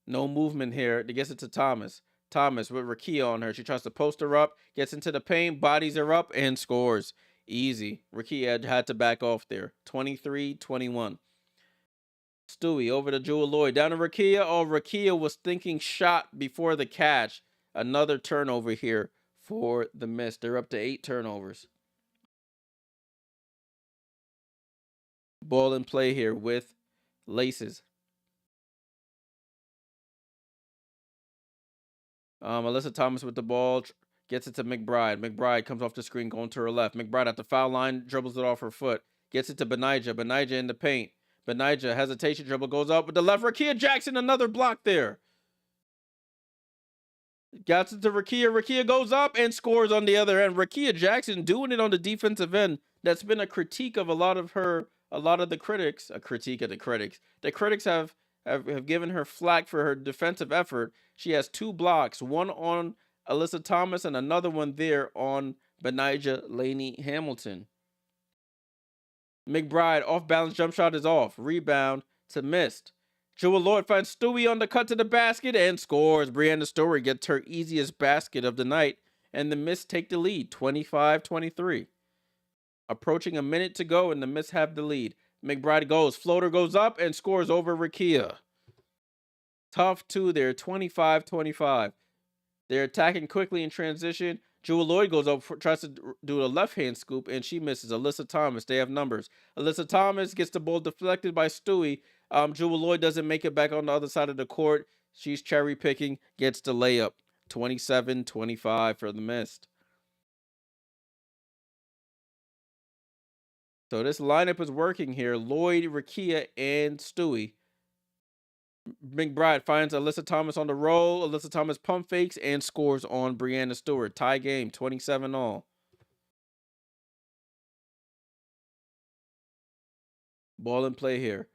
No movement here. They gets it to Thomas. Thomas with Rakia on her. She tries to post her up. Gets into the paint. Bodies her up and scores. Easy. Rakia had to back off there. 23-21. Stewie over to Jewel Lloyd. Down to Rakia. Oh, Rakia was thinking shot before the catch. Another turnover here for the Mist. They're up to 8 turnovers. Ball in play here with laces. Alyssa Thomas with the ball, gets it to McBride. McBride comes off the screen going to her left. McBride at the foul line, dribbles it off her foot. Gets it to Benijah. Benijah in the paint. Benijah, hesitation dribble, goes up with the left. Rakia Jackson, another block there. Gets it to Rakia. Rakia goes up and scores on the other end. Rakia Jackson doing it on the defensive end. That's been a critique of a lot of the critics. A critique of the critics. The critics have given her flack for her defensive effort. She has 2 blocks, one on Alyssa Thomas and another one there on Benijah Laney Hamilton. McBride, off balance jump shot is off. Rebound to missed. Jewel Lloyd finds Stewie on the cut to the basket and scores. Brianna Story gets her easiest basket of the night, and the Miss take the lead, 25-23. Approaching a minute to go, and the Miss have the lead. McBride goes, floater goes up and scores over Rakia. Tough 2 there, 25-25. They're attacking quickly in transition. Jewel Lloyd goes up, tries to do a left-hand scoop, and she misses. Alyssa Thomas, they have numbers. Alyssa Thomas gets the ball deflected by Stewie. Jewel Lloyd doesn't make it back on the other side of the court. She's cherry-picking, gets the layup. 27-25 for the Mist. So this lineup is working here. Lloyd, Rakia, and Stewie. McBride finds Alyssa Thomas on the roll. Alyssa Thomas pump fakes and scores on Brianna Stewart. Tie game, 27-all. Ball in play here.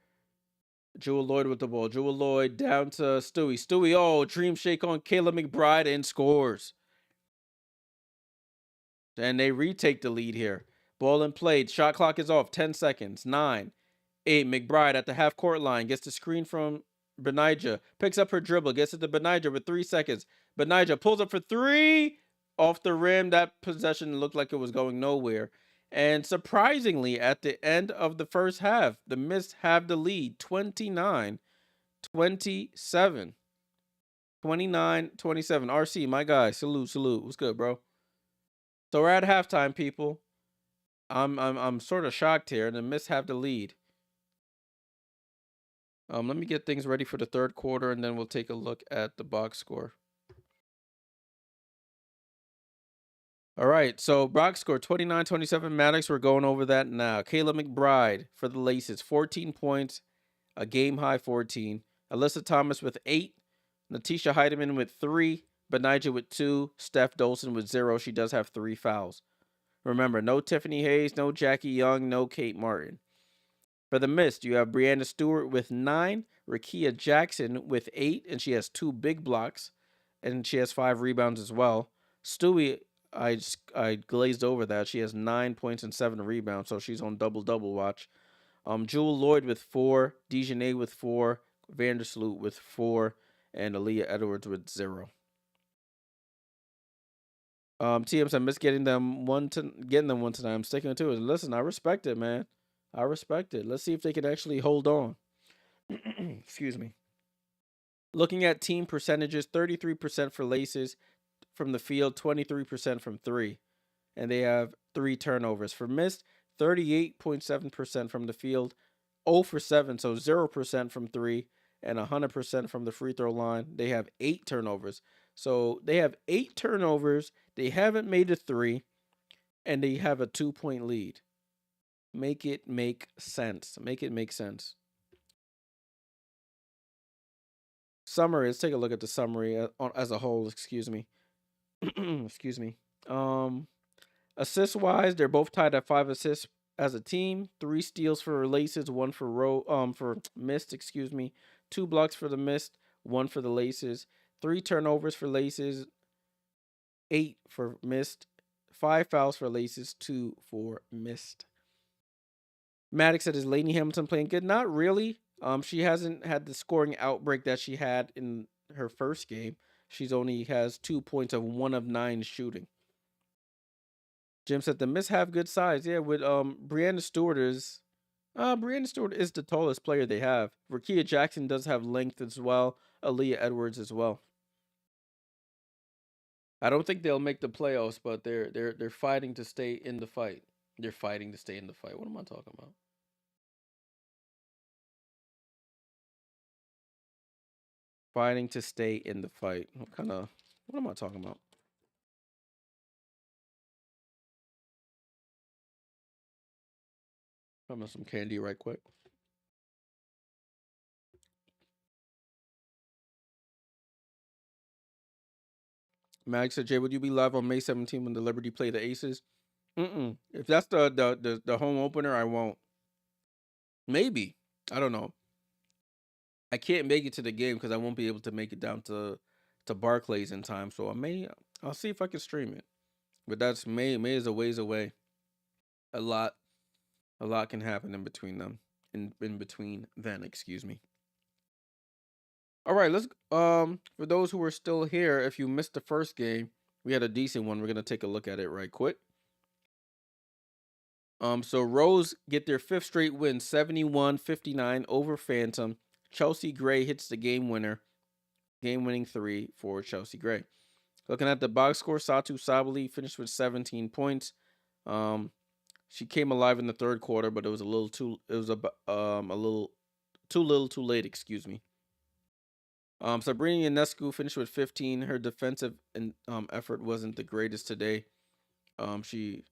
Jewel Lloyd with the ball. Jewel Lloyd down to Stewie. Stewie, oh, dream shake on Kayla McBride and scores. And they retake the lead here. Ball in play. Shot clock is off. 10 seconds. 9, 8. McBride at the half court line. Gets the screen from Benijah. Picks up her dribble. Gets it to Benijah with 3 seconds. Benijah pulls up for 3. Off the rim. That possession looked like it was going nowhere. And surprisingly, at the end of the first half, the Mist have the lead, 29-27. 29-27. RC, my guy, salute. What's good, bro? So we're at halftime, people. I'm sort of shocked here. The Mist have the lead. Let me get things ready for the third quarter, and then we'll take a look at the box score. All right, so box score 29-27 Maddox. We're going over that now. Kayla McBride for the Laces, 14 points, a game high 14. Alyssa Thomas with 8. Natisha Heidemann with 3. Benijah with 2. Steph Dolson with 0. She does have 3 fouls. Remember, no Tiffany Hayes, no Jackie Young, no Kate Martin. For the Mist, you have Brianna Stewart with 9. Rakia Jackson with 8, and she has 2 big blocks, and she has 5 rebounds as well. Stewie, I glazed over that. She has 9 points and 7 rebounds, so she's on double-double watch. Jewel Lloyd with 4, Dejanay with 4, Vandersloot with 4, and Aaliyah Edwards with 0. TMs, I miss getting them one tonight. I'm sticking to it. Listen, I respect it, man. I respect it. Let's see if they can actually hold on. Excuse me. Looking at team percentages, 33% for Laces from the field, 23% from 3. And they have 3 turnovers. For Mist, 38.7% from the field, 0 for 7, so 0% from 3, and 100% from the free throw line. They have 8 turnovers. So they have 8 turnovers. They haven't made a 3, and they have a 2-point lead. Make it make sense. Make it make sense. Summary. Let's take a look at the summary as a whole. Excuse me. Excuse me. Assist wise, they're both tied at 5 assists as a team. 3 steals for Laces, 1 for Mist. Excuse me. 2 blocks for the Mist, 1 for the Laces. 3 turnovers for Laces, 8 for Mist. 5 fouls for Laces, 2 for Mist. Maddox said, "Is Lainey Hamilton playing good?" Not really. She hasn't had the scoring outbreak that she had in her first game. She's only has 2 points of 1 of 9 shooting. Jim said the Miss have good size. Yeah, with Brianna Stewart is the tallest player they have. Rakia Jackson does have length as well. Aaliyah Edwards as well. I don't think they'll make the playoffs, but they're fighting to stay in the fight. They're fighting to stay in the fight. What am I talking about? Fighting to stay in the fight. What am I talking about? I'm some candy right quick. Mag said, Jay, would you be live on May 17th when the Liberty play the Aces? If that's the home opener, I won't. Maybe. I don't know. I can't make it to the game because I won't be able to make it down to Barclays in time. So I'll see if I can stream it. But that's May. May is a ways away. A lot can happen in between them. In between then, excuse me. All right, let's for those who are still here, if you missed the first game, we had a decent one. We're gonna take a look at it right quick. So Rose get their 5th straight win, 71-59 over Phantom. Chelsea Gray hits the game winner, game-winning 3 for Chelsea Gray. Looking at the box score, Satu Sabali finished with 17 points. She came alive in the third quarter, but it was a little too too late, excuse me. Sabrina Ionescu finished with 15. Her defensive effort wasn't the greatest today. She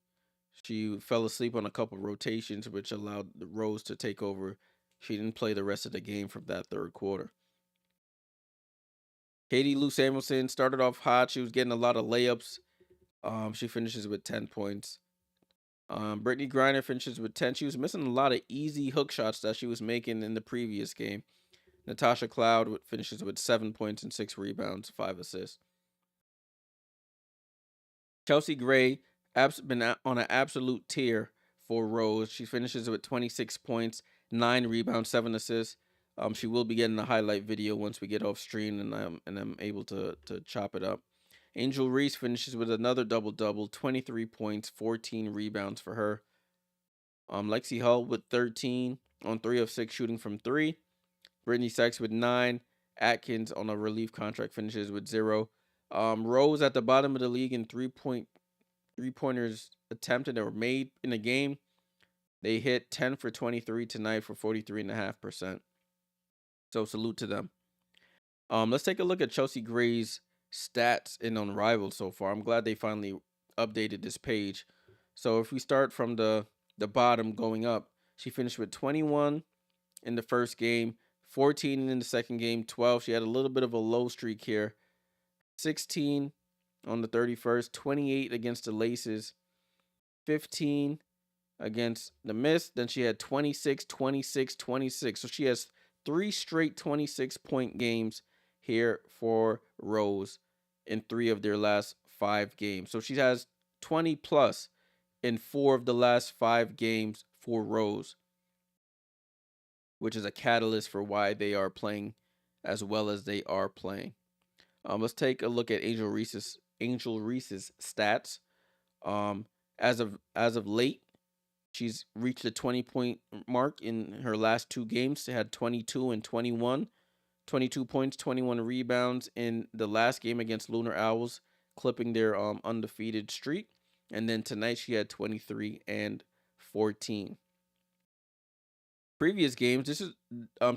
fell asleep on a couple rotations, which allowed the Rose to take over. She didn't play the rest of the game from that third quarter. Katie Lou Samuelson started off hot. She was getting a lot of layups. She finishes with 10 points. Brittany Griner finishes with 10. She was missing a lot of easy hook shots that she was making in the previous game. Natasha Cloud finishes with 7 points and 6 rebounds, 5 assists. Chelsea Gray been on an absolute tear for Rose. She finishes with 26 points, 9 rebounds, 7 assists. She will be getting a highlight video once we get off stream and I'm able to chop it up. Angel Reese finishes with another double-double, 23 points, 14 rebounds for her. Lexi Hull with 13 on 3 of 6 shooting from 3. Brittany Sykes with 9. Atkins on a relief contract finishes with 0. Rose at the bottom of the league in three-pointers attempted or made in a game. They hit 10 for 23 tonight for 43.5%. So salute to them. Let's take a look at Chelsea Gray's stats in Unrivaled so far. I'm glad they finally updated this page. So if we start from the bottom going up, she finished with 21 in the first game, 14 in the second game, 12. She had a little bit of a low streak here. 16 on the 31st, 28 against the Laces, 15 against the Mist. Then she had 26, 26, 26. So she has 3 straight 26-point games here for Rose in 3 of their last 5 games. So she has 20 plus in 4 of the last 5 games for Rose, which is a catalyst for why they are playing as well as they are playing. Let's take a look at Angel Reese's stats. As of late, she's reached the 20-point mark in her last 2 games. She had 22 and 21, 22 points, 21 rebounds in the last game against Lunar Owls, clipping their undefeated streak. And then tonight she had 23 and 14. Previous games,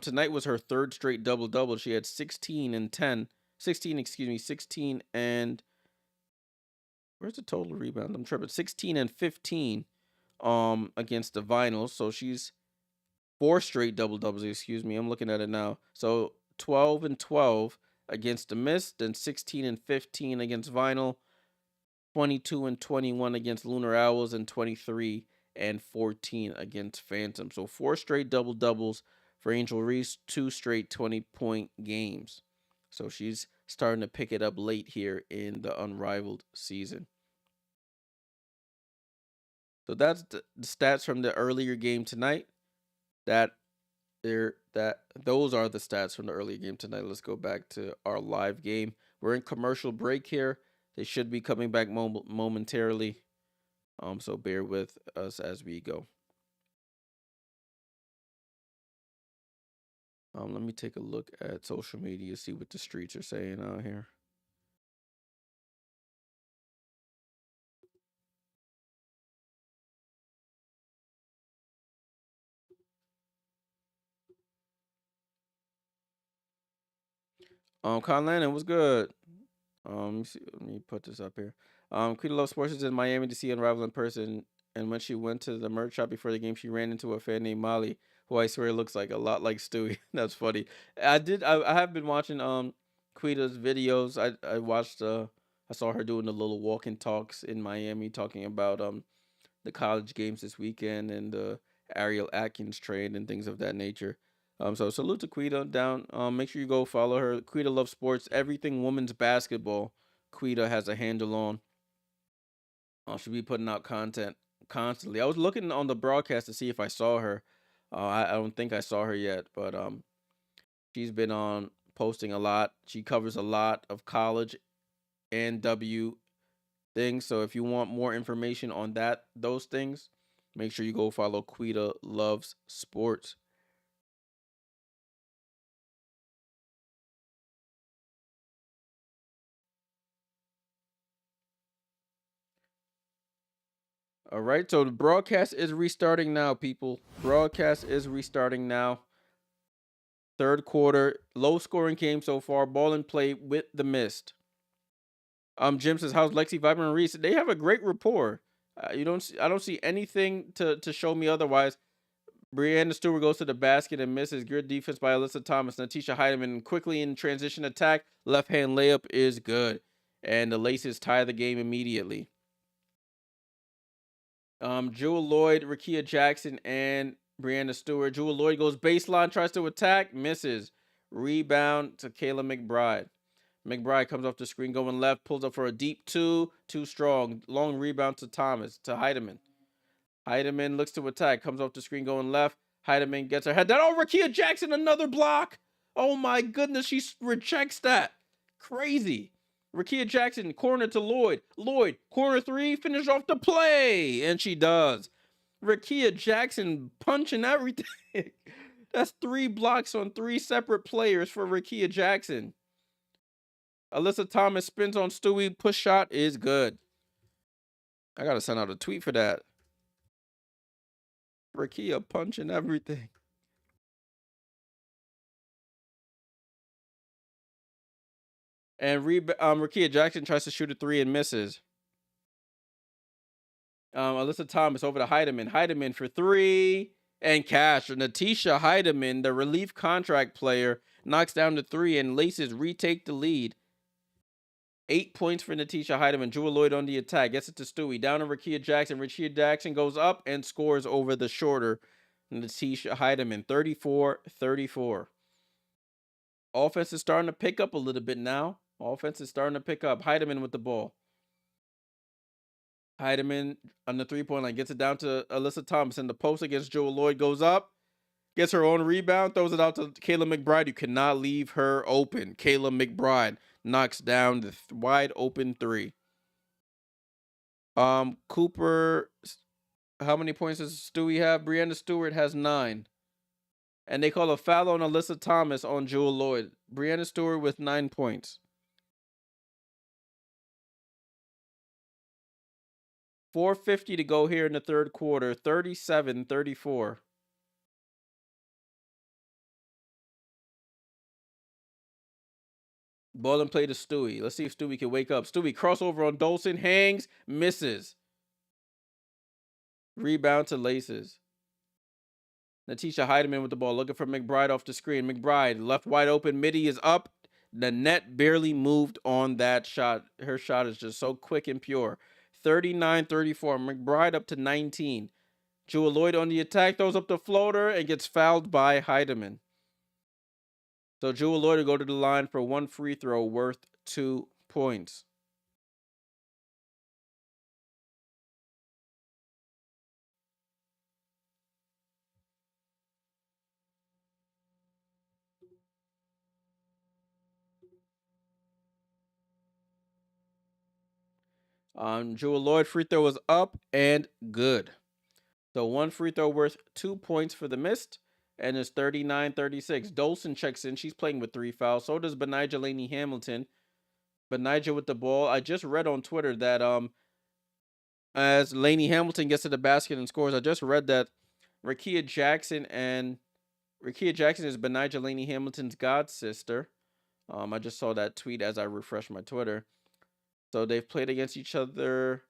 tonight was her 3rd straight double-double. She had 16 and 16 and where's the total rebound? I'm tripping. 16 and 15 against the Vinyls. So she's 4 straight double-doubles, excuse me. I'm looking at it now. So 12 and 12 against the Mist, then 16 and 15 against Vinyl, 22 and 21 against Lunar Owls, and 23 and 14 against Phantom. So 4 straight double-doubles for Angel Reese, 2 straight 20-point games. So she's starting to pick it up late here in the Unrivaled season. So that's the stats from the earlier game tonight. Those are the stats from the earlier game tonight. Let's go back to our live game. We're in commercial break here. They should be coming back momentarily. So bear with us as we go. Let me take a look at social media, see what the streets are saying out here. Con Lennon, what's good? Let me put this up here. Queen Love Sports is in Miami to see Unrivaled in person, and when she went to the merch shop before the game, she ran into a fan named Molly, who I swear looks like a lot like Stewie. That's funny. I have been watching Quita's videos. I watched I saw her doing the little walking talks in Miami, talking about the college games this weekend and the Ariel Atkins trade and things of that nature. So salute to Quita down. Make sure you go follow her. Quita loves sports, everything women's basketball. Quita has a handle on. She'll be putting out content constantly. I was looking on the broadcast to see if I saw her. I don't think I saw her yet, but she's been on posting a lot. She covers a lot of college and W things. So if you want more information on those things, make sure you go follow Quita Loves Sports. All right, so the broadcast is restarting now, people. Broadcast is restarting now. Third quarter, low scoring game so far. Ball in play with the Mist. Jim says, "How's Lexi, Vibrant, and Reese?" They have a great rapport. I don't see anything to show me otherwise. Brianna Stewart goes to the basket and misses. Good defense by Alyssa Thomas. Natisha Heidemann quickly in transition attack. Left hand layup is good, and the Laces tie the game immediately. Jewel Lloyd, Rakia Jackson, and Brianna Stewart. Jewel Lloyd goes baseline, tries to attack, misses. Rebound to Kayla McBride. McBride comes off the screen, going left, pulls up for a deep two, too strong. Long rebound to Thomas, to Heidemann. Heidemann looks to attack, comes off the screen, going left. Heidemann gets her head down. Oh, Rakia Jackson, another block. Oh my goodness, she rejects that. Crazy. Rakia Jackson, corner to Lloyd. Lloyd, corner three, finish off the play. And she does. Rakia Jackson punching everything. That's 3 blocks on 3 separate players for Rakia Jackson. Alyssa Thomas spins on Stewie. Push shot is good. I got to send out a tweet for that. Rakia punching everything. And Rakia Jackson tries to shoot a 3 and misses. Alyssa Thomas over to Heidemann. Heidemann for 3 and cash. Natisha Heidemann, the relief contract player, knocks down the 3 and Laces retake the lead. 8 points for Natisha Heidemann. Jewel Lloyd on the attack. Gets it to Stewie. Down to Rakia Jackson. Rakia Jackson goes up and scores over the shorter Natisha Heidemann. 34-34. Offense is starting to pick up a little bit now. Offense is starting to pick up. Heidemann with the ball. Heidemann on the 3-point line. Gets it down to Alyssa Thompson. The post against Jewel Lloyd goes up. Gets her own rebound. Throws it out to Kayla McBride. You cannot leave her open. Kayla McBride knocks down the wide open 3. Cooper, how many points does Stewie have? Brianna Stewart has 9. And they call a foul on Alyssa Thomas on Jewel Lloyd. Brianna Stewart with 9 points. 4:50 to go here in the third quarter. 37-34. Ball and play to Stewie. Let's see if Stewie can wake up. Stewie crossover on Dolson. Hangs. Misses. Rebound to Laces. Natisha Heidemann with the ball. Looking for McBride off the screen. McBride left wide open. Midi is up. The net barely moved on that shot. Her shot is just so quick and pure. 39-34. McBride up to 19. Jewel Lloyd on the attack. Throws up the floater and gets fouled by Heidemann. So Jewel Lloyd will go to the line for 1 free throw worth 2 points. Jewel Lloyd free throw is up and good. So 1 free throw worth 2 points for the Mist. And it's 39-36. Dolson checks in. She's playing with 3 fouls. So does Benijah Laney Hamilton. Benijah with the ball. I just read on Twitter that as Laney Hamilton gets to the basket and scores, I just read that Rakia Jackson is Benijah Laney Hamilton's god sister. I just saw that tweet as I refreshed my Twitter. So they've played against each other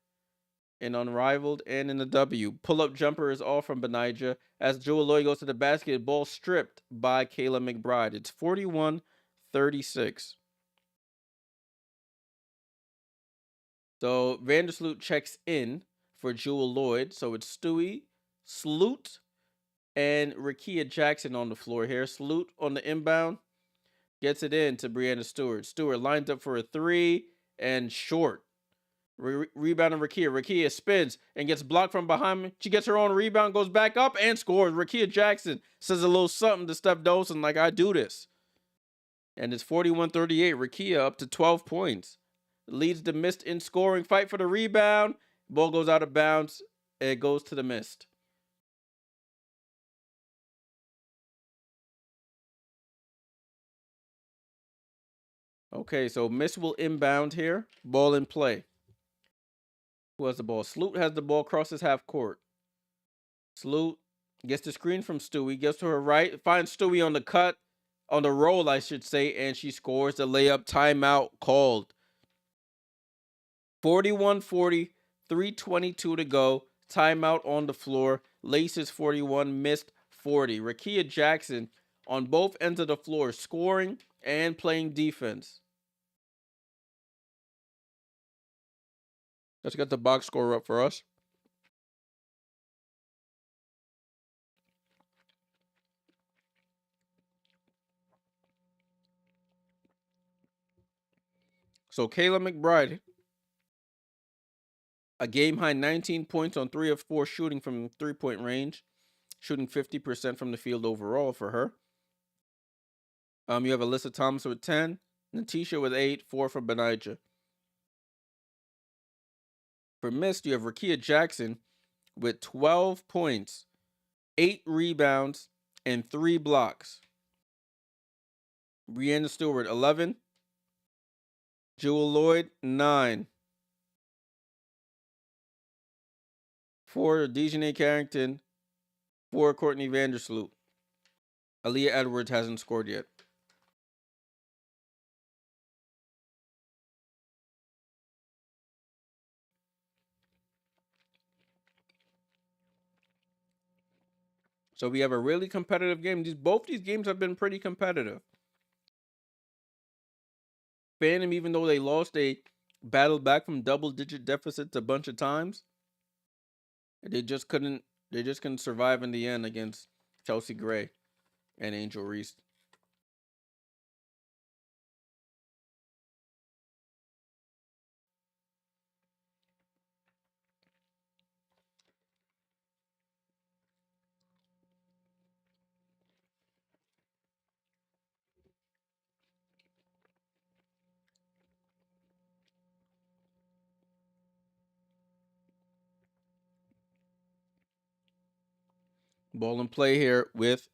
in Unrivaled and in the W. Pull-up jumper is all from Benijah as Jewel Lloyd goes to the basket. Ball stripped by Kayla McBride. It's 41-36. So Vandersloot checks in for Jewel Lloyd. So it's Stewie, Sloot, and Rakia Jackson on the floor here. Sloot on the inbound. Gets it in to Brianna Stewart. Stewart lines up for a three and short. Rebounding Rakia. Rakia spins and gets blocked from behind me. She gets her own rebound, goes back up and scores. Rakia Jackson says a little something to Steph Dolson like, I do this. And it's 41-38. Rakia up to 12 points. Leads the Mist in scoring. Fight for the rebound. Ball goes out of bounds. It goes to the Mist. Okay, so Mist will inbound here. Ball in play. Who has the ball? Sloot has the ball, crosses half court. Sloot gets the screen from Stewie, gets to her right, finds Stewie on the cut, on the roll, I should say, and she scores the layup. Timeout called. 41-40, 3:22 to go. Timeout on the floor. Laces 41, Mist 40. Rakia Jackson on both ends of the floor, scoring and playing defense. Let's get the box score up for us. So Kayla McBride, a game high 19 points on 3 of 4 shooting from 3-point range, shooting 50% from the field overall for her. You have Alyssa Thomas with 10, Natisha with 8, 4 from Benijah. For Mist, you have Rakia Jackson with 12 points, 8 rebounds, and 3 blocks. Brianna Stewart, 11. Jewel Lloyd, 9. For Dejanay Carrington, 4 Courtney Vandersloot. Aaliyah Edwards hasn't scored yet. So we have a really competitive game. Both these games have been pretty competitive. Phantom, even though they lost, they battled back from double-digit deficits a bunch of times. They just couldn't survive in the end against Chelsea Gray and Angel Reese. Ball and play here with,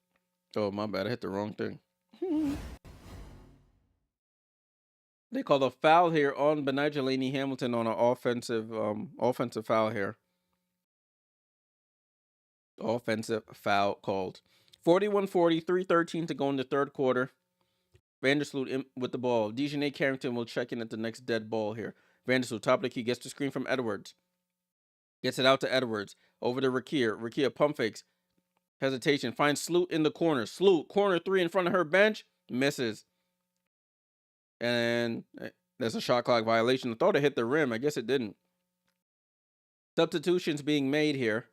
oh my bad, I hit the wrong thing. They call a foul here on Benijah Laney Hamilton on an offensive foul here. Offensive foul called. 41-40, 3:13 to go in the third quarter. Vandersloot with the ball. Dejanay Carrington will check in at the next dead ball here. Vandersloot, top of the key, gets the screen from Edwards. Gets it out to Edwards. Over to Rakia. Rakia pump fakes. Hesitation. Finds Sloot in the corner. Sloot, corner 3 in front of her bench. Misses. And that's a shot clock violation. I thought it hit the rim. I guess it didn't. Substitutions being made here.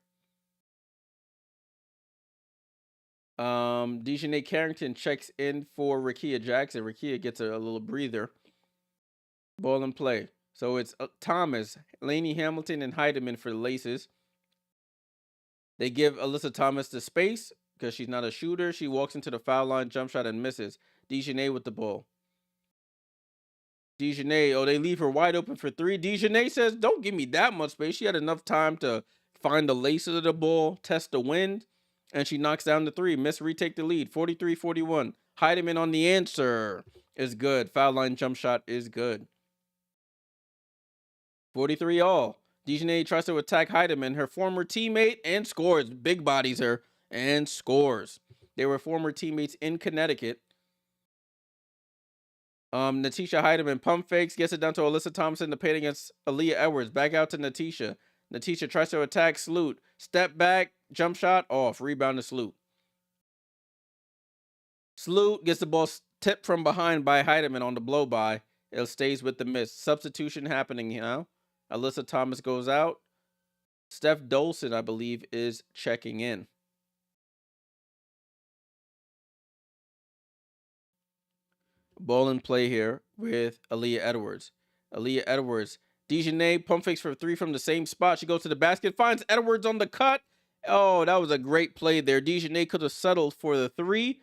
Dejanay Carrington checks in for Rakia Jackson. Rakia gets a little breather. Ball in play. So it's Thomas, Laney Hamilton, and Heidemann for the Laces. They give Alyssa Thomas the space because she's not a shooter. She walks into the foul line, jump shot, and misses. Dejanay with the ball. Dejanay, they leave her wide open for 3. Dejanay says, don't give me that much space. She had enough time to find the laces of the ball, test the wind, and she knocks down the 3. Miss retake the lead, 43-41. Heidemann on the answer is good. Foul line jump shot is good. 43 all. Dejanay tries to attack Heidemann, her former teammate, and scores. Big bodies her and scores. They were former teammates in Connecticut. Natisha Heidemann pump fakes, gets it down to Alyssa Thompson to paint against Aaliyah Edwards. Back out to Natisha. Natisha tries to attack Sloot. Step back, jump shot, off. Rebound to Sloot. Sloot gets the ball tipped from behind by Heidemann on the blow by. It stays with the miss. Substitution happening now. Alyssa Thomas goes out. Steph Dolson, I believe, is checking in. Ball in play here with Aaliyah Edwards. Aaliyah Edwards. Dejanay pump fakes for three from the same spot. She goes to the basket, finds Edwards on the cut. Oh, that was a great play there. Dejanay could have settled for the three.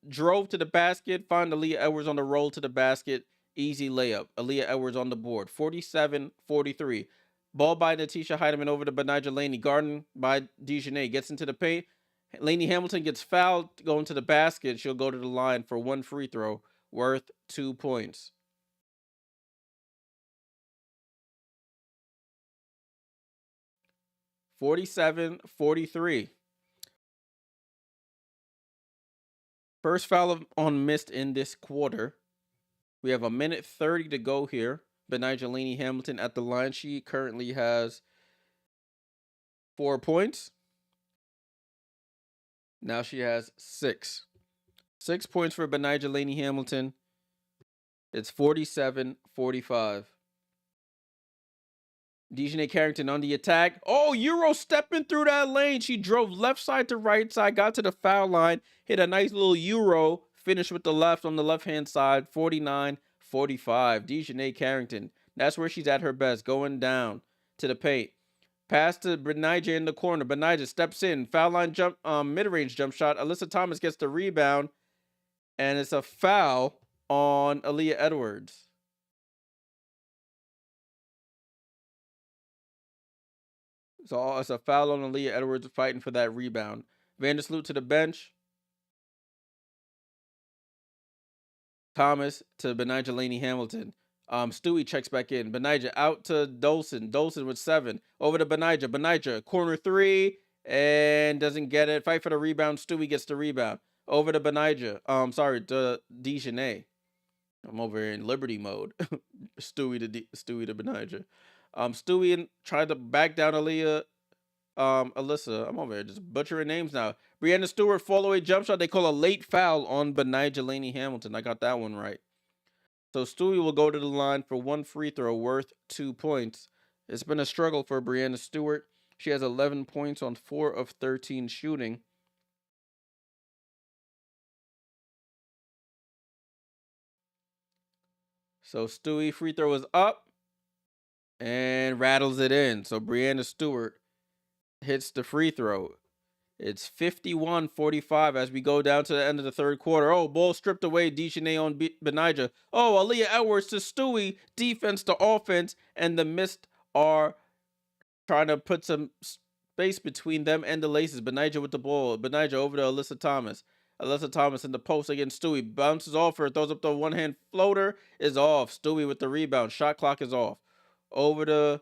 Drove to the basket, found Aaliyah Edwards on the roll to the basket. Easy layup. Aaliyah Edwards on the board. 47-43. Ball by Natisha Heidemann over to Benijah Laney. Garden by Dejanay. Gets into the paint. Laney Hamilton gets fouled going to the basket. She'll go to the line for one free throw worth 2 points. (47-43). First foul on missed in this quarter. We have 1:30 to go here. Benijah Laney Hamilton at the line. She currently has 4 points. Now she has 6. 6 points for Benijah Laney Hamilton. It's 47-45. Dejanay Carrington on the attack. Oh, Euro stepping through that lane. She drove left side to right side, got to the foul line, hit a nice little Euro, finished with the left on the left-hand side, 49-45. Dejanay Carrington. That's where she's at her best, going down to the paint. Pass to Benijah in the corner. Benijah steps in. Foul line jump, mid-range jump shot. Alyssa Thomas gets the rebound, and it's a foul on Aaliyah Edwards. So it's a foul on Aaliyah Edwards fighting for that rebound. Vandersloot to the bench. Thomas to Benijah Laney Hamilton. Stewie checks back in. Benijah out to Dolson. Dolson with 7. Over to Benijah. Benijah, corner 3, and doesn't get it. Fight for the rebound. Stewie gets the rebound. Over to Benijah. To Dejanay. I'm over here in Liberty mode. Stewie to Benijah. Stewie tried to back down Alyssa. I'm over here just butchering names now. Breanna Stewart fall away jump shot. They call a late foul on Benijah Laney Hamilton. I got that one right. So Stewie will go to the line for one free throw worth 2 points. It's been a struggle for Breanna Stewart. She has 11 points on 4 of 13 shooting. So Stewie free throw is up and rattles it in. So Breanna Stewart hits the free throw. It's 51-45 as we go down to the end of the third quarter. Oh, ball stripped away. Dejanay on Benijah. Oh, Aaliyah Edwards to Stewie. Defense to offense. And the Mist are trying to put some space between them and the Laces. Benijah with the ball. Benijah over to Alyssa Thomas. Alyssa Thomas in the post against Stewie. Bounces off her. Throws up the one-hand floater. Is off. Stewie with the rebound. Shot clock is off. Over to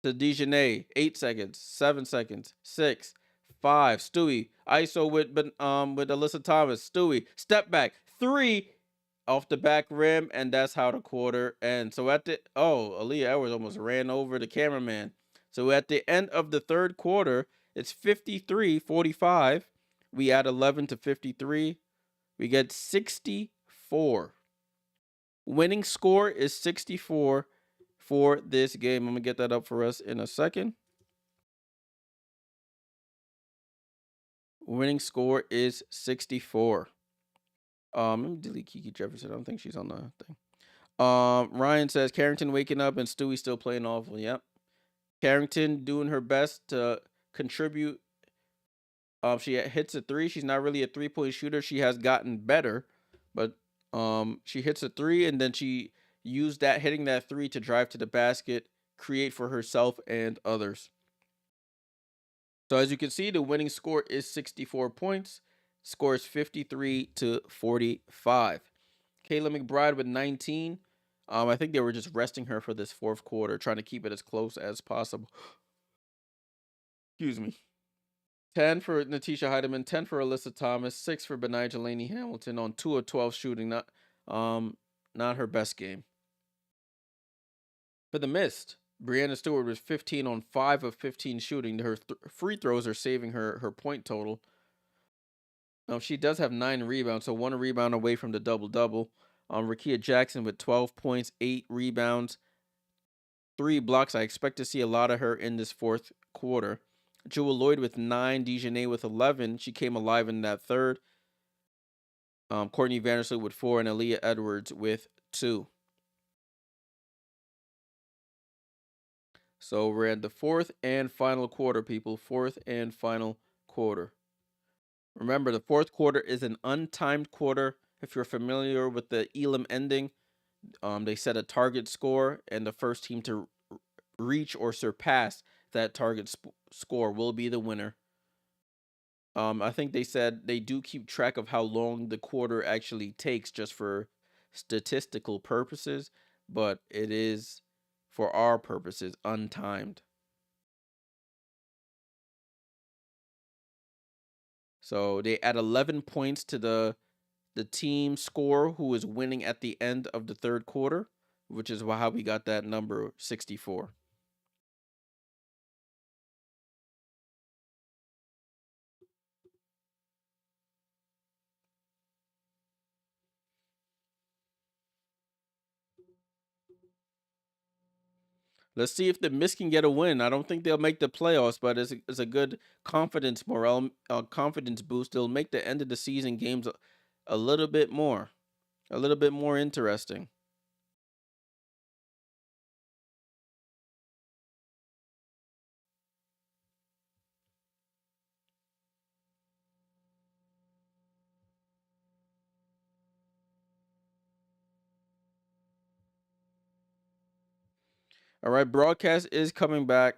Dejanay. 8 seconds. 7 seconds. 6. 5. Stewie. ISO with Alyssa Thomas. Stewie. Step back. 3 off the back rim. And that's how the quarter ends. So Aaliyah Edwards almost ran over the cameraman. So at the end of the third quarter, it's 53-45. We add 11 to 53. We get 64. Winning score is 64 for this game. I'm going to get that up for us in a second. Winning score is 64. Let me delete Kiki Jefferson. I don't think she's on the thing. Ryan says Carrington waking up and Stewie still playing awful. Yep. Carrington doing her best to contribute. She hits a 3. She's not really a 3-point shooter. She has gotten better, but she hits a 3 and then she used that hitting that 3 to drive to the basket, create for herself and others. So as you can see, the winning score is 64 points. Score is 53-45. Kayla McBride with 19. I think they were just resting her for this fourth quarter, trying to keep it as close as possible. Excuse me. 10 for Natisha Heidemann, 10 for Alyssa Thomas, 6 for Benijah Laney Hamilton on 2 of 12 shooting. Not her best game. For the Mist, Brianna Stewart was 15 on 5 of 15 shooting. Her free throws are saving her point total. She does have 9 rebounds, so 1 rebound away from the double-double. Rakia Jackson with 12 points, 8 rebounds, 3 blocks. I expect to see a lot of her in this fourth quarter. Jewel Lloyd with 9, DeJournay with 11. She came alive in that third. Courtney Vandersloot with 4, and Aaliyah Edwards with 2. So we're at the fourth and final quarter, people. Fourth and final quarter. Remember, the fourth quarter is an untimed quarter. If you're familiar with the Elam ending, they set a target score, and the first team to reach or surpass that target score will be the winner. I think they said they do keep track of how long the quarter actually takes just for statistical purposes, but it is, for our purposes, untimed. So they add 11 points to the team score who is winning at the end of the third quarter, which is how we got that number 64. Let's see if the Mist can get a win. I don't think they'll make the playoffs, but it's a good confidence confidence boost. It'll make the end of the season games a little bit more interesting. All right, broadcast is coming back.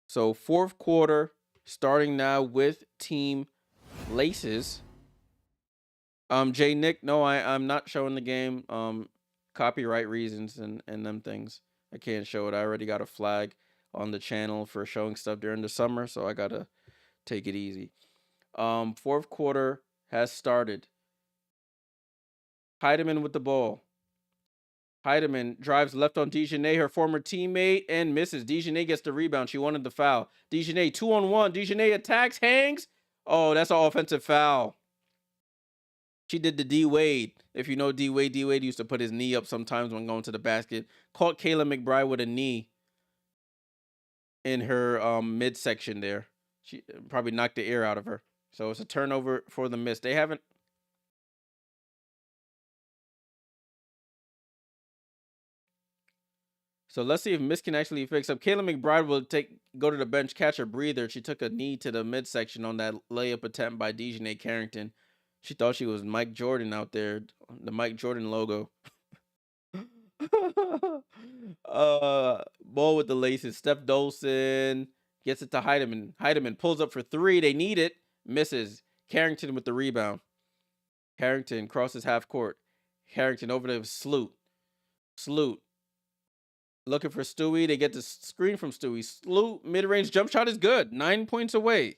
So fourth quarter starting now with Team Laces. Jay Nick, no, I'm not showing the game. Copyright reasons and them things. I can't show it. I already got a flag on the channel for showing stuff during the summer, so I gotta take it easy. Fourth quarter has started. Heidemann with the ball. Heidemann drives left on DeJournay, her former teammate, and misses. DeJournay gets the rebound. She wanted the foul. DeJournay 2-on-1. DeJournay attacks, hangs. Oh, that's an offensive foul. She did the D Wade. If you know D Wade used to put his knee up sometimes when going to the basket. Caught Kayla McBride with a knee in her midsection there. She probably knocked the air out of her. So it's a turnover for the Mist. They haven't. So let's see if Mist can actually fix up. Kayla McBride will go to the bench, catch a breather. She took a knee to the midsection on that layup attempt by DeJournay Carrington. She thought she was Mike Jordan out there, the Mike Jordan logo. Ball with the laces. Steph Dolson gets it to Heidemann. Heidemann pulls up for 3. They need it. Misses. Carrington with the rebound. Carrington crosses half court. Carrington over to Sloot. Looking for Stewie. They get the screen from Stewie. Sloot mid-range jump shot is good. 9 points away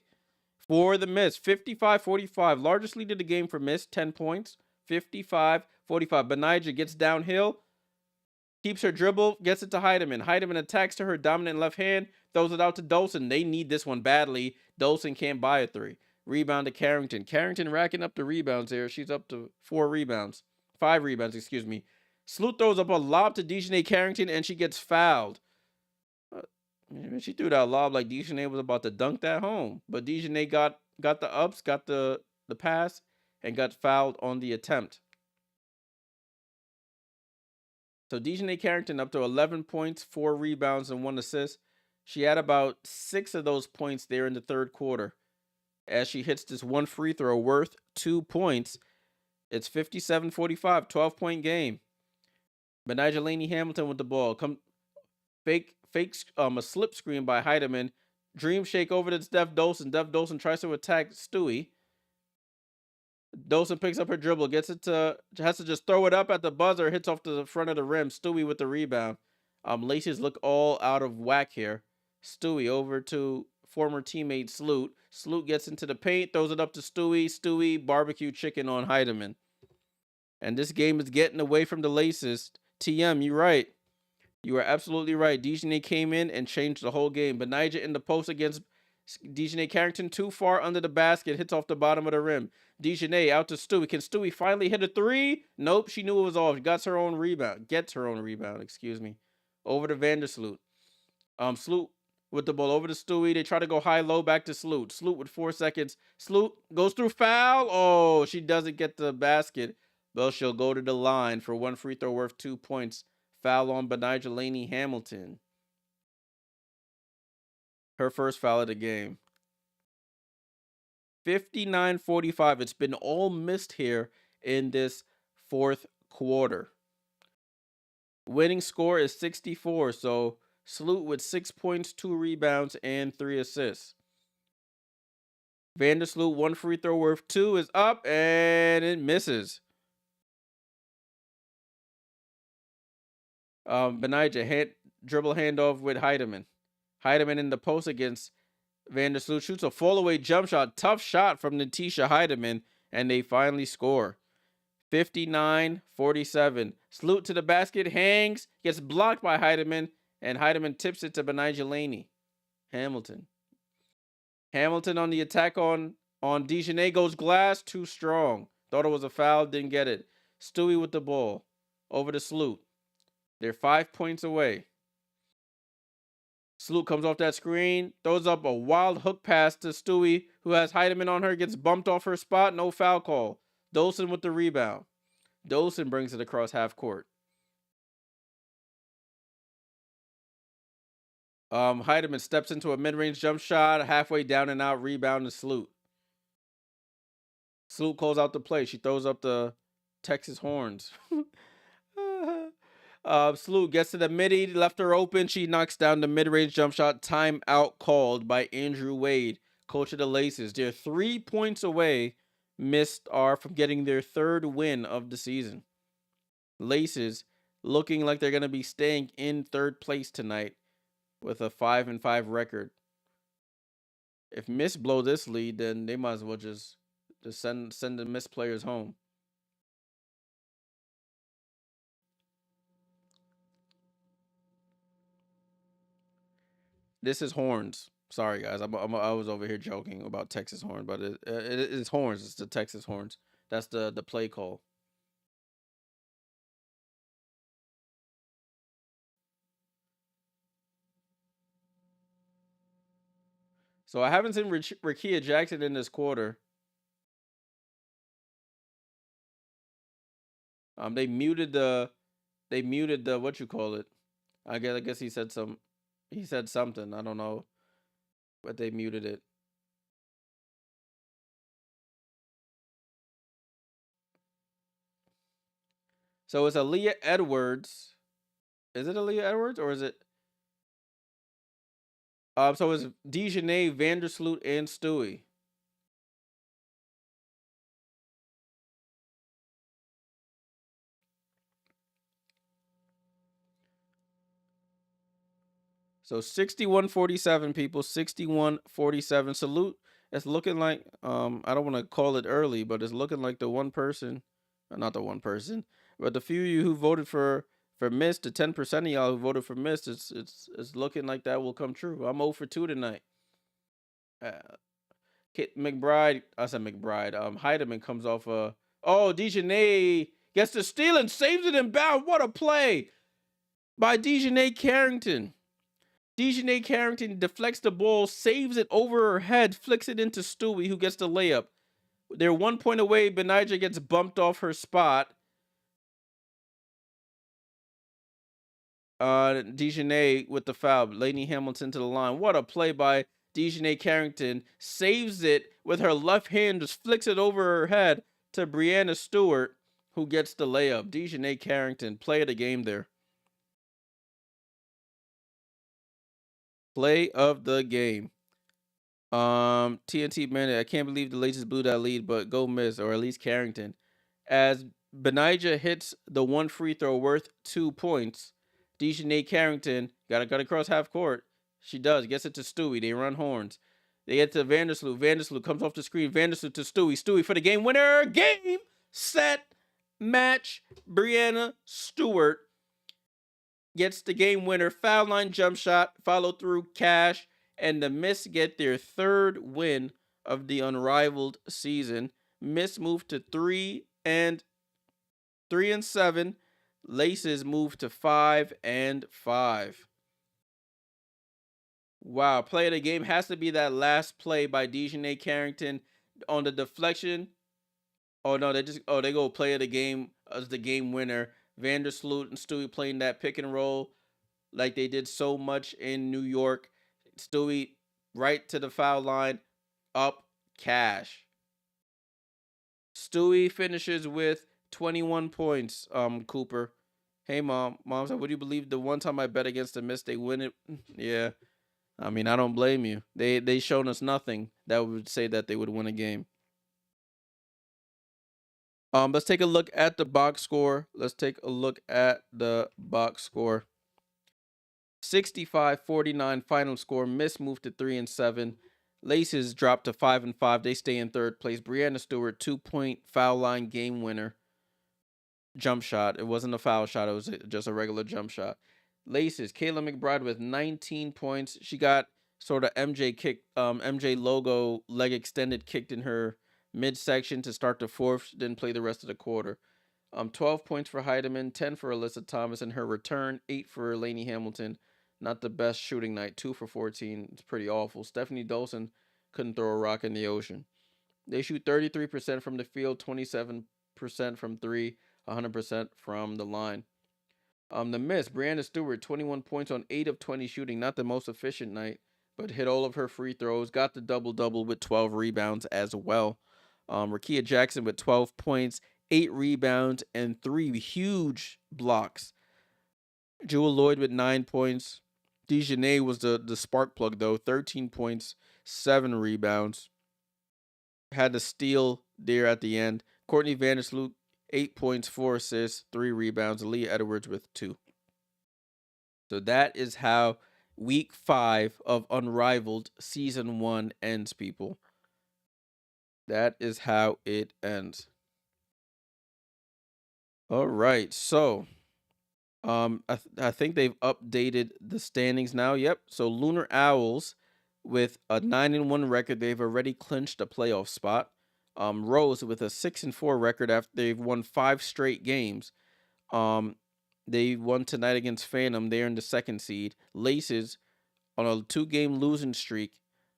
for the Mist. 55-45. Largest lead of the game for Mist. 10 points. 55-45. Benija gets downhill. Keeps her dribble, gets it to Heidemann. Heidemann attacks to her dominant left hand, throws it out to Dolson. They need this one badly. Dolson can't buy a 3. Rebound to Carrington. Carrington racking up the rebounds there. She's up to 5 rebounds, excuse me. Sloot throws up a lob to DeJournay Carrington, and she gets fouled. She threw that lob like DeJournay was about to dunk that home. But DeJournay got the ups, got the pass, and got fouled on the attempt. So DeJournay Carrington up to 11 points, 4 rebounds, and 1 assist. She had about 6 of those points there in the third quarter. As she hits this one free throw worth 2 points, it's 57-45, 12-point game. Benija Laney Hamilton with the ball. Fake a slip screen by Heidemann. Dream shake over to Steph Dolson. Steph Dolson tries to attack Stewie. Dolson picks up her dribble, has to just throw it up at the buzzer, hits off to the front of the rim. Stewie with the rebound. Laces look all out of whack here. Stewie over to former teammate Sloot. Sloot gets into the paint, throws it up to Stewie. Stewie barbecue chicken on Heidemann. And this game is getting away from the laces. TM, you're right. You are absolutely right. Dejanay came in and changed the whole game. Benija in the post against Dejanay Carrington, too far under the basket, hits off the bottom of the rim. Dejanay out to Stewie. Can Stewie finally hit a three? Nope, she knew it was off. Gets her own rebound. Excuse me. Over to Vandersloot. Sloot with the ball over to Stewie. They try to go high-low, back to Sloot. Sloot with 4 seconds. Sloot goes through foul. Oh, she doesn't get the basket. Well, she'll go to the line for one free throw worth 2 points. Foul on Benija Laney Hamilton. Her first foul of the game. 59-45. It's been all missed here in this fourth quarter. Winning score is 64. So Sloot with 6 points, 2 rebounds, and 3 assists. Vandersloot, one free throw worth 2 is up, and it misses. Benija dribble handoff with Heidemann. Heidemann in the post against Vandersloot, shoots a fall-away jump shot. Tough shot from Natisha Heidemann, and they finally score. 59-47. Sloot to the basket, hangs, gets blocked by Heidemann, and Heidemann tips it to Benija Laney Hamilton. Hamilton on the attack on Dejanay, goes glass, too strong. Thought it was a foul, didn't get it. Stewie with the ball. Over to Sloot. They're 5 points away. Sloot comes off that screen, throws up a wild hook pass to Stewie, who has Heidemann on her, gets bumped off her spot, no foul call. Dolson with the rebound. Dolson brings it across half court. Heidemann steps into a mid-range jump shot, halfway down and out, rebound to Sloot. Sloot calls out the play. She throws up the Texas horns. Sloot gets to the midi, left her open. She knocks down the mid-range jump shot. Timeout called by Andrew Wade, coach of the Laces. They're 3 points away. Missed are from getting their third win of the season. Laces looking like they're going to be staying in third place tonight with a 5-5 record. If Miss blow this lead, then they might as well just send the Miss players home. This is horns. Sorry, guys. I was over here joking about Texas horn, but it's horns. It's the Texas horns. That's the play call. So I haven't seen Rakia Jackson in this quarter. They muted the what you call it. I guess he said something. I don't know, but they muted it. So it's Aaliyah Edwards. Is it Aaliyah Edwards or is it? So it's Dejanay, Vandersloot, and Stewie. So 61-47, people. 61-47. Salute. It's looking like I don't want to call it early, but it's looking like the one person, not the one person, but the few of you who voted for Mist, the 10% of y'all who voted for Mist, it's looking like that will come true. I'm 0 for 2 tonight. Kit McBride, I said McBride. Heidemann comes off Dejanay gets the steal and saves it in bound. What a play by Dejanay Carrington. Dejanay Carrington deflects the ball, saves it over her head, flicks it into Stewie, who gets the layup. They're 1 point away. Benija gets bumped off her spot. Dejanay with the foul. Laney Hamilton to the line. What a play by Dejanay Carrington. Saves it with her left hand, just flicks it over her head to Brianna Stewart, who gets the layup. Dejanay Carrington, play of the game there. Play of the game. TNT man, I can't believe the Laces blew that lead, but go Miss, or at least Carrington. As Benija hits the one free throw worth 2 points, Dejanay Carrington got across half court. She does. Gets it to Stewie. They run horns. They get to Vandersloot. Vandersloot comes off the screen. Vandersloot to Stewie. Stewie for the game winner. Game, set, match. Brianna Stewart gets the game winner. Foul line jump shot. Follow through cash. And the Miss get their third win of the Unrivaled season. Miss moved to 3-7. Laces moved to 5-5. Wow, play of the game has to be that last play by Dejanay Carrington on the deflection. Oh no, they go play of the game as the game winner. Vandersloot and Stewie playing that pick and roll like they did so much in New York. Stewie right to the foul line, up cash. Stewie finishes with 21 points. Cooper. Hey mom, said, would you believe the one time I bet against the Miss they win it? Yeah. I mean, I don't blame you. They shown us nothing that would say that they would win a game. Let's take a look at the box score. 65-49 final score. Miss moved to 3-7. Laces dropped to 5-5. They stay in third place. Brianna Stewart, 2-point foul line game winner. Jump shot. It wasn't a foul shot. It was just a regular jump shot. Laces, Kayla McBride with 19 points. She got sort of MJ logo leg extended kicked in her midsection to start the fourth. She didn't play the rest of the quarter. 12 points for Heidemann, 10 for Alyssa Thomas in her return, 8 for Lainey Hamilton. Not the best shooting night, 2 for 14. It's pretty awful. Stephanie Dolson couldn't throw a rock in the ocean. They shoot 33% from the field, 27% from three, 100% from the line. The Miss, Brianna Stewart, 21 points on 8 of 20 shooting. Not the most efficient night, but hit all of her free throws. Got the double-double with 12 rebounds as well. Rakia Jackson with 12 points, 8 rebounds, and 3 huge blocks. Jewel Lloyd with 9 points. Dejanay was the spark plug, though. 13 points, 7 rebounds. Had a steal there at the end. Courtney Vandersloot, 8 points, 4 assists, 3 rebounds. Aaliyah Edwards with 2. So that is how Week 5 of Unrivaled Season 1 ends, people. That is how it ends. All right, so I think they've updated the standings now. Yep. So Lunar Owls with a 9-1 record, they've already clinched a playoff spot. Rose with a 6-4 record after they've won 5 straight games. They won tonight against Phantom. They're in the 2nd seed. Laces on a 2-game losing streak,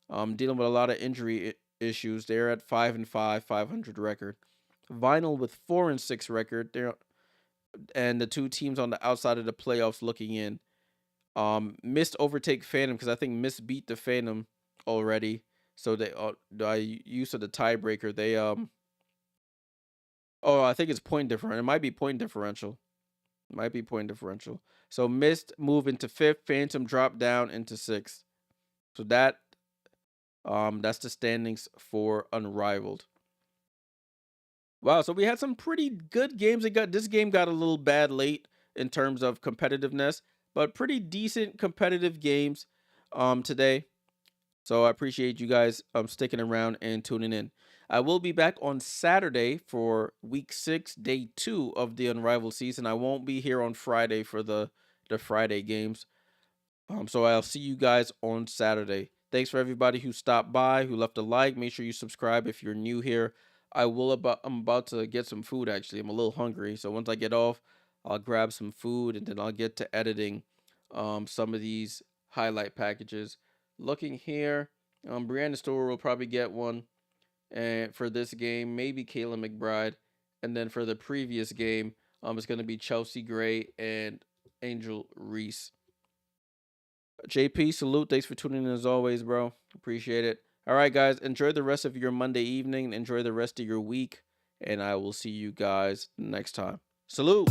dealing with a lot of injury issues. They're at 5-5, 500 record. Vinyl with 4-6 record. And the 2 teams on the outside of the playoffs looking in. Missed overtake Phantom because I think Miss beat the Phantom already. So they by use of the tiebreaker, they I think it's point differential. It might be point differential. So Mist move into 5th, Phantom drop down into 6th. So that's the standings for Unrivaled. Wow, so we had some pretty good games. This game got a little bad late in terms of competitiveness, but pretty decent competitive games today. So I appreciate you guys sticking around and tuning in. I will be back on Saturday for Week 6, Day 2 of the Unrivaled season. I won't be here on Friday for the Friday games. So I'll see you guys on Saturday. Thanks for everybody who stopped by, who left a like. Make sure you subscribe if you're new here. I'm about to get some food, actually. I'm a little hungry. So once I get off, I'll grab some food and then I'll get to editing some of these highlight packages. Looking here, Brianna Stewart will probably get one. And for this game, maybe Kayla McBride. And then for the previous game, it's going to be Chelsea Gray and Angel Reese. JP, salute. Thanks for tuning in as always, bro. Appreciate it. All right, guys. Enjoy the rest of your Monday evening. Enjoy the rest of your week. And I will see you guys next time. Salute.